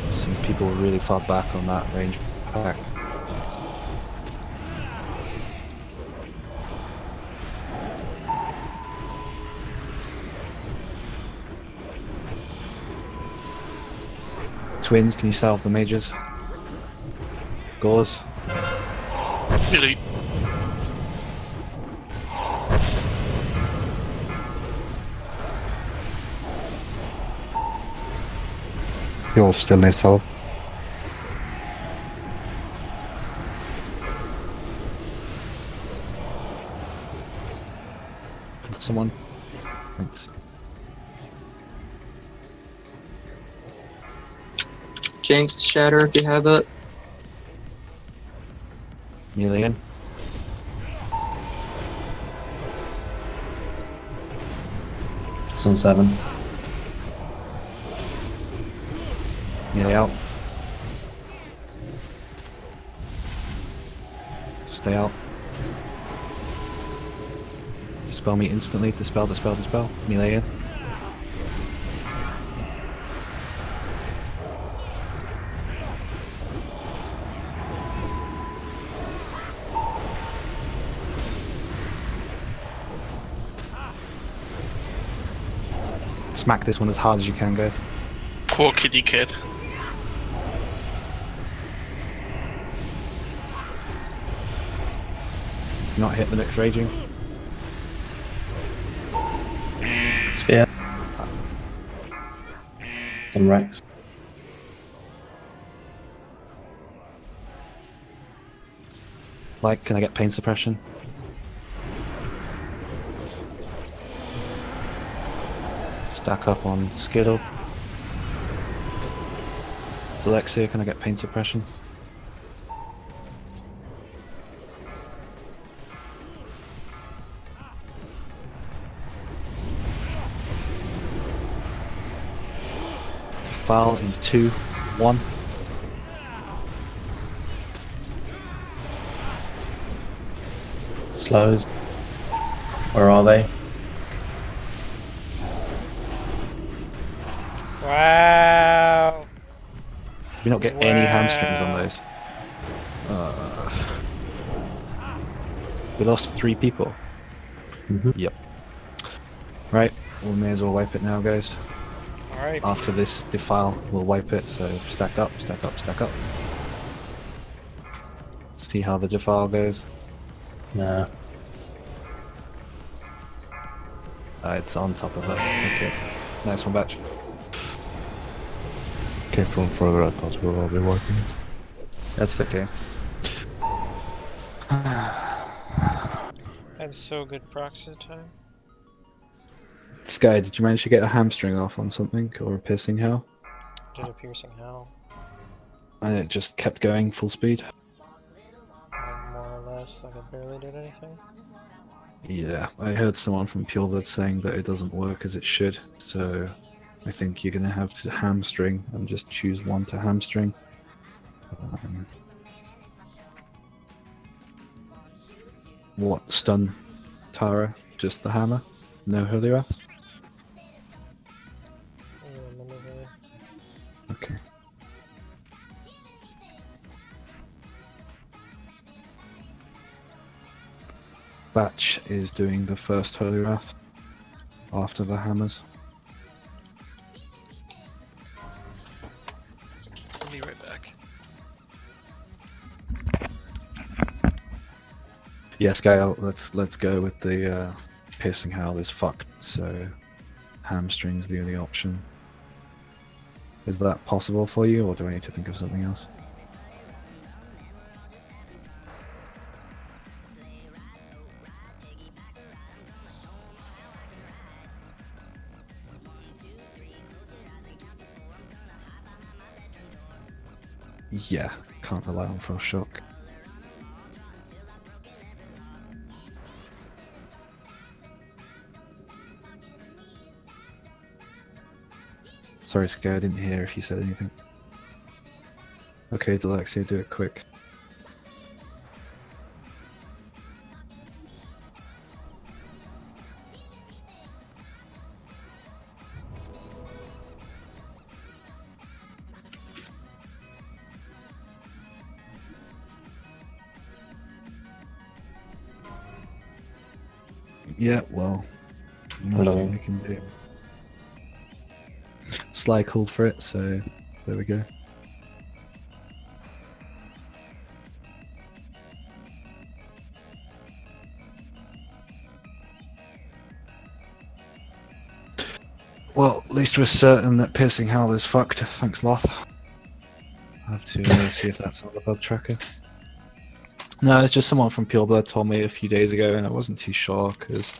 Some people were really far back on that range pack. Twins, can you salve the mages? Gauze. Really? You'll still need help. Someone? Thanks. Jinx, shatter if you have it. Melee in. Sun 7. Melee out. Stay out. Dispel me instantly. Dispel, dispel, dispel. Melee in. Smack this one as hard as you can, guys. Poor kitty cat. Not hit the next raging. Sphere. Some Rex. Like, can I get pain suppression? Stack up on Skittle. Alexia, can I get pain suppression? defile in 2, 1. Slows. Where are they? Wow. Did we not get any hamstrings on those? We lost 3 people. Yep. Right, we may as well wipe it now, guys. Alright. After this defile, we'll wipe it, so stack up, stack up, stack up. See how the defile goes. Nah. It's on top of us. Okay. Nice one, Batch. Came from further, I thought we were already wiping it. That's okay. That's so good proxy time. Sky, did you manage to get a hamstring off on something, or a piercing hell? Did a piercing hell. And it just kept going full speed? More or less, like it barely did anything. Yeah, I heard someone from Pureblood saying that it doesn't work as it should, so I think you're going to have to hamstring and just choose one to hamstring. What stun Tara? Just the hammer? No Holy Wrath? Okay. Batch is doing the first Holy Wrath after the hammers. I'll be right back. Yeah, Sky, let's go with the piercing howl is fucked, so hamstring's the only option. Is that possible for you, or do I need to think of something else? Yeah, can't rely on Frost Shock. Sorry, Sky, I didn't hear if you said anything. Okay, Delexia, do it quick. Yeah, well, nothing we can do. Sly called for it, so there we go. Well, at least we're certain that Piercing Howl is fucked. Thanks, Loth. I have to see if that's on the bug tracker. No, it's just someone from Pureblood told me a few days ago, and I wasn't too sure because,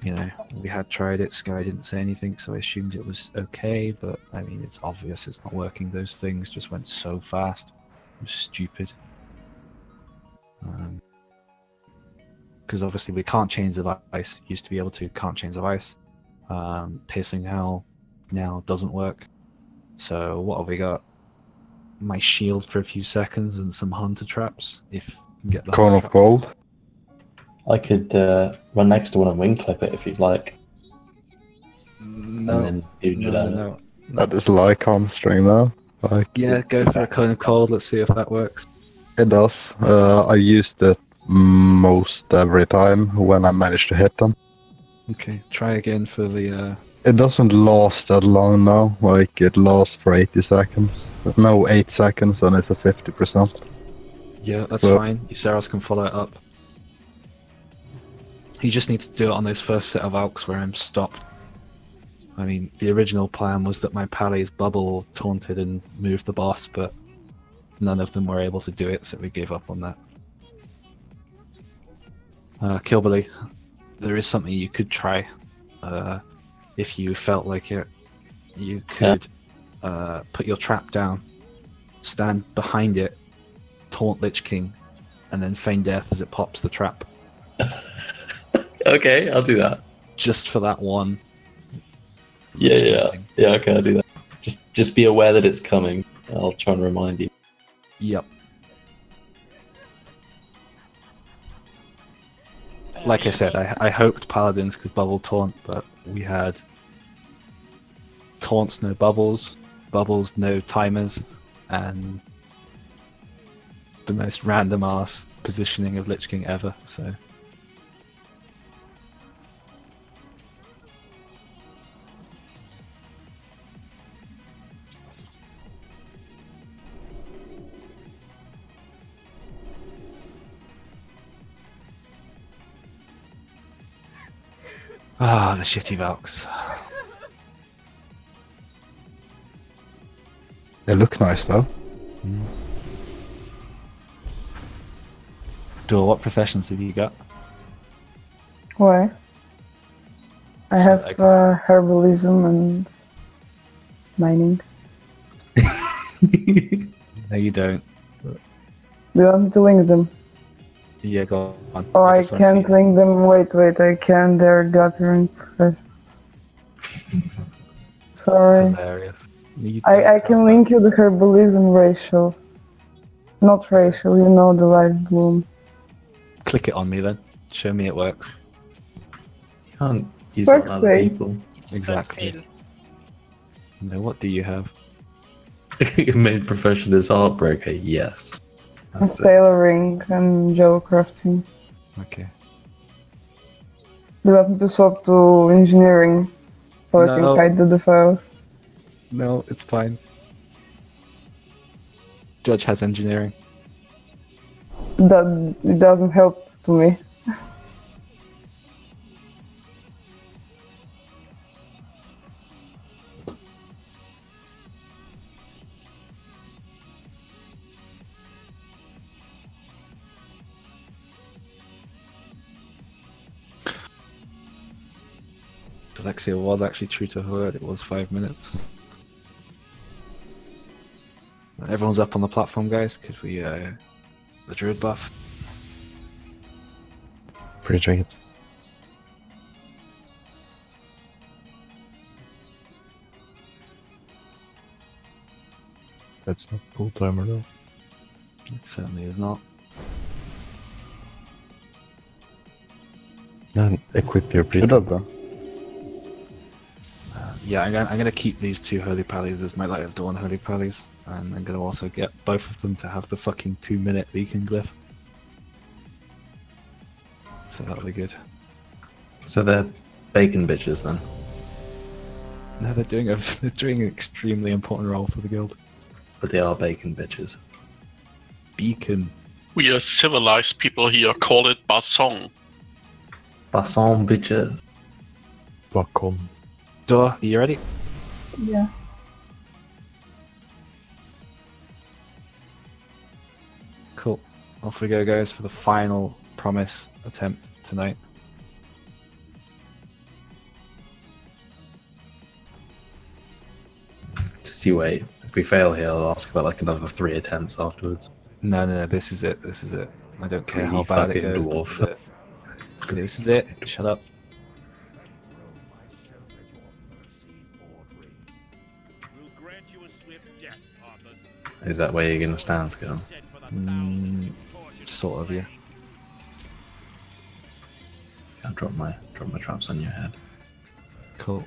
you know, we had tried it. Sky didn't say anything, so I assumed it was okay. But I mean, it's obvious it's not working. Those things just went so fast. It was stupid. Because obviously we can't change the ice. Used to be able to. Can't change the ice. Piercing Howl now doesn't work. So what have we got? My shield for a few seconds and some hunter traps. If you can get the Cone of Gold. I could run next to one and wing clip it if you'd like. No, and then no. That is like hamstring though. Like, Yeah, go for a Cone of Cold. Let's see if that works. it does. I used it most every time when I managed to hit them. Okay, try again for the. It doesn't last that long now. Like it lasts for 80 seconds. No, 8 seconds, and it's a 50%. Yeah, that's But- fine. Usaros can follow it up. You just need to do it on those first set of alks where I'm stopped. I mean, the original plan was that my pallies bubble taunted and moved the boss, but none of them were able to do it, so we gave up on that. Kilberly, there is something you could try. If you felt like it, you could put your trap down, stand behind it, taunt Lich King, and then feign death as it pops the trap. Okay, I'll do that. Just for that one. Yeah, okay, I'll do that. Just be aware that it's coming. I'll try and remind you. Yep. Like I said, I hoped Paladins could bubble taunt, but we had taunts no bubbles, bubbles no timers, and the most random ass positioning of Lich King ever, so... Ah, the shitty Valks. They look nice though. Duel, what professions have you got? Why? I have herbalism and mining. No, you don't. Do you want me to link them? Yeah, go on. Oh, I just wanna can't see link them. Wait, I can. They're gathering professions. Sorry. Hilarious. I can link you the herbalism ratio. Not ratio, you know, the life bloom. Click it on me then. Show me it works. You can't use it on other people. Exactly. No, what do you have? Your main profession is Heartbreaker, yes. It's tailoring and gel crafting. Okay. Do you want me to swap to engineering? So I can No. hide the files? No, it's fine. Judge has engineering. That it doesn't help to me. Alexia was actually true to her word, it was 5 minutes. Everyone's up on the platform, guys. Could we, the druid buff? Pre-drink it. That's not full timer though. It certainly is not. And equip your pre. Should have done. Yeah, I'm gonna keep these two Holy Pallies as my Light of Dawn Holy Pallies, and I'm gonna also get both of them to have the fucking 2-minute beacon glyph. So that'll be good. So they're bacon bitches then? No, they're doing an extremely important role for the guild. But they are bacon bitches. Beacon. We are civilized people here, call it Basson. Basson bitches. Bacon. Duh, are you ready? Yeah. Cool. Off we go, guys, for the final promise attempt tonight. Just you wait. If we fail here, I'll ask about like another 3 attempts afterwards. No, this is it. This is it. I don't care how You bad it fucking goes. dwarf. This is it. Shut up. Is that where you're gonna stand, Skill? Sort of, yeah. I'll drop my traps on your head. Cool.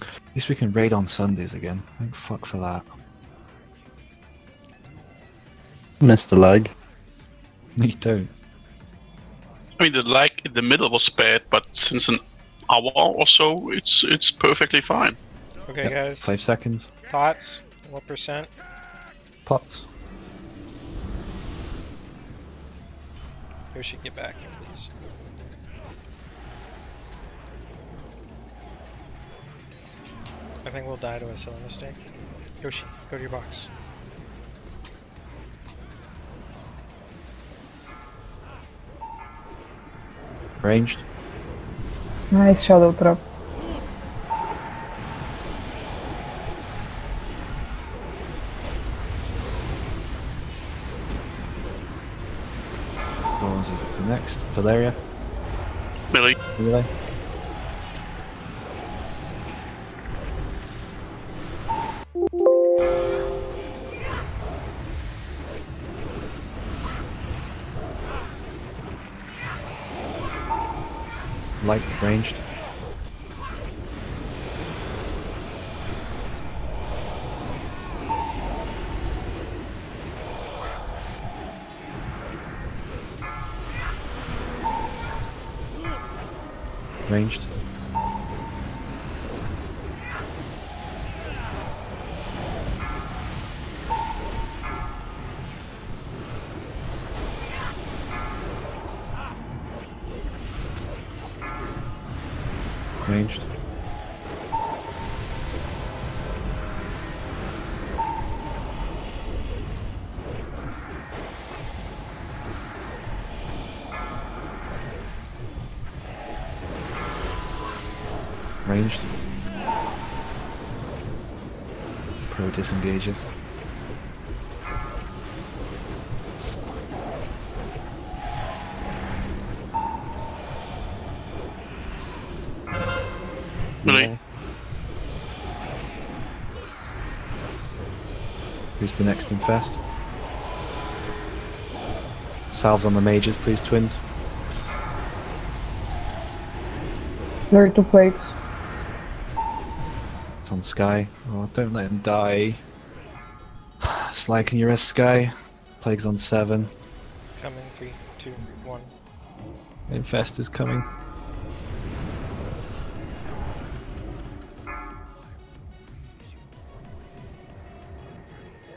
At least we can raid on Sundays again. Thank fuck for that. Missed the lag. No, you don't. I mean, the lag in the middle was bad, but since an hour or so, it's perfectly fine. Okay, Yep, guys. 5 seconds. Thoughts? What percent? Pots. Here, should get back here, please. I think we'll die to a silly mistake. Yoshi, go to your box. Ranged. Nice shadow trap. Bronze is the next. Valeria. Billy. Relay. Light ranged. Ranged. Ranged. Ranged. Pro disengages. Melee. Who's the next infest? Salves on the mages, please, twins. There are 2 plagues. It's on Sky. Oh, don't let him die. Sly, can you rest Sky? Plague's on 7. Coming, 3, 2, 1. Infest is coming.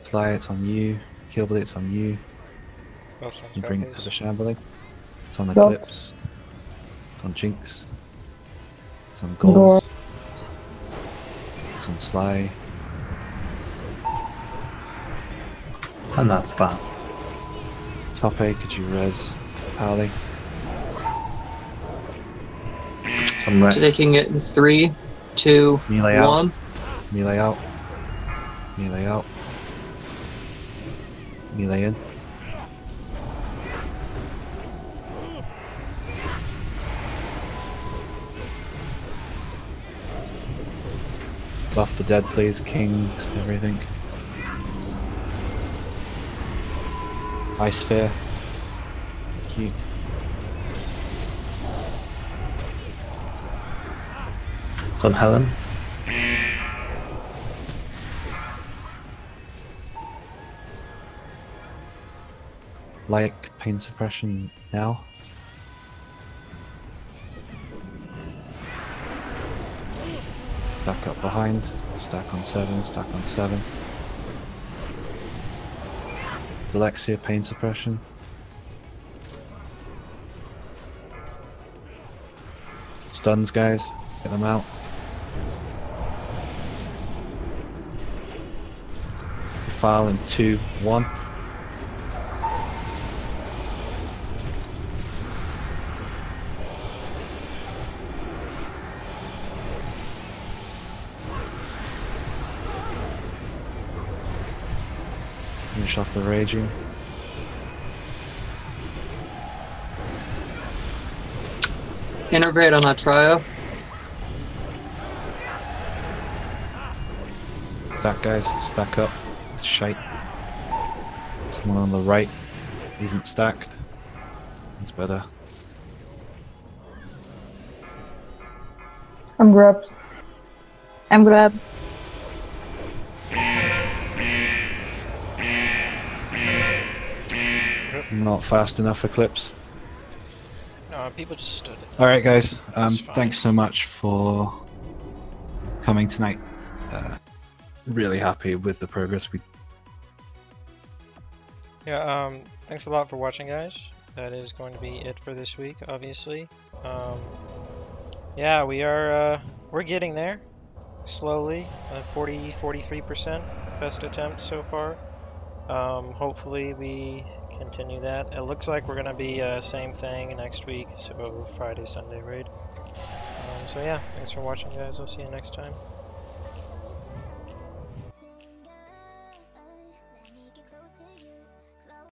Sly, it's on you. Killblade, it's on you. Both sides You go, bring it to please. the shambling. It's on Dot. Eclipse. It's on Jinx. It's on Door. Goals. It's on Sly. And that's that. Top A, could you res Pally? It's on Rex. Taking it in 3, 2, Melee out. 1. Melee out. Melee out. Melee in. Buff the dead, please. Kings, everything. Ice Sphere. Thank you. It's on Helen. Like pain suppression now. Stack up behind. Stack on 7. Stack on 7. Alexia pain suppression. Stuns, guys. Get them out. File in 2, 1. Finish off the raging. Innervate on that trio. Stack, guys. Stack up. It's shite. Someone on the right isn't stacked. It's better. I'm grabbed. I'm grabbed. Not fast enough, Eclipse. No, people just stood it. Alright, guys. That's fine. Thanks so much for coming tonight. Really happy with the progress we. Yeah, thanks a lot for watching, guys. That is going to be it for this week, obviously. Yeah, we're getting there. Slowly. 43% best attempt so far. Hopefully we continue that. It looks like we're going to be same thing next week, so Friday, Sunday raid. So yeah, thanks for watching, guys. I'll see you next time.